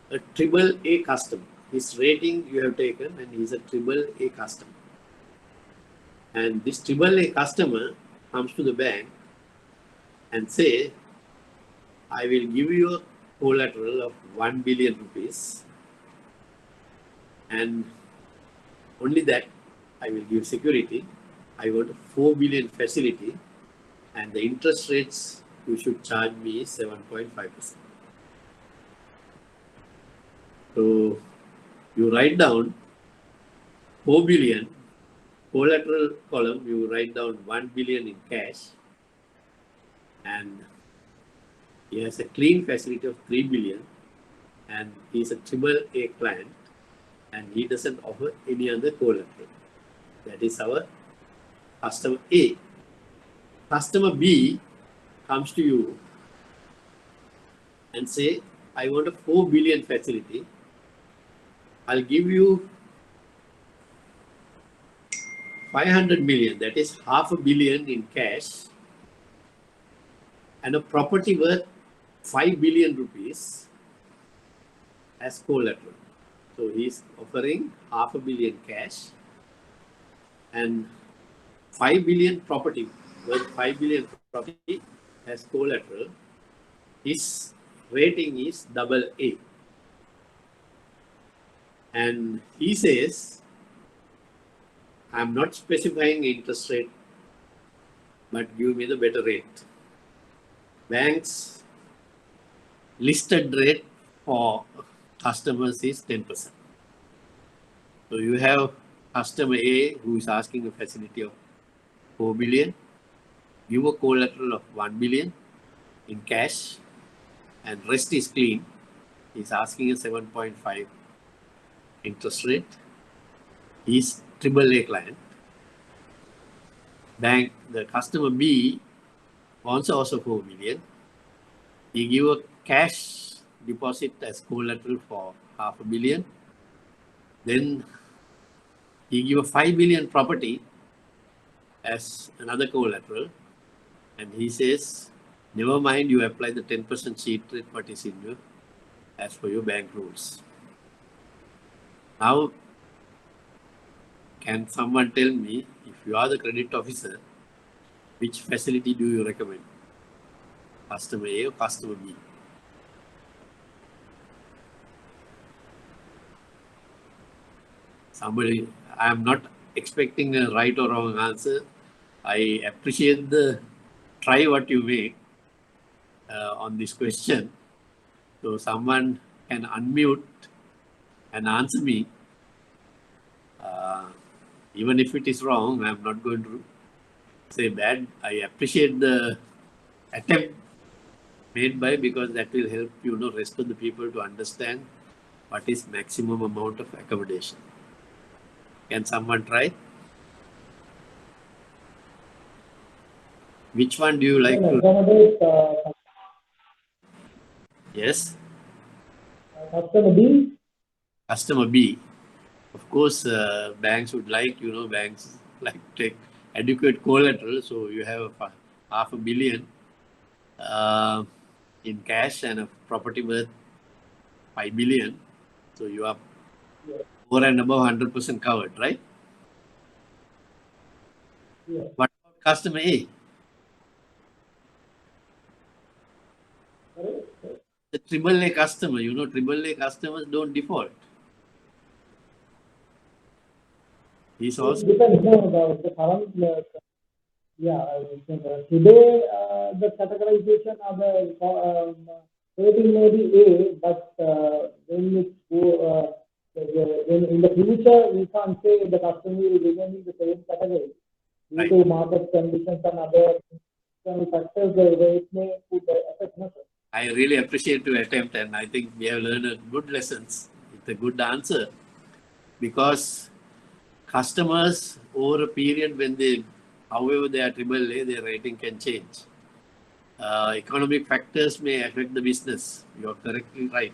a triple A customer. His rating you have taken, and he's a triple A customer. And this triple A customer comes to the bank and say, I will give you a collateral of 1 billion rupees, and only that I will give security. I want a 4 billion facility, and the interest rates you should charge me is 7.5%. So you write down 4 billion, collateral column, you write down 1 billion in cash, and he has a clean facility of 3 billion, and he is a triple A client, and he doesn't offer any other collateral. That is our customer A. Customer B comes to you and say, I want a 4 billion facility. I'll give you 500 million, that is half a billion in cash, and a property worth 5 billion rupees as collateral. So he's offering half a billion cash and 5 billion property worth 5 billion property as collateral. His rating is AA. And he says, I'm not specifying interest rate, but give me the better rate. Bank's listed rate for customers is 10%. So you have customer A who is asking a facility of 4 billion, give a collateral of 1 billion in cash, and rest is clean. He's asking a 7.5 interest rate. He's AAA client. Bank, the customer B wants also 4 billion. He give a cash deposit as collateral for half a billion. Then he give a 5 billion property as another collateral. And he says, never mind, you apply the 10% sheet rate what is in you as per your bank rules. Now, can someone tell me, if you are the credit officer, which facility do you recommend? Customer A or customer B? Somebody, I am not expecting a right or wrong answer. I appreciate the try what you make on this question. So someone can unmute and answer me. Even if it is wrong, I am not going to say bad. I appreciate the attempt made by, because that will help rest of the people to understand what is maximum amount of accommodation. Can someone try? Which one do you like to? Yes. Customer B. Customer B. Of course, banks would like, banks like to take adequate collateral. So you have half a billion in cash and a property worth 5 billion. So you are over and above 100% covered, right? Yeah. What about customer A? The AAA customer, AAA customers don't default. He's also. Depends, the current, today the categorization of the rating may be A, but when it go, in the future, we can't say the customer will remain in the same category due Right. to market conditions and other external factors. The rate may put affect. I really appreciate your attempt, and I think we have learned good lessons. It's a good answer, because customers over a period when however they are AAA, their rating can change. Economic factors may affect the business. You're correctly right.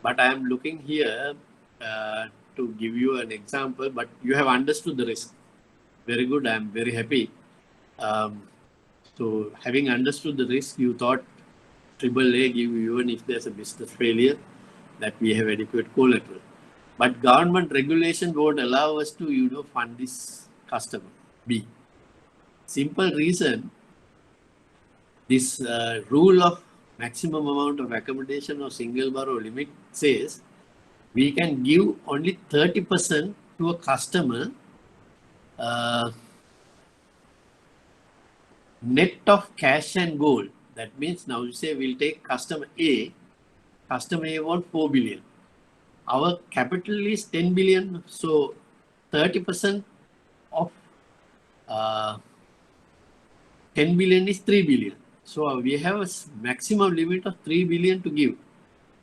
But I am looking here to give you an example, but you have understood the risk. Very good. I'm very happy. So having understood the risk, you thought AAA give you, even if there's a business failure, that we have adequate collateral. But government regulation won't allow us to, fund this customer B. Simple reason, this rule of maximum amount of accommodation or single borrow limit says we can give only 30% to a customer net of cash and gold. That means now you say we'll take customer A. Customer A wants 4 billion. Our capital is 10 billion. So 30% of 10 billion is 3 billion. So we have a maximum limit of 3 billion to give.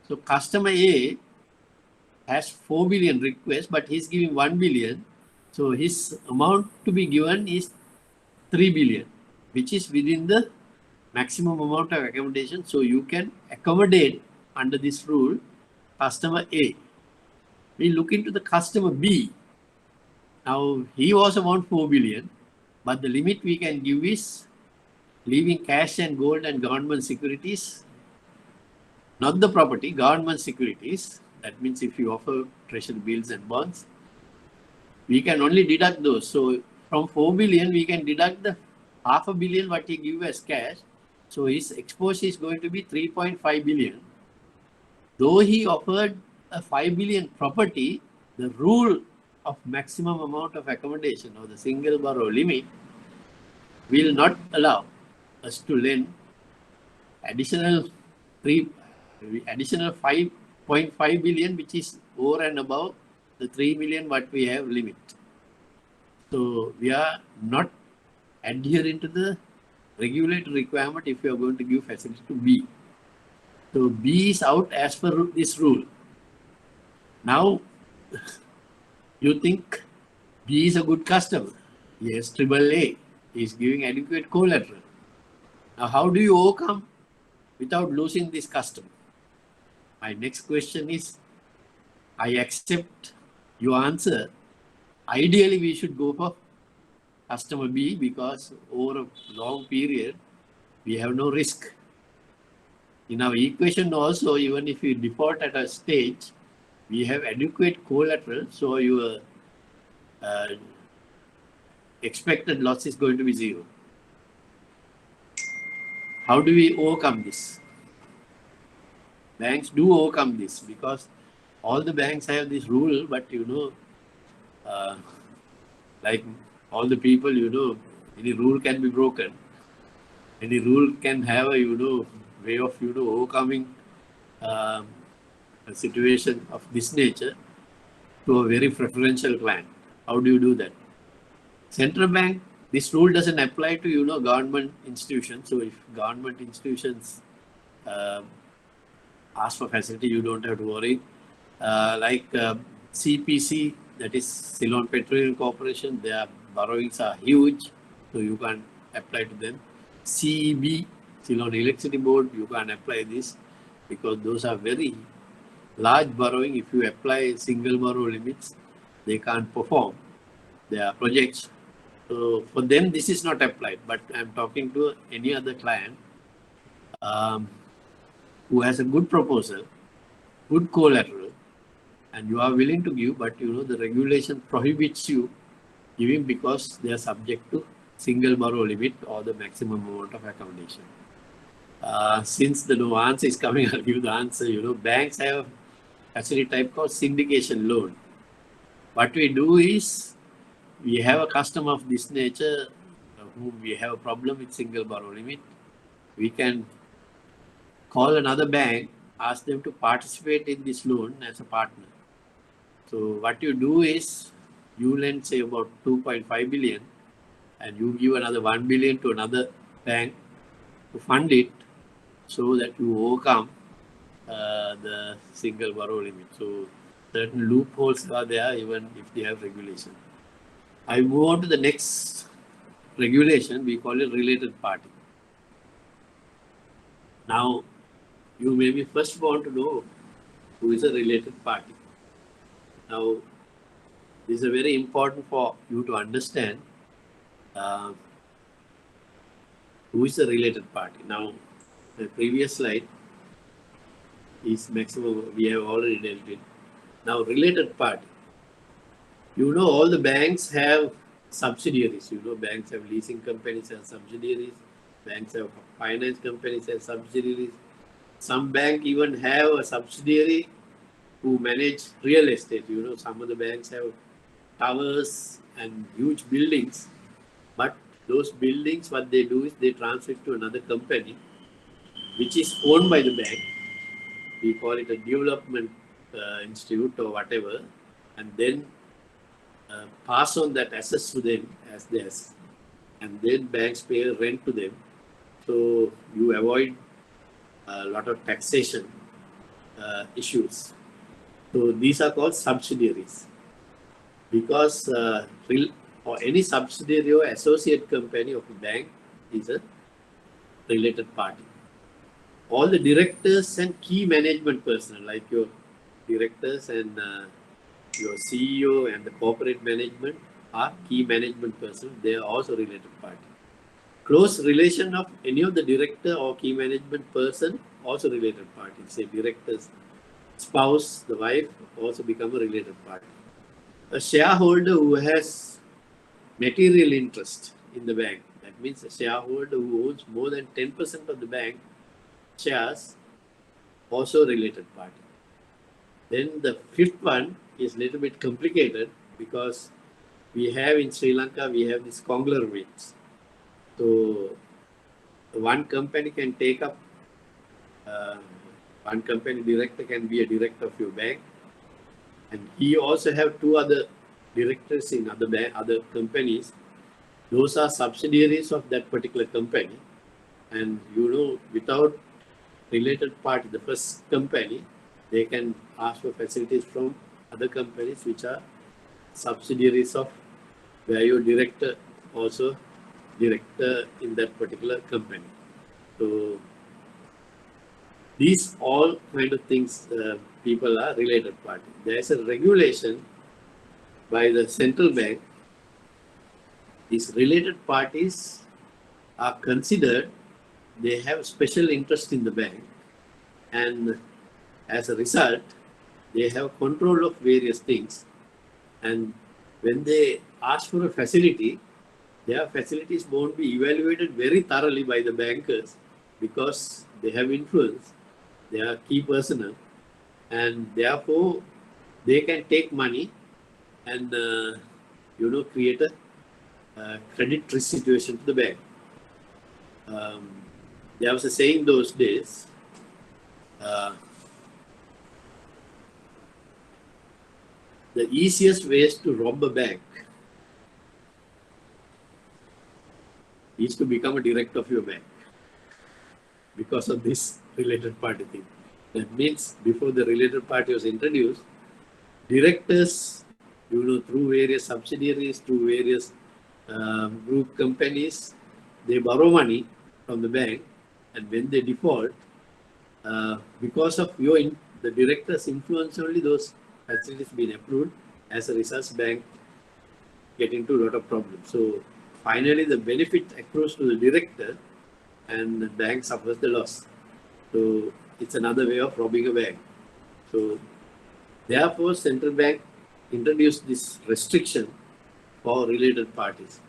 So customer A has 4 billion request, but he's giving 1 billion. So his amount to be given is 3 billion, which is within the maximum amount of accommodation. So you can accommodate under this rule customer A. We look into the customer B. Now he was around 4 billion, but the limit we can give is leaving cash and gold and government securities, not the property, government securities. That means if you offer treasury bills and bonds, we can only deduct those. So from 4 billion, we can deduct the half a billion what he give as cash. So his exposure is going to be 3.5 billion. Though he offered a 5 billion property, the rule of maximum amount of accommodation or the single borrow limit will not allow us to lend additional 5.5 billion, which is over and above the 3 million what we have limit. So we are not adhering to the regulatory requirement if you are going to give facility to B. So B is out as per this rule. Now you think B is a good customer. Yes, AAA is giving adequate collateral. Now how do you overcome without losing this customer? My next question is, I accept your answer. Ideally, we should go for customer B because over a long period, we have no risk. In our equation also, even if you default at a stage, we have adequate collateral, so your expected loss is going to be zero. How do we overcome this? Banks do overcome this because all the banks have this rule, but like all the people, any rule can be broken. Any rule can have a, way of, overcoming a situation of this nature to a very preferential client. How do you do that? Central bank, this rule doesn't apply to, government institutions. So if government institutions ask for facility, you don't have to worry. Like CPC, that is Ceylon Petroleum Corporation, their borrowings are huge, so you can't apply to them. CEB, Ceylon Electricity Board, you can't apply this because those are very large borrowing. If you apply single borrow limits, they can't perform their projects. So for them, this is not applied. But I'm talking to any other client who has a good proposal, good collateral, and you are willing to give, but the regulation prohibits you giving because they are subject to single borrow limit or the maximum amount of accommodation. Since the no answer is coming, I'll give the answer. Banks have facility type called syndication loan. What we do is, we have a customer of this nature whom we have a problem with single borrow limit. We can call another bank, ask them to participate in this loan as a partner. So what you do is, you lend say about 2.5 billion and you give another 1 billion to another bank to fund it so that you overcome the single borrow limit. So certain loopholes are there even if they have regulation. I move on to the next regulation, we call it related party. Now, you maybe first want to know who is a related party. Now, this is very important for you to understand who is a related party. Now, the previous slide is maximum, we have already dealt with. Now, related party. All the banks have subsidiaries. Banks have leasing companies as subsidiaries. Banks have finance companies as subsidiaries. Some bank even have a subsidiary who manage real estate. Some of the banks have towers and huge buildings, but those buildings, what they do is they transfer it to another company, which is owned by the bank. We call it a development institute or whatever, and then pass on that assets to them as theirs, and then banks pay rent to them. So you avoid a lot of taxation issues. So these are called subsidiaries because or any subsidiary or associate company of a bank is a related party. All the directors and key management personnel, like your directors and your CEO and the corporate management are key management personnel. They are also related party. Close relation of any of the director or key management person also related party. Say director's spouse, the wife also become a related party. A shareholder who has material interest in the bank, that means a shareholder who owns more than 10% of the bank shares, also related party. Then the fifth one is a little bit complicated because we have in Sri Lanka, we have these conglomerates. So one company can take up, one company director can be a director of your bank, and he also have two other directors in other companies. Those are subsidiaries of that particular company, and without related party, the first company, they can ask for facilities from other companies which are subsidiaries of where your director also director in that particular company. So these all kind of things, people are related party. There is a regulation by the central bank. These related parties are considered, they have special interest in the bank, and as a result, they have control of various things. And when they ask for a facility, their facilities won't be evaluated very thoroughly by the bankers because they have influence, they are key personnel, and therefore they can take money and create a credit risk situation to the bank. There was a saying those days, the easiest ways to rob a bank is to become a director of your bank because of this related party thing. That means before the related party was introduced, directors, through various subsidiaries, through various group companies, they borrow money from the bank, and when they default, because of the director's influence only, those facilities been approved. As a result, bank get into a lot of problems. So finally, the benefit accrues to the director, and the bank suffers the loss. So it's another way of robbing a bank. So therefore, central bank introduced this restriction for related parties.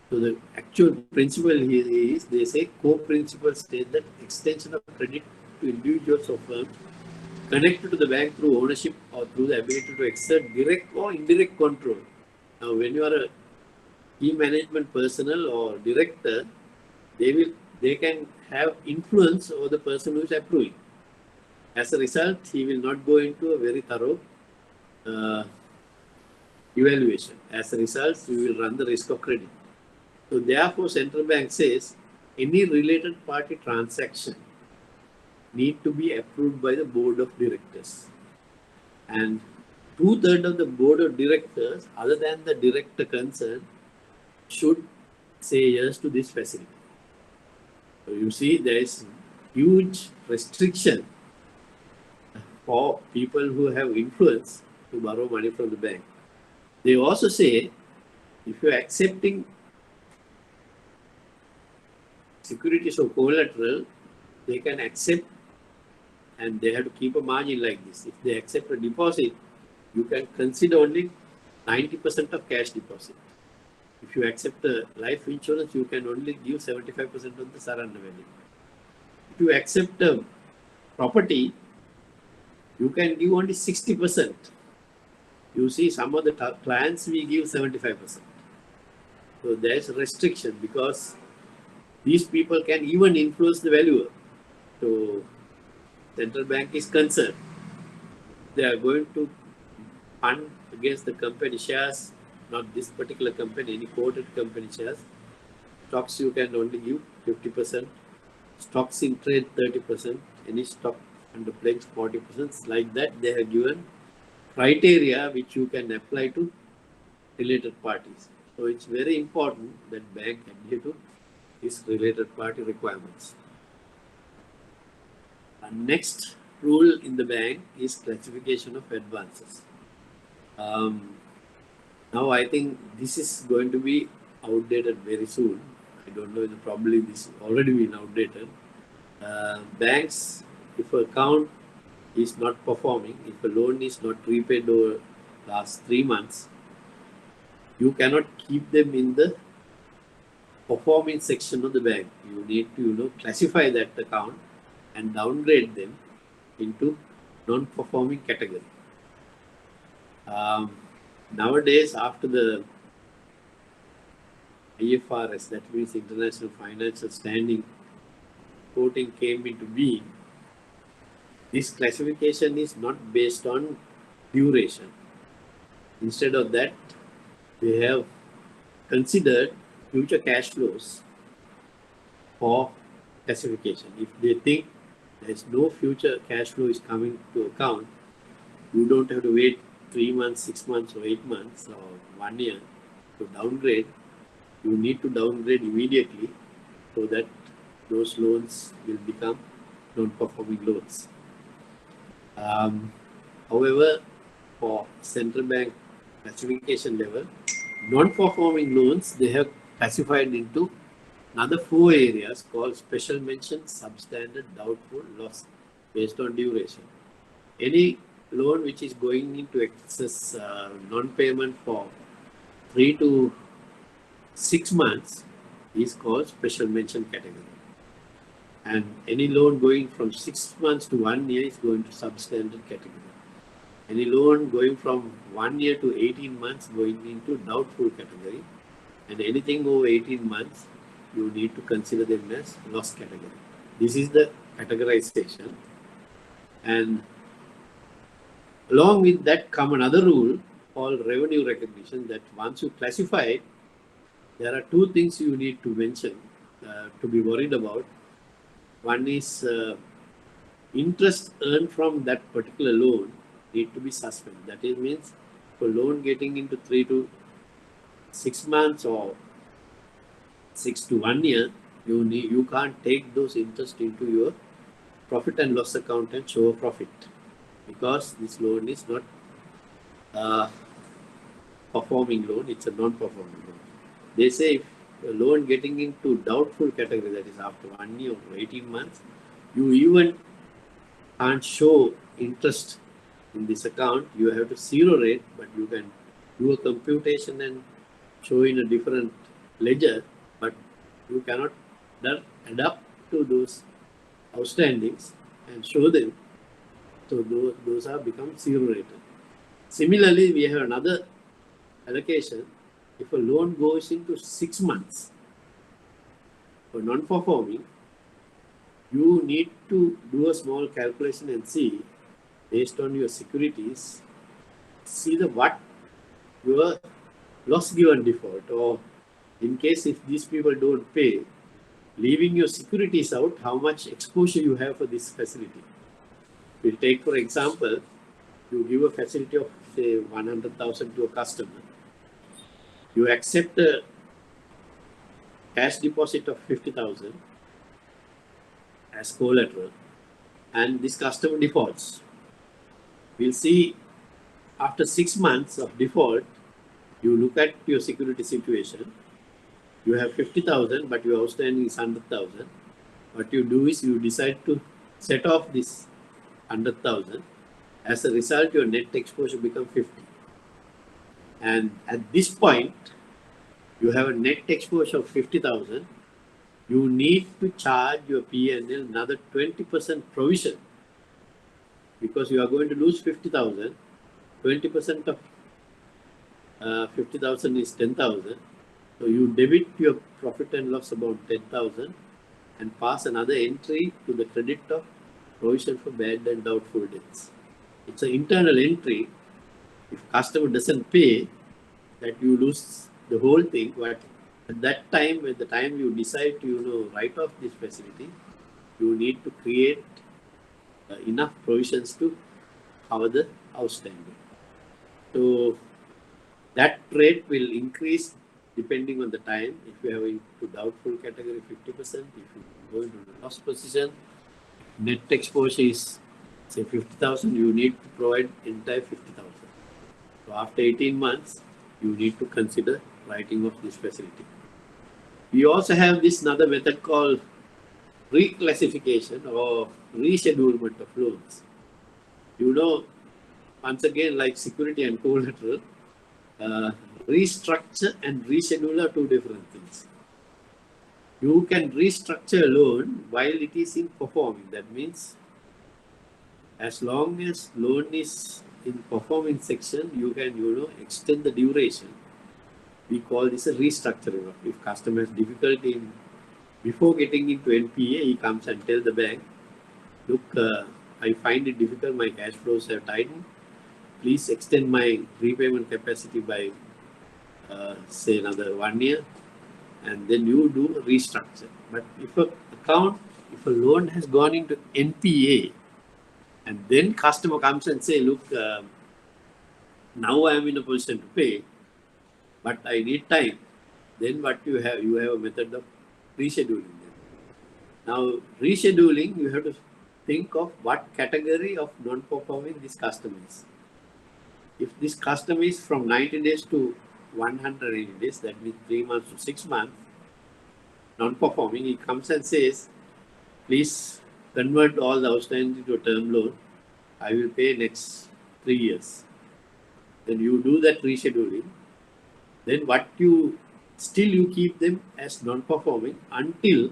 So the actual principle here is, they say co-principle state that extension of credit to individuals or firms connected to the bank through ownership or through the ability to exert direct or indirect control. Now, when you are a key management personnel or director, they can have influence over the person who is approving. As a result, he will not go into a very thorough evaluation. As a result, you will run the risk of credit. So therefore, central bank says any related party transaction need to be approved by the board of directors. And 2/3 of the board of directors, other than the director concerned, should say yes to this facility. So you see, there is huge restriction for people who have influence to borrow money from the bank. They also say, if you are accepting securities or collateral, they can accept, and they have to keep a margin like this. If they accept a deposit, you can consider only 90% of cash deposit. If you accept a life insurance, you can only give 75% of the surrender value. If you accept a property, you can give only 60%. You see, some of the clients we give 75%. So there is a restriction because these people can even influence the valuer. So central bank is concerned. They are going to fund against the company shares, not this particular company, any quoted company shares. Stocks you can only give 50%. Stocks in trade 30%. Any stock under pledge 40%. Like that, they have given criteria which you can apply to related parties. So it's very important that bank adhere to these related party requirements. And next rule in the bank is classification of advances. Now I think this is going to be outdated very soon. I don't know, probably this already been outdated. Banks, if an account is not performing, if a loan is not repaid over last 3 months, you cannot keep them in the performing section of the bank. You need to classify that account and downgrade them into non-performing category. Nowadays, after the IFRS, that means International Financial Standing Reporting came into being, this classification is not based on duration. Instead of that, they have considered future cash flows for classification. If they think there is no future cash flow is coming to account, you don't have to wait 3 months, 6 months, or 8 months, or 1 year to downgrade. You need to downgrade immediately so that those loans will become non-performing loans. However, for central bank classification level, non-performing loans, they have classified into another 4 areas called special mention, substandard, doubtful, loss based on duration. Any loan which is going into excess non-payment for 3 to 6 months is called special mention category. And any loan going from 6 months to 1 year is going to substandard category. Any loan going from 1 year to 18 months going into doubtful category. And anything over 18 months, you need to consider them as loss category. This is the categorization. And along with that come another rule called revenue recognition, that once you classify it, there are 2 things you need to mention to be worried about. One is interest earned from that particular loan need to be suspended. That means for loan getting into 3 to 6 months or 6 to 1 year, you can't take those interest into your profit and loss account and show a profit, because this loan is not performing loan, it's a non-performing loan. They say if a loan getting into doubtful category, that is after 1 year or 18 months, you even can't show interest in this account. You have to zero rate, but you can do a computation and show in a different ledger, but you cannot adapt to those outstandings and show them. So those are become zero rated. Similarly, we have another allocation. If a loan goes into 6 months for non-performing, you need to do a small calculation and see, based on your securities, see what your loss given default, or in case if these people don't pay, leaving your securities out, how much exposure you have for this facility. We'll take, for example, you give a facility of say 100,000 to a customer. You accept a cash deposit of 50,000 as collateral, and this customer defaults. We'll see after 6 months of default, you look at your security situation. You have 50,000, but your outstanding is 100,000. What you do is you decide to set off this 100,000. As a result, your net exposure becomes 50. And at this point, you have a net exposure of 50,000. You need to charge your P&L another 20% provision, because you are going to lose 50,000. 20% of 50,000 is 10,000. So you debit your profit and loss about 10,000 and pass another entry to the credit of provision for bad and doubtful debts. It's an internal entry. If customer doesn't pay, that you lose the whole thing. But at that time, at the time you decide to write off this facility, you need to create enough provisions to cover the outstanding. So that rate will increase depending on the time. If you have into doubtful category, 50%. If you go into loss position, net exposure is say 50,000, you need to provide entire 50,000. So after 18 months, you need to consider writing off this facility. We also have this another method called reclassification or reschedulement of loans. You know, once again, like security and collateral, restructure and reschedule are two different things. You can restructure a loan while it is in performing. That means as long as loan is in performing section, you can, extend the duration. We call this a restructuring. If customer has difficulty in, before getting into NPA, he comes and tells the bank, look, I find it difficult, my cash flows have tightened. Please extend my repayment capacity by, say, another 1 year. And then you do a restructure. But if a loan has gone into NPA, and then customer comes and say, look, now I am in a position to pay, but I need time. Then what you have a method of rescheduling. Now, rescheduling, you have to think of what category of non-performing this customer is. If this customer is from 90 days to 180 days, that means 3 months to 6 months, non-performing, he comes and says, please convert all the outstanding to a term loan. I will pay next 3 years. Then you do that rescheduling. Then still you keep them as non-performing until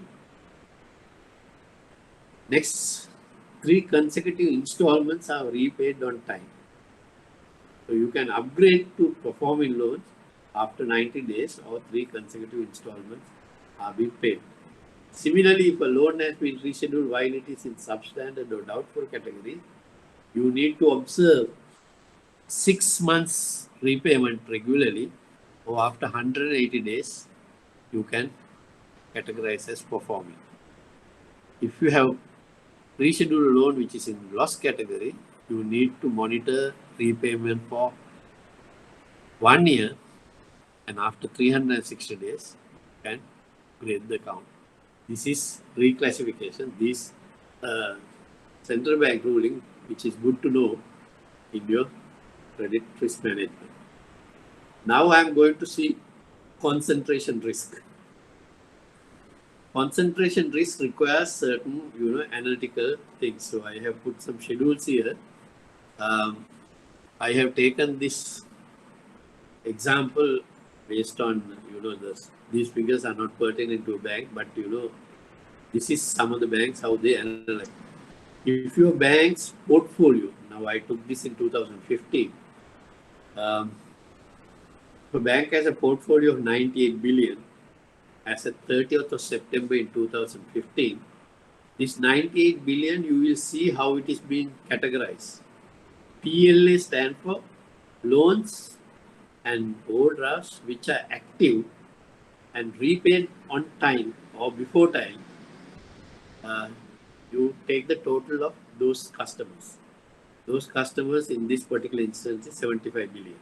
next 3 consecutive installments are repaid on time. So you can upgrade to performing loans after 90 days or 3 consecutive installments are being paid. Similarly, if a loan has been rescheduled while it is in substandard or doubtful category, you need to observe 6 months repayment regularly, or after 180 days, you can categorize as performing. If you have rescheduled a loan which is in loss category, you need to monitor repayment for 1 year, and after 360 days, you can grade the account. This is reclassification. This central bank ruling, which is good to know in your credit risk management. Now I am going to see concentration risk. Concentration risk requires certain, analytical things. So I have put some schedules here. I have taken this example based on, these figures are not pertinent to a bank, but, this is some of the banks, how they analyze. If your bank's portfolio, now I took this in 2015, if a bank has a portfolio of 98 billion, as of 30th of September in 2015, this 98 billion, you will see how it is being categorized. PLA stands for loans and overdrafts which are active and repaid on time or before time. You take the total of those customers. Those customers in this particular instance is 75 billion.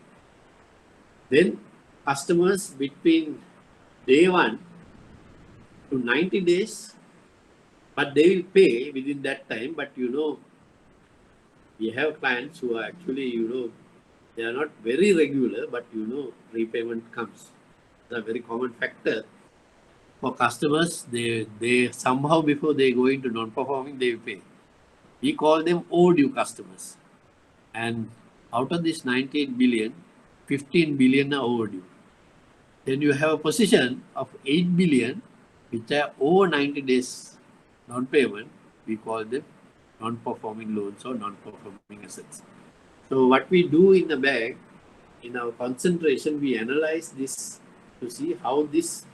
Then customers between day 1 to 90 days, but they will pay within that time. But we have clients who are actually, they are not very regular, but repayment comes. It's a very common factor for customers. They somehow before they go into non-performing, they will pay. We call them overdue customers. And out of this 98 billion, 15 billion are overdue. Then you have a position of 8 billion, which are over 90 days non-payment. We call them non-performing loans or non-performing assets. So what we do in the bank, in our concentration, we analyze this to see how this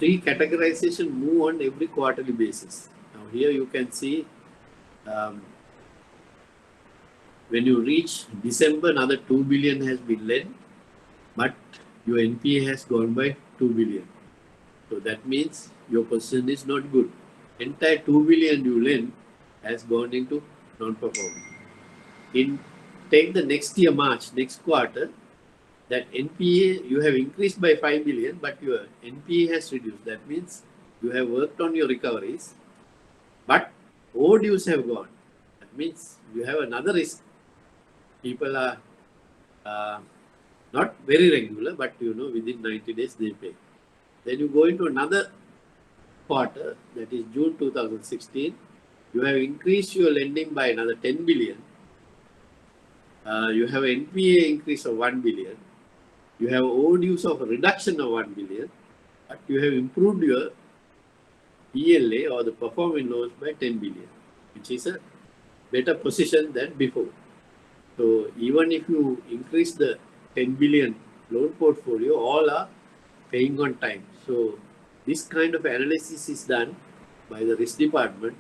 3 categorization move on every quarterly basis. Now here you can see when you reach December, another 2 billion has been lent, but your NPA has gone by 2 billion. So that means your position is not good. Entire 2 billion you lend has gone into non-performing. Take the next year, March, next quarter, that NPA you have increased by 5 billion, but your NPA has reduced. That means you have worked on your recoveries, but overdues have gone. That means you have another risk. People are uh, not very regular, but within 90 days they pay. Then you go into another quarter, that is June 2016, you have increased your lending by another 10 billion. You have NPA increase of 1 billion. You have overdues of a reduction of 1 billion, but you have improved your PLA or the performing loans by 10 billion, which is a better position than before. So even if you increase the 10 billion loan portfolio, all are paying on time. So this kind of analysis is done by the risk department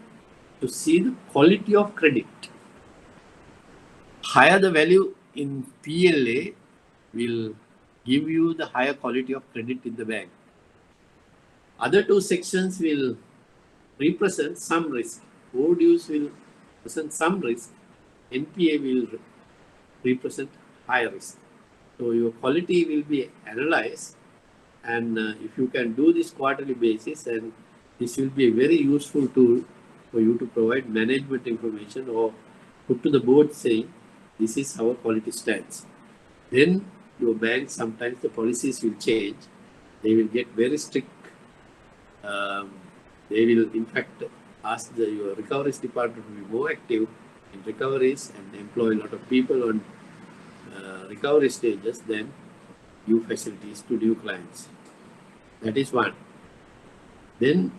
to see the quality of credit. Higher the value in PLA will give you the higher quality of credit in the bank. Other two sections will represent some risk. Overdues will present some risk. NPA will represent higher risk. So your quality will be analyzed, and if you can do this quarterly basis, and this will be a very useful tool for you to provide management information or put to the board saying this is how quality stands. Then your bank, sometimes the policies will change. They will get very strict. They will in fact ask your recoveries department to be more active in recoveries and employ a lot of people on recovery stages than new facilities to new clients. That is one. Then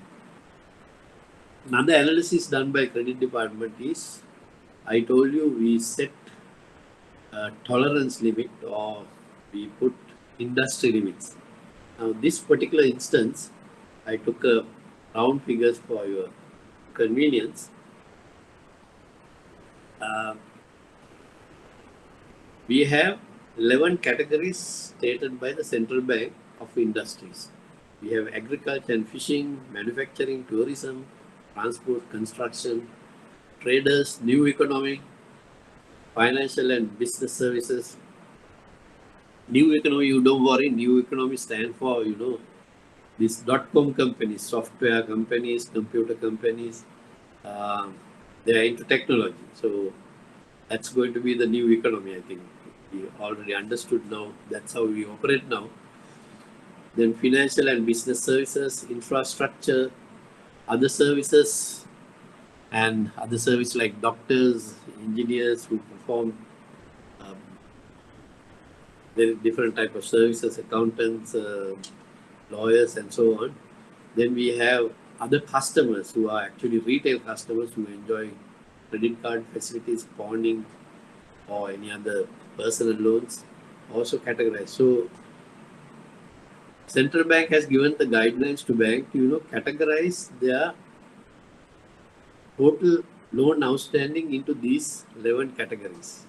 another analysis done by credit department is, I told you we set a tolerance limit or we put industry limits. Now this particular instance, I took a round figures for your convenience. We have 11 categories stated by the central bank of industries. We have agriculture and fishing, manufacturing, tourism, transport, construction, traders, new economy, financial and business services. New economy, you don't worry, new economy stand for, these .com companies, software companies, computer companies, they are into technology. So that's going to be the new economy, I think. We already understood now, that's how we operate now. Then financial and business services, infrastructure, other services, and other services like doctors, engineers who perform very different type of services, accountants, lawyers, and so on. Then we have other customers who are actually retail customers who enjoy credit card facilities, pawning, or any other personal loans, also categorized. So central bank has given the guidelines to bank to categorize their total loan outstanding into these 11 categories.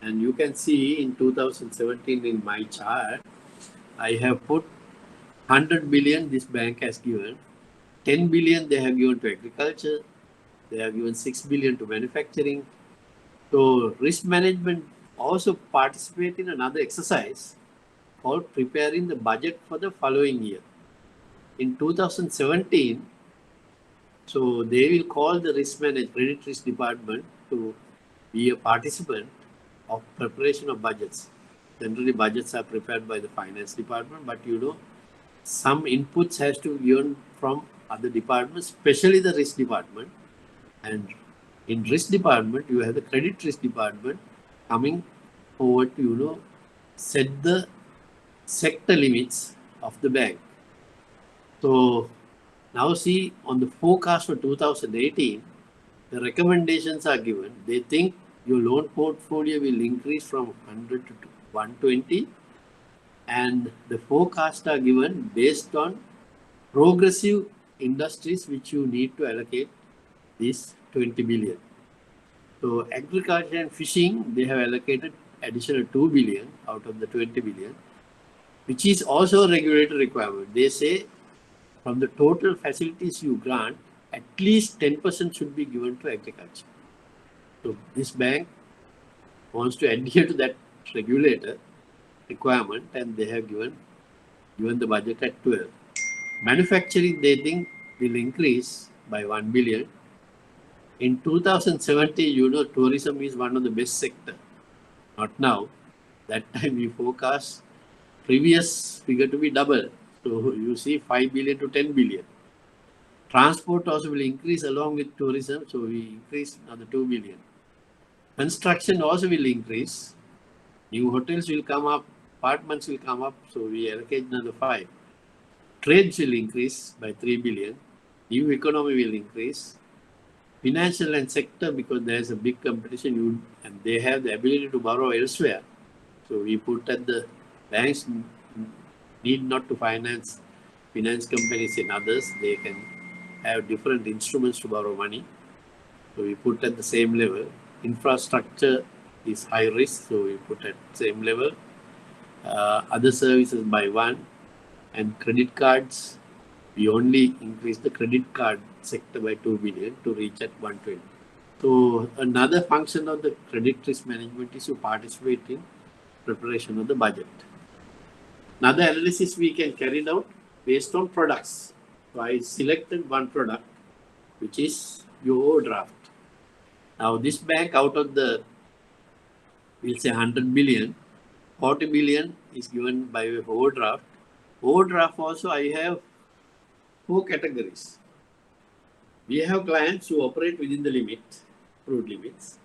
And you can see in 2017 in my chart, I have put 100 billion this bank has given, 10 billion they have given to agriculture, they have given 6 billion to manufacturing. So risk management also participate in another exercise called preparing the budget for the following year. In 2017, so they will call the credit risk department to be a participant of preparation of budgets. Generally, budgets are prepared by the finance department, but some inputs has to be given from other departments, especially the risk department. And in risk department, you have the credit risk department coming forward to set the sector limits of the bank. So now see on the forecast for 2018, the recommendations are given. They think your loan portfolio will increase from 100 to 120, and the forecasts are given based on progressive industries which you need to allocate this 20 billion. So agriculture and fishing, they have allocated additional 2 billion out of the 20 billion, which is also a regulatory requirement. They say from the total facilities you grant, at least 10% should be given to agriculture. So this bank wants to adhere to that regulator, requirement, and they have given the budget at 12. Manufacturing, they think, will increase by 1 billion. In 2070, tourism is one of the best sector. Not now. That time we forecast previous figure to be double. So you see 5 billion to 10 billion. Transport also will increase along with tourism. So we increase another 2 billion. Construction also will increase. New hotels will come up, apartments will come up. So we allocate another 5. Trades will increase by 3 billion. New economy will increase. Financial and sector, because there's a big competition and they have the ability to borrow elsewhere. So we put that the banks need not to finance companies in others. They can have different instruments to borrow money. So we put at the same level. Infrastructure is high risk, so we put at same level. Other services by 1, and credit cards, we only increase the credit card sector by 2 billion to reach at 120. So another function of the credit risk management is to participate in preparation of the budget. Another analysis we can carry out based on products. So I selected one product, which is your overdraft. Now this bank, out of the, we'll say 100 billion, 40 billion is given by way of overdraft. Overdraft also, I have 4 categories. We have clients who operate within the limit, approved limits.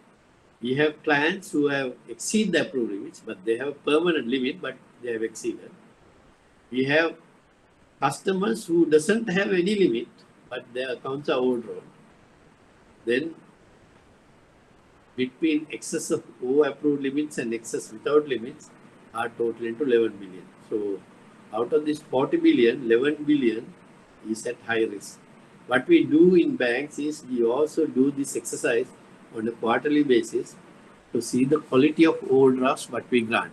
We have clients who have exceeded the approved limits, but they have a permanent limit, but they have exceeded. We have customers who doesn't have any limit, but their accounts are overdrawn. Then between excess of over-approved limits and excess without limits are total into 11 billion. So out of this 40 billion, 11 billion is at high risk. What we do in banks is we also do this exercise on a quarterly basis to see the quality of overdrafts what we grant.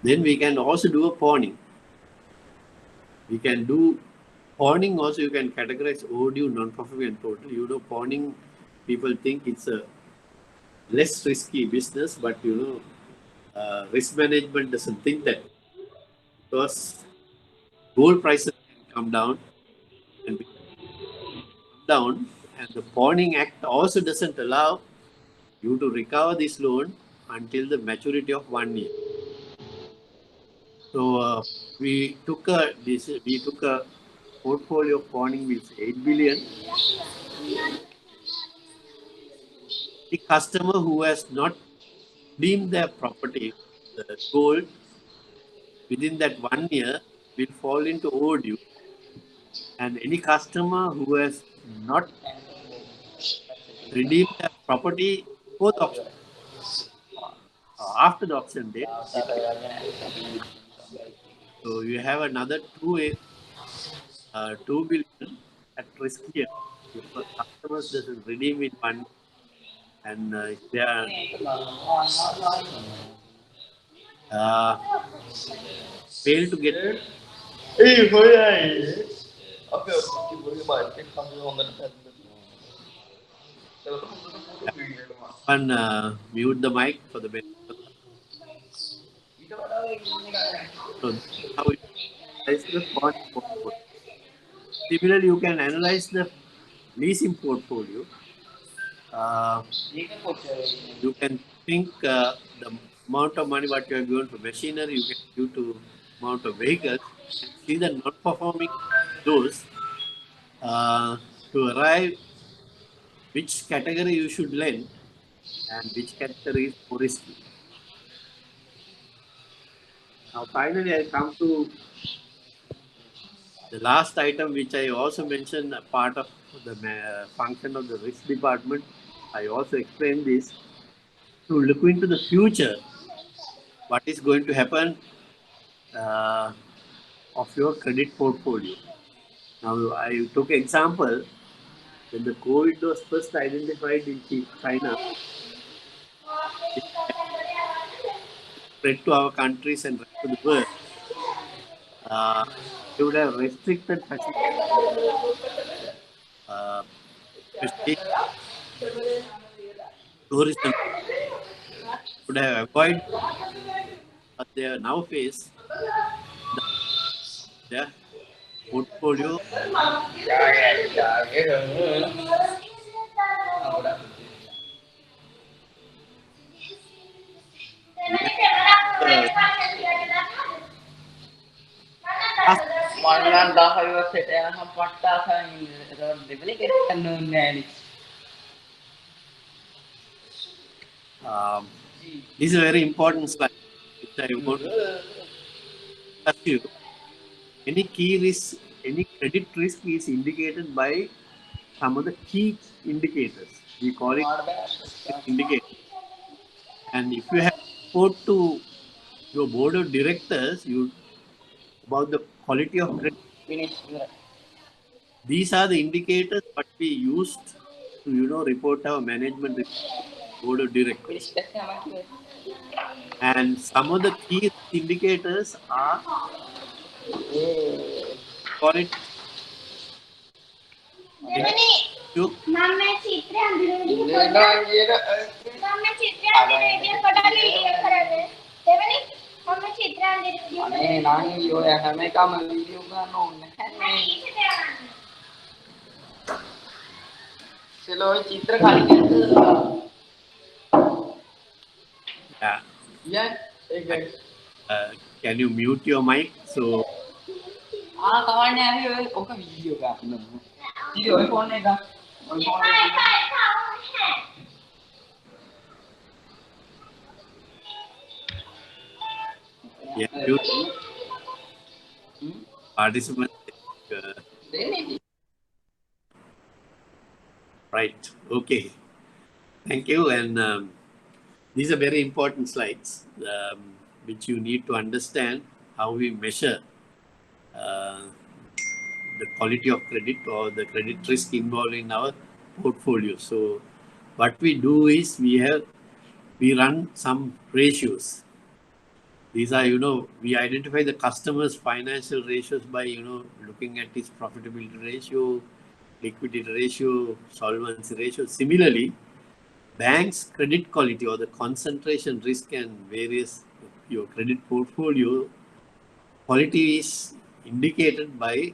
Then we can also do a pawning. We can do pawning also. You can categorize overdue, non-performing and total. Pawning, people think it's a less risky business, but risk management doesn't think that, because gold prices can come down and the Pawning Act also doesn't allow you to recover this loan until the maturity of 1 year. So we took a portfolio of pawning with 8 billion. The customer who has not redeemed their property, the gold, within that 1 year will fall into overdue. And any customer who has not redeemed their property before the auction, after the auction date, so you have another 2 billion at risk here, because customers doesn't redeem in 1, and if they are fail to get one, mute the mic for the benefit. So this is how you analyze the pawning portfolio. Similarly, you can analyze the leasing portfolio. You can think the amount of money what you are given for machinery, you can give to amount of vehicles, and see the non-performing those to arrive which category you should lend and which category is more risky. Now finally I come to the last item, which I also mentioned, a part of the function of the risk department. I also explained this to look into the future, what is going to happen of your credit portfolio. Now I took example when the COVID was first identified in China, it spread to our countries and rest of the world. They would have restricted facilities, especially tourism. Would have avoided but they are now face their portfolio. Uh, this is a very important slide which I want to ask you. Any key risk, any credit risk is indicated by some of the key indicators. We call it indicators. And if you have report to your board of directors, you about the quality of credit. These are the indicators what we used to report our management report, board of directors. And some of the key indicators are call it you yeah. Can you mute your mic? So yeah, mute participants. Right. Okay. Thank you. And these are very important slides, which you need to understand how we measure the quality of credit or the credit risk involved in our portfolio. So what we do is we run some ratios. These are, we identify the customer's financial ratios by, looking at his profitability ratio, liquidity ratio, solvency ratio. Similarly, banks' credit quality or the concentration risk and various your credit portfolio quality is indicated by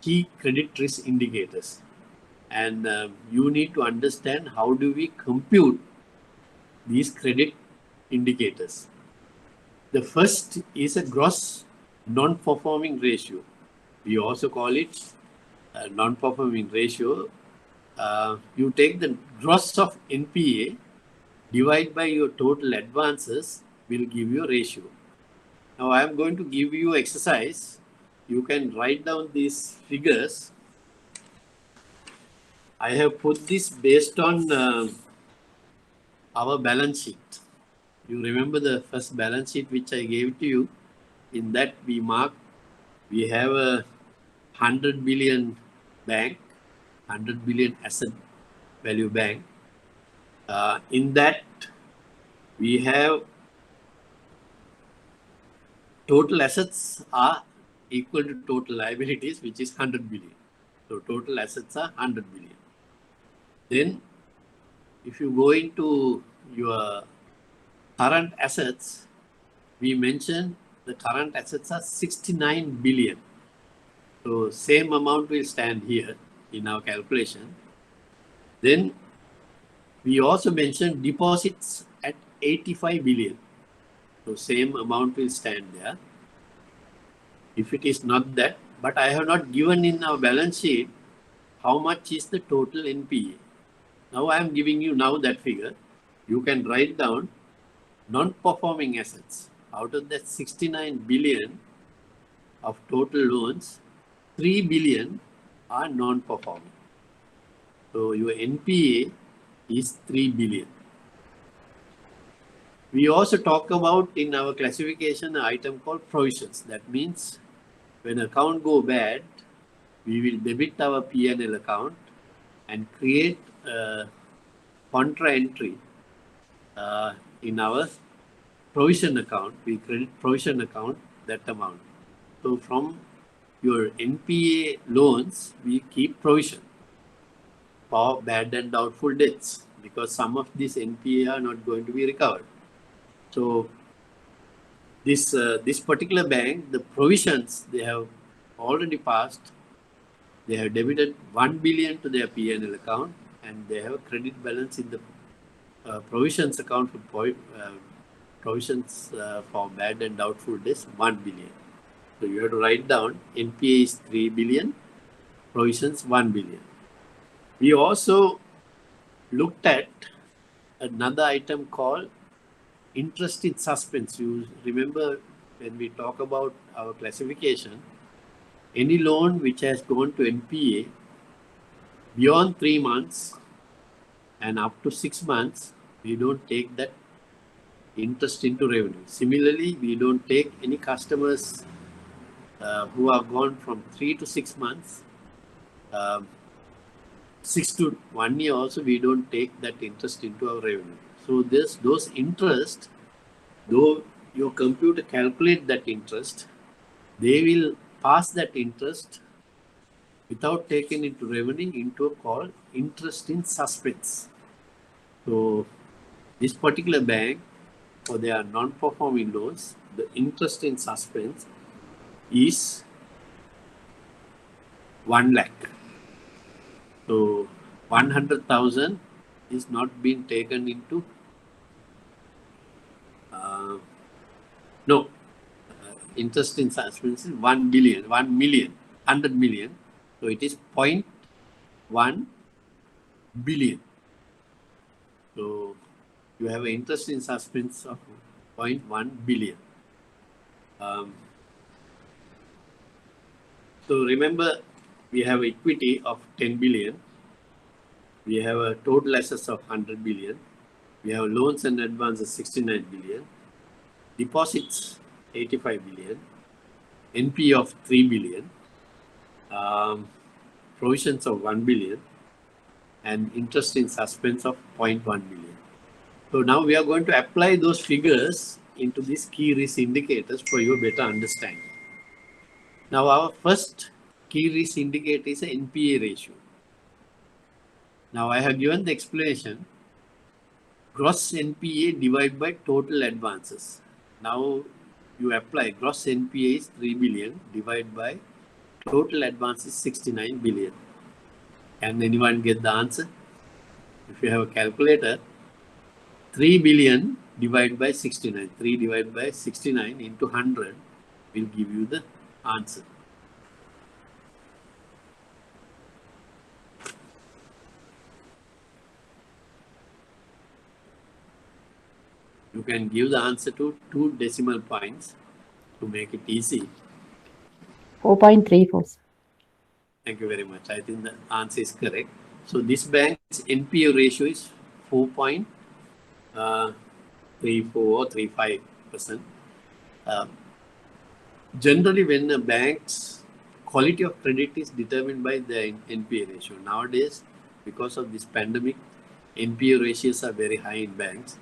key credit risk indicators. And you need to understand how do we compute these credit indicators. The first is a gross non-performing ratio. We also call it a non-performing ratio. You take the gross of NPA, divide by your total advances, will give you a ratio. Now I am going to give you exercise. You can write down these figures. I have put this based on our balance sheet. You remember the first balance sheet which I gave to you? In that we have a 100 billion bank, 100 billion asset value bank. In that we have total assets are equal to total liabilities, which is 100 billion. So total assets are 100 billion. Then if you go into your current assets, we mentioned the current assets are 69 billion. So same amount will stand here in our calculation. Then we also mentioned deposits at 85 billion. So same amount will stand there. If it is not that, but I have not given in our balance sheet how much is the total NPA. Now I am giving you now that figure. You can write down non-performing assets. Out of that 69 billion of total loans, 3 billion are non-performing. So your NPA is 3 billion. We also talk about in our classification an item called provisions. That means when account go bad, we will debit our P&L account and create a contra entry in our provision account. We credit provision account that amount. So from your NPA loans, we keep provision for bad and doubtful debts because some of these NPA are not going to be recovered. So this particular bank, the provisions they have already passed. They have debited 1 billion to their P&L account, and they have a credit balance in the provisions account for provisions for bad and doubtful debts 1 billion. So you have to write down NPA is 3 billion, provisions 1 billion. We also looked at another item called interest in suspense. You remember when we talk about our classification, any loan which has gone to NPA beyond 3 months and up to 6 months, we don't take that interest into revenue. Similarly, we don't take any customers who are gone from 3 to 6 months, 6 to 1 year also, we don't take that interest into our revenue. So those interest, though your computer calculate that interest, they will pass that interest without taking into revenue into a called interest in suspense. So this particular bank, for their non-performing loans, the interest in suspense is 1 lakh. So 100,000 is not being taken into interest in suspense is 1 billion, 1 million, 100 million. So it is 0.1 billion. So you have an interest in suspense of 0.1 billion. So remember, we have equity of 10 billion. We have a total assets of 100 billion. We have loans and advances 69 billion. Deposits 85 billion. NP of 3 billion. Provisions of 1 billion. And interest in suspense of 0.1 billion. So now we are going to apply those figures into these key risk indicators for your better understanding. Now our first key risk indicator is the NPA ratio. Now I have given the explanation. Gross NPA divided by total advances. Now you apply gross NPA is 3 billion divided by total advances 69 billion. Can anyone get the answer? If you have a calculator, 3 billion divided by 69. 3 divided by 69 into 100 will give you the answer. You can give the answer to 2 decimal points to make it easy. 4.34. Thank you very much. I think the answer is correct. So this bank's NPA ratio is 4.34 or 35%. Generally, when a bank's quality of credit is determined by the NPA ratio. Nowadays, because of this pandemic, NPA ratios are very high in banks.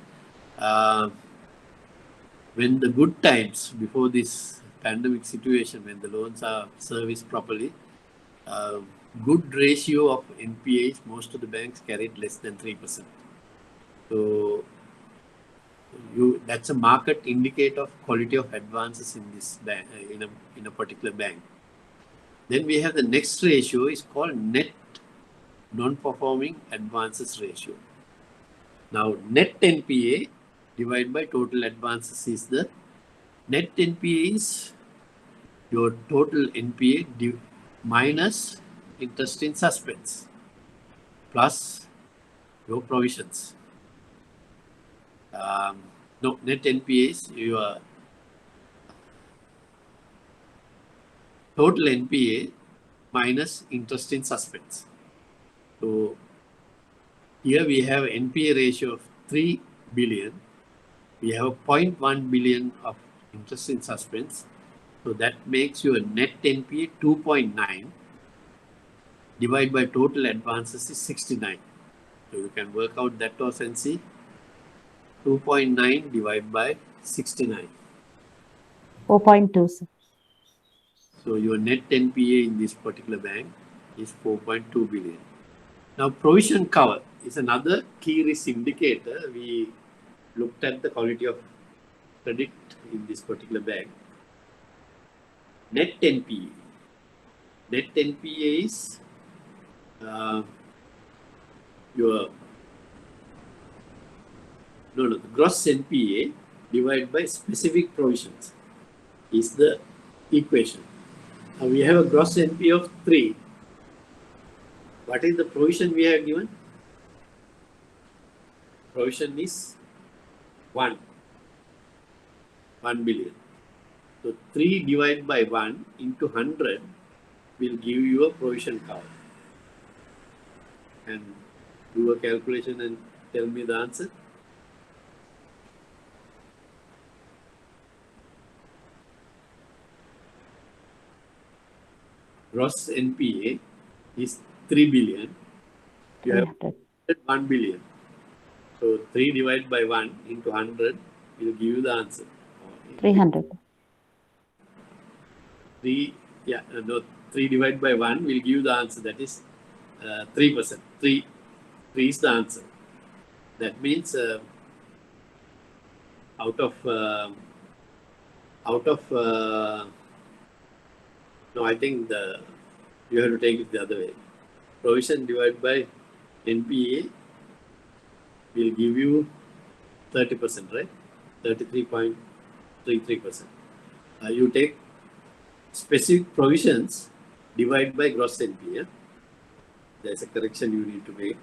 When the good times before this pandemic situation, when the loans are serviced properly, good ratio of NPAs, most of the banks carried less than 3%. So that's a market indicator of quality of advances in this bank, in a particular bank. Then we have the next ratio is called net non-performing advances ratio. Now net NPA divided by total advances is the net NPA is your total NPA minus interest in suspense plus your provisions. Net NPA is your total NPA minus interest in suspense. So here we have NPA ratio of 3 billion. We have 0.1 billion of interest in suspense. So that makes your net NPA 2.9 divided by total advances is 69. So you can work out that also and see 2.9 divided by 69. 4.2, sir. So your net NPA in this particular bank is 4.2 billion. Now provision cover is another key risk indicator. We looked at the quality of credit in this particular bank. Net NPA. Net NPA is the gross NPA divided by specific provisions is the equation. Now we have a gross NPA of 3. What is the provision we have given? Provision is 1 billion. So 3 divided by 1 into 100 will give you a provision cover. And do a calculation and tell me the answer. Gross NPA is 3 billion. You have 1 billion. So 3 divided by 1 into 100 will give you the answer. 300. 3 divided by 1 will give you the answer. That is 3%. 3 is the answer. That means no, I think you have to take it the other way. Provision divided by NPA will give you 30%, right? 33.33%. You take specific provisions divided by gross NPA. There's a correction you need to make.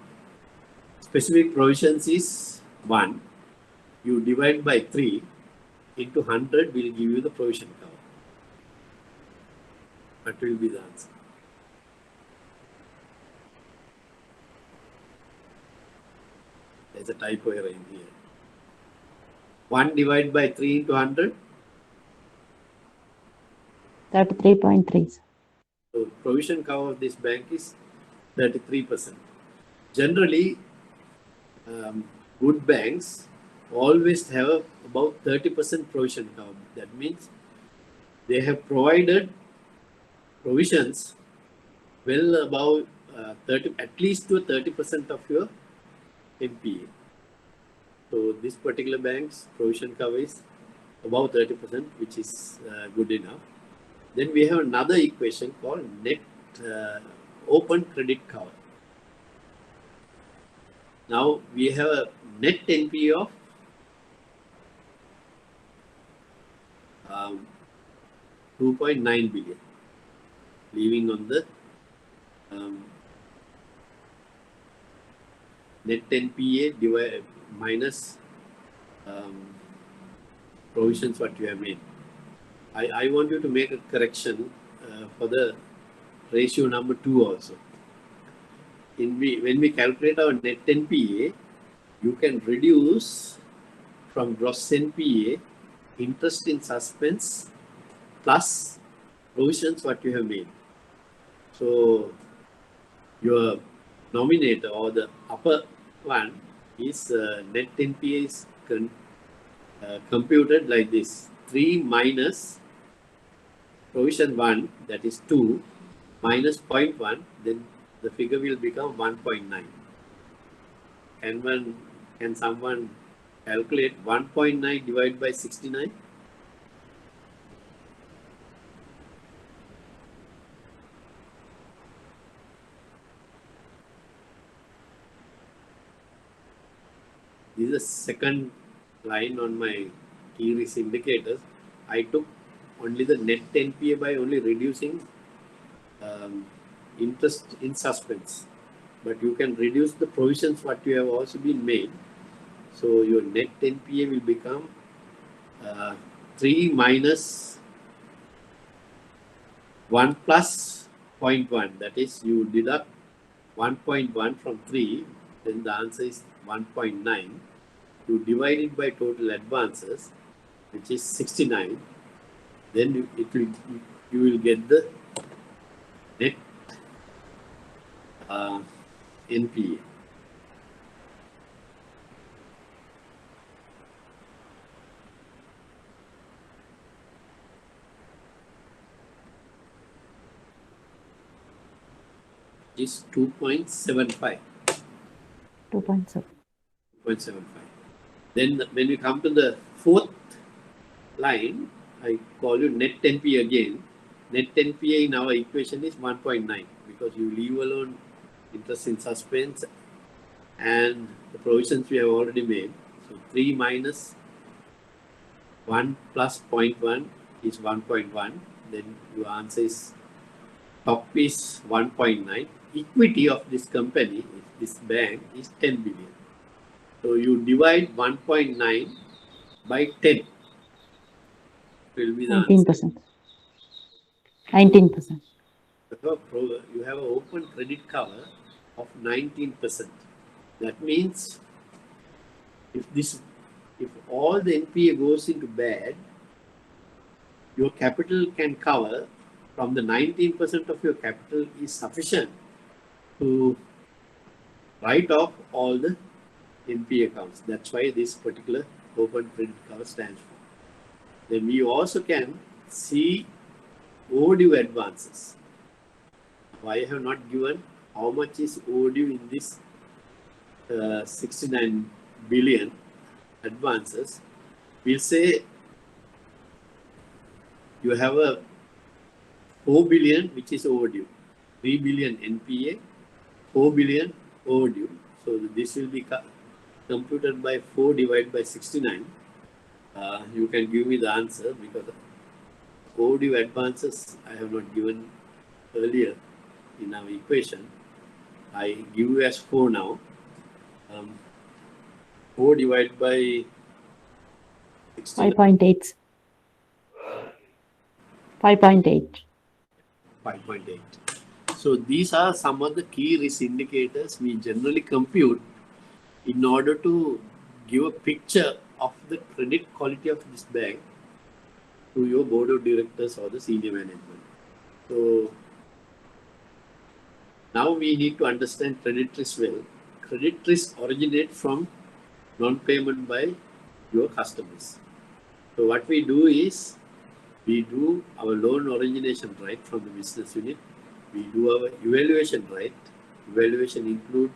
Specific provisions is 1. You divide by 3 into 100 will give you the provision cover. That will be the answer. There's a typo error in here. 1 divided by 3 into 100. 33.3. So provision cover of this bank is 33%. Generally, good banks always have about 30% provision cover. That means they have provided provisions well above 30, at least to 30% of your NPA. So this particular bank's provision cover is above 30%, which is good enough. Then we have another equation called net open credit cover. Now we have a net NPA of 2.9 billion, leaving on the net NPA divided minus provisions what you have made. I want you to make a correction for the ratio number 2 also. When we calculate our net NPA, you can reduce from gross NPA interest in suspense plus provisions what you have made. So your nominator or the upper one is net NPA is computed like this: 3 minus provision 1, that is 2, minus 0.1, then the figure will become 1.9. Can someone calculate 1.9 divided by 69? This is the second line on my key risk indicators. I took only the net NPA by only reducing interest in suspense. But you can reduce the provisions what you have also been made. So your net NPA will become 3 minus 1 plus 0.1. That is, you deduct 1.1 from 3, then the answer is 1.9. You divide it by total advances, which is 69. Then you will get the net NPA. Is 2.75. 2.7. 2.75. Then when we come to the fourth line, I call you net NPA again. Net NPA in our equation is 1.9 because you leave alone interest in suspense and the provisions we have already made. So 3 minus 1 plus 0.1 is 1.1. Then your answer is top is 1.9. Equity of this company, this bank, is 10 billion. So you divide 1.9 by 10. Will be the answer. 19%. 19%. You have an open credit cover of 19%. That means if all the NPA goes into bad, your capital can cover from the 19% of your capital is sufficient to write off all the NPA accounts. That's why this particular open credit cover stands for. Then we also can see overdue advances. I have not given how much is overdue in this 69 billion advances. We'll say you have a 4 billion which is overdue, 3 billion NPA, 4 billion overdue. So this will be computed by 4 divided by 69. You can give me the answer because overdue advances I have not given earlier in our equation. I give you as 4 now. 4 divided by 69. 5.8. 5.8. 5.8. So these are some of the key risk indicators we generally compute in order to give a picture of the credit quality of this bank to your board of directors or the senior management. So now we need to understand credit risk well. Credit risk originates from non-payment by your customers. So what we do is we do our loan origination right from the business unit. We do our evaluation right. Evaluation include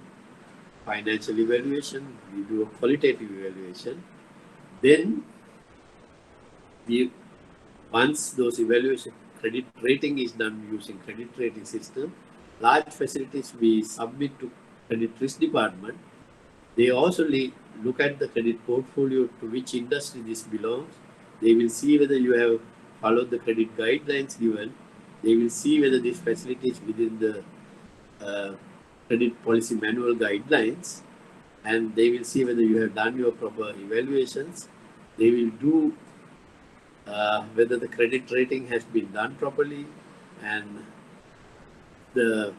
financial evaluation. We do a qualitative evaluation. Then once those evaluation credit rating is done using credit rating system, large facilities we submit to credit risk department. They also look at the credit portfolio to which industry this belongs. They will see whether you have followed the credit guidelines given. They will see whether this facility is within the credit policy manual guidelines, and they will see whether you have done your proper evaluations. They will do whether the credit rating has been done properly and the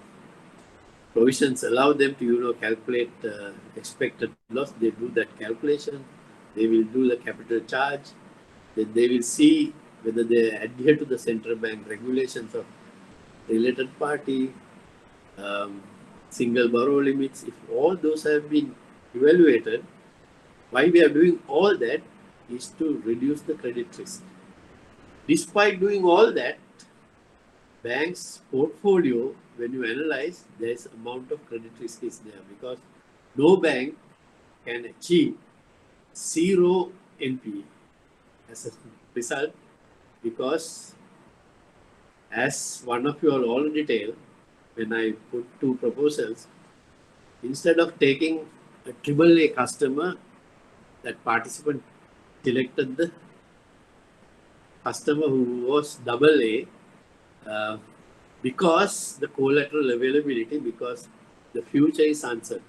provisions allow them to calculate expected loss. They do that calculation. They will do the capital charge. Then they will see whether they adhere to the central bank regulations of related party, single borrow limits. If all those have been evaluated, why we are doing all that is to reduce the credit risk. Despite doing all that, bank's portfolio, when you analyze, there's amount of credit risk is there because no bank can achieve 0 NPA as a result, because as one of you all already detailed, when I put 2 proposals, instead of taking a AAA customer, that participant selected the customer who was AA because the collateral availability, because the future is uncertain.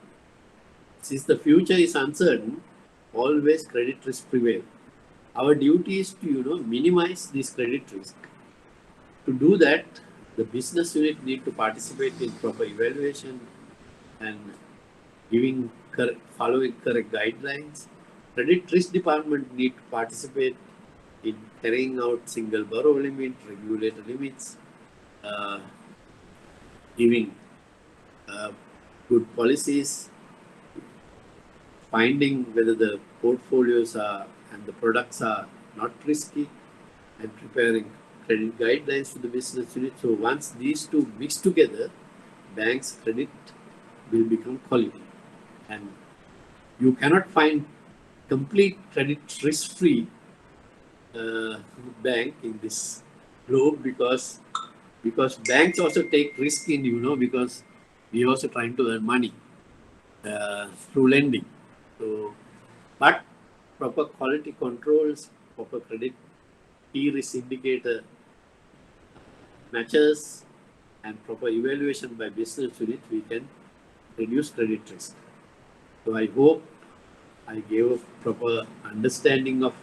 Since the future is uncertain, always credit risk prevails. Our duty is to minimize this credit risk. To do that, the business unit need to participate in proper evaluation and following correct guidelines. Credit risk department need to participate in carrying out single borrow limit, regulator limits, giving good policies, finding whether the portfolios are and the products are not risky, and preparing credit guidelines to the business unit. So once these two mix together, bank's credit will become quality. And you cannot find complete credit risk-free bank in this globe because banks also take risk in, because we also trying to earn money through lending. So, but proper quality controls, proper credit key risk indicator matches, and proper evaluation by business unit, we can reduce credit risk. So I hope I gave a proper understanding of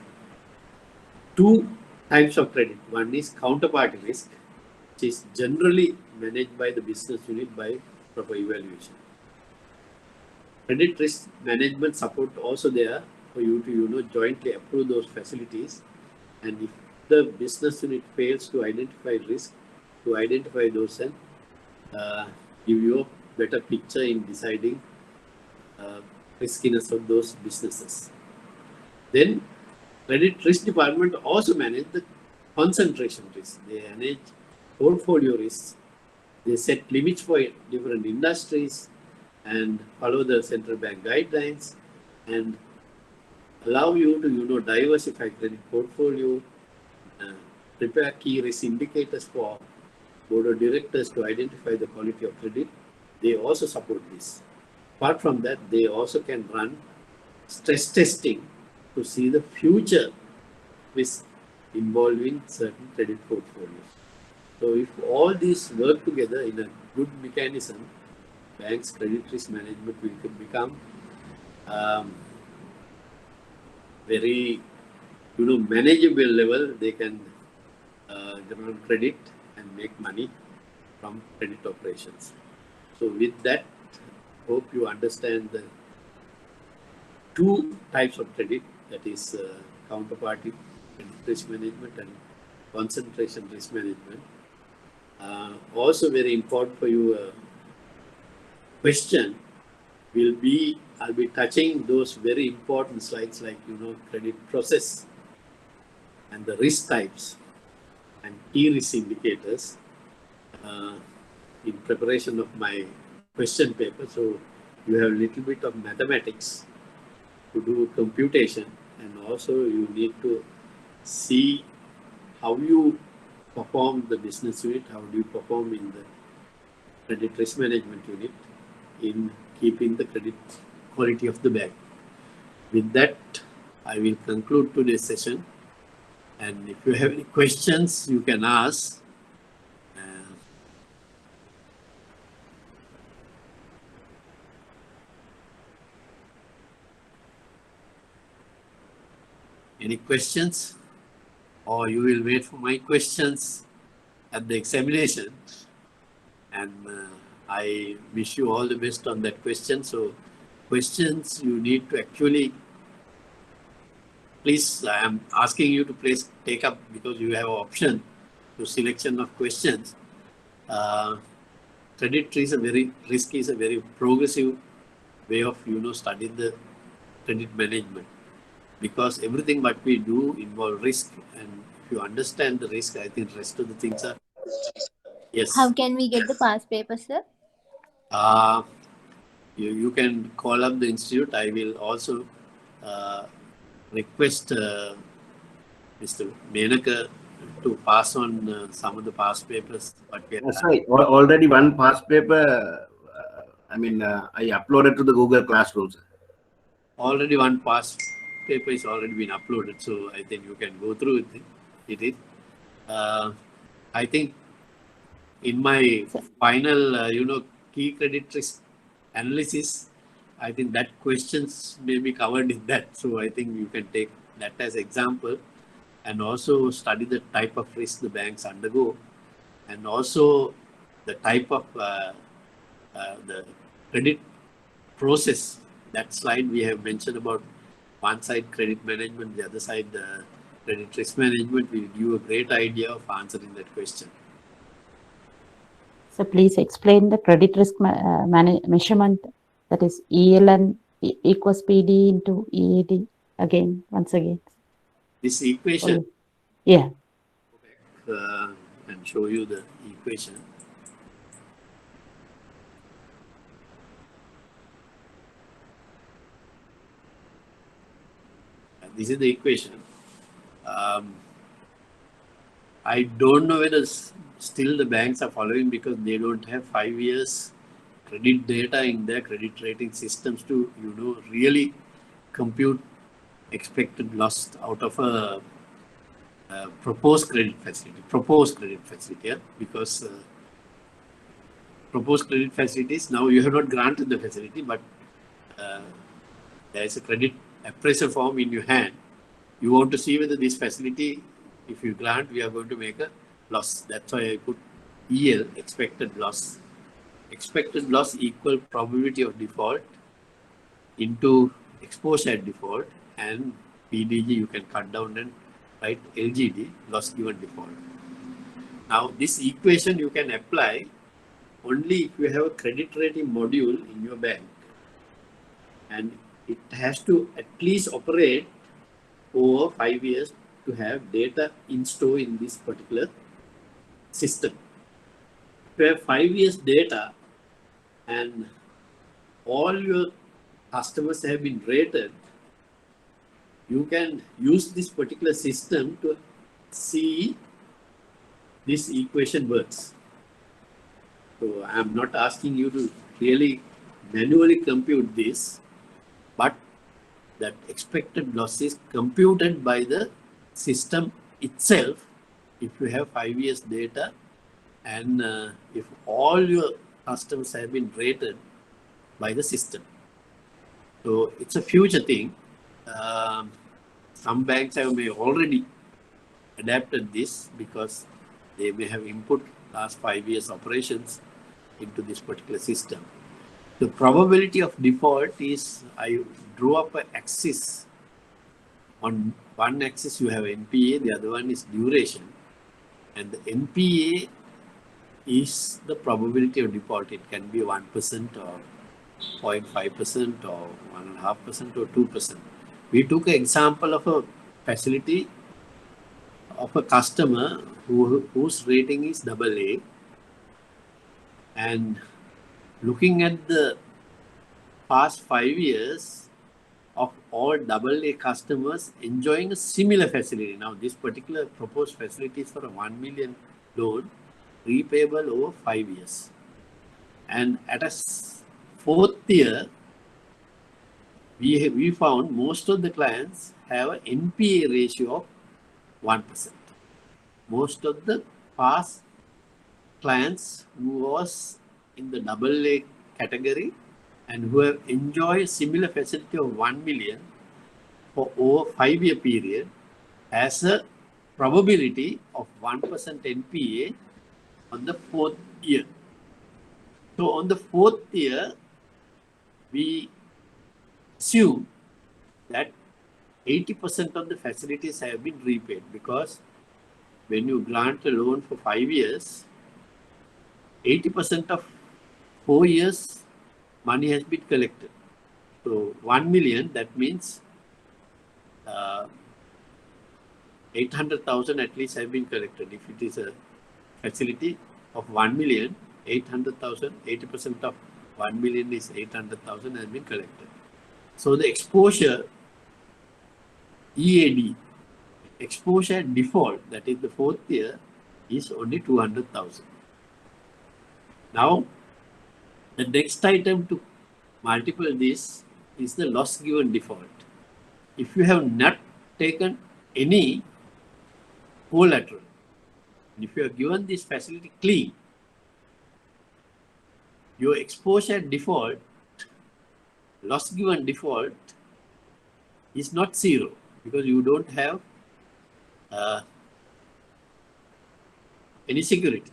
two types of credit. One is counterparty risk, which is generally managed by the business unit by proper evaluation. Credit risk management support also there for you to jointly approve those facilities, and if the business unit fails to identify risk, to identify those and give you a better picture in deciding riskiness of those businesses. Then credit risk department also manage the concentration risk. They manage portfolio risks. They set limits for different industries and follow the central bank guidelines and allow you to diversify credit portfolio, prepare key risk indicators for board of directors to identify the quality of credit. They also support this. Apart from that, they also can run stress testing to see the future risk involving certain credit portfolios. So if all these work together in a good mechanism, banks' credit risk management will become very manageable level. They can grant credit and make money from credit operations. So with that, hope you understand the two types of credit, that is counterparty risk management and concentration risk management. Also very important for you question will be, I'll be touching those very important slides like credit process and the risk types and key risk indicators in preparation of my question paper. So you have a little bit of mathematics to do computation, and also you need to see how you perform the business unit, how do you perform in the credit risk management unit in keeping the credit quality of the bank. With that, I will conclude today's session. And if you have any questions, you can ask. Any questions? Or you will wait for my questions at the examination. And I wish you all the best on that question. So questions you need to actually, please, I am asking you to please take up, because you have an option to selection of questions. Credit risk is a very progressive way of studying the credit management, because everything what we do involve risk, and if you understand the risk, I think rest of the things are yes. How can we get the past paper, sir? You can call up the institute. I will also request Mr. Menaka to pass on some of the past papers. But Sorry, already one past paper. I uploaded to the Google Classroom. already one past paper is already been uploaded, so I think you can go through it. I think in my final, key credit risk analysis, I think that questions may be covered in that. So I think you can take that as example, and also study the type of risk the banks undergo, and also the type of the credit process. That slide we have mentioned about one side credit management, the other side credit risk management will give you a great idea of answering that question. So please explain the credit risk measurement, that is ELN equals PD into EAD again, once again. This equation, Yeah. and show you the equation. This is the equation. I don't know whether still the banks are following because they don't have 5 years credit data in their credit rating systems to, really compute expected loss out of a proposed credit facility, yeah? Because proposed credit facilities, now you have not granted the facility, but there is a credit appraisal form in your hand. You want to see whether this facility, if you grant, we are going to make a loss. That's why I put EL, expected loss. Expected loss equal probability of default into exposure at default, and PDG you can cut down and write LGD, loss given default. Now this equation you can apply only if you have a credit rating module in your bank, and it has to at least operate over 5 years to have data in store in this particular system. If you have 5 years data and all your customers have been rated, you can use this particular system to see this equation works. So I'm not asking you to really manually compute this, but that expected loss is computed by the system itself if you have 5 years data and if all your customers have been rated by the system. So it's a future thing. Some banks have may already adapted this because they may have input last 5 years operations into this particular system. The probability of default is, I drew up an axis. On one axis you have NPA, the other one is duration. And the NPA is the probability of default. It can be 1% or 0.5% or 1.5% or 2%. We took an example of a facility of a customer whose rating is AA, and looking at the past 5 years of all AA customers enjoying a similar facility. Now this particular proposed facility is for a 1 million loan repayable over 5 years. And at a fourth year, we found most of the clients have an NPA ratio of 1%. Most of the past clients who was in the AA category and who have enjoyed similar facility of 1 million for over 5 year period has a probability of 1% NPA on the fourth year. So on the fourth year, we assume that 80% of the facilities have been repaid, because when you grant a loan for 5 years, 80% of 4 years money has been collected. So 1 million, that means 800,000 at least have been collected. If it is a facility of 1 million, 800,000, 80% of 1 million is 800,000 has been collected. So the exposure, EAD, exposure default, that is the fourth year, is only 200,000. Now, the next item to multiply this is the loss given default. If you have not taken any collateral, if you are given this facility clean, your exposure default, loss given default is not zero, because you don't have any security.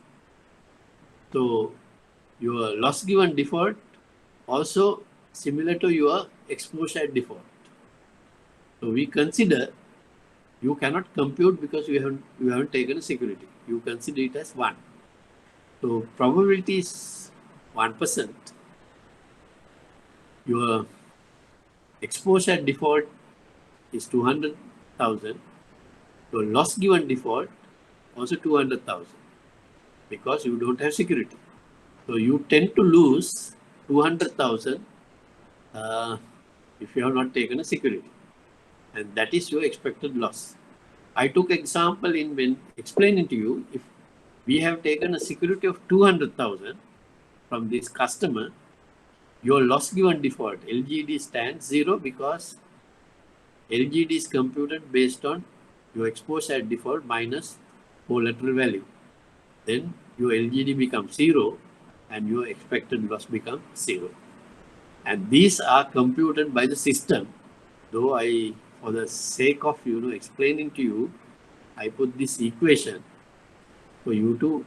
So your loss given default also similar to your exposure default. So we consider you cannot compute because you haven't taken a security. You consider it as 1. So probability is 1%. Your exposure default is 200,000. So loss given default also 200,000, because you don't have security. So you tend to lose 200,000 if you have not taken a security, and that is your expected loss. I took example in when explaining to you, if we have taken a security of 200,000 from this customer, your loss given default, LGD stands 0 because LGD is computed based on your exposure at default minus collateral value. Then your LGD becomes 0 and your expected loss becomes 0. And these are computed by the system. Though I, for the sake of explaining to you, I put this equation for you to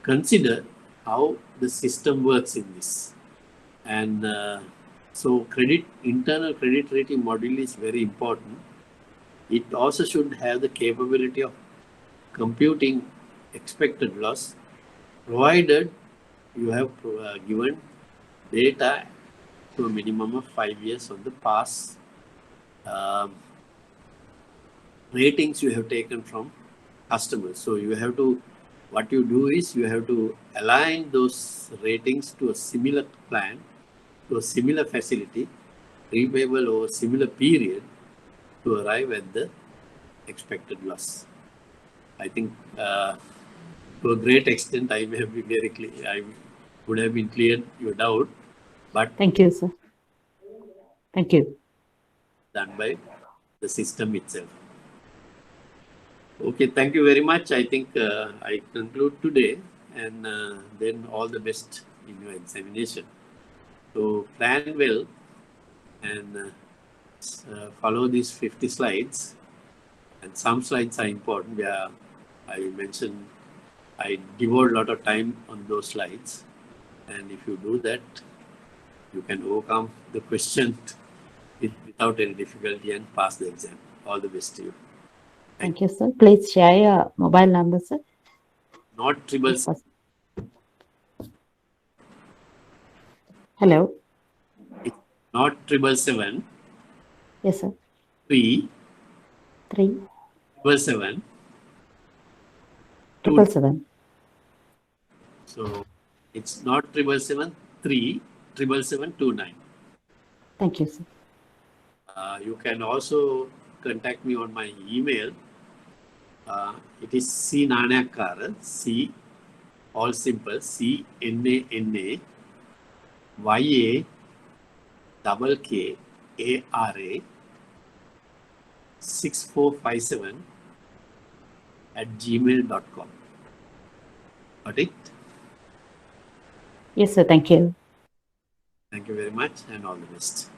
consider how the system works in this. And so internal credit rating module is very important. It also should have the capability of computing expected loss, provided you have given data to a minimum of 5 years on the past ratings you have taken from customers. So you have to, what you do is you have to align those ratings to a similar plan, to a similar facility, repayable over a similar period to arrive at the expected loss. I think to a great extent, I may have been very clear. I would have been cleared your doubt, but Thank you, sir. Thank you. done by the system itself. Okay, thank you very much. I think I conclude today, and then all the best in your examination. So plan well and follow these 50 slides. And some slides are important where I mentioned I devote a lot of time on those slides. And if you do that, you can overcome the question without any difficulty and pass the exam. All the best to you. Thank you, sir. Please share your mobile number, sir. Not triple. Hello. It's not 777. Yes, sir. 3 777. 777. So it's not 777, 3 77729. Thank you, sir. You can also contact me on my email. It is C Nanakara, C, all simple, C NANA YA double K ARA 6457 at gmail.com. Got it? Yes, sir. Thank you. Thank you very much and all the best.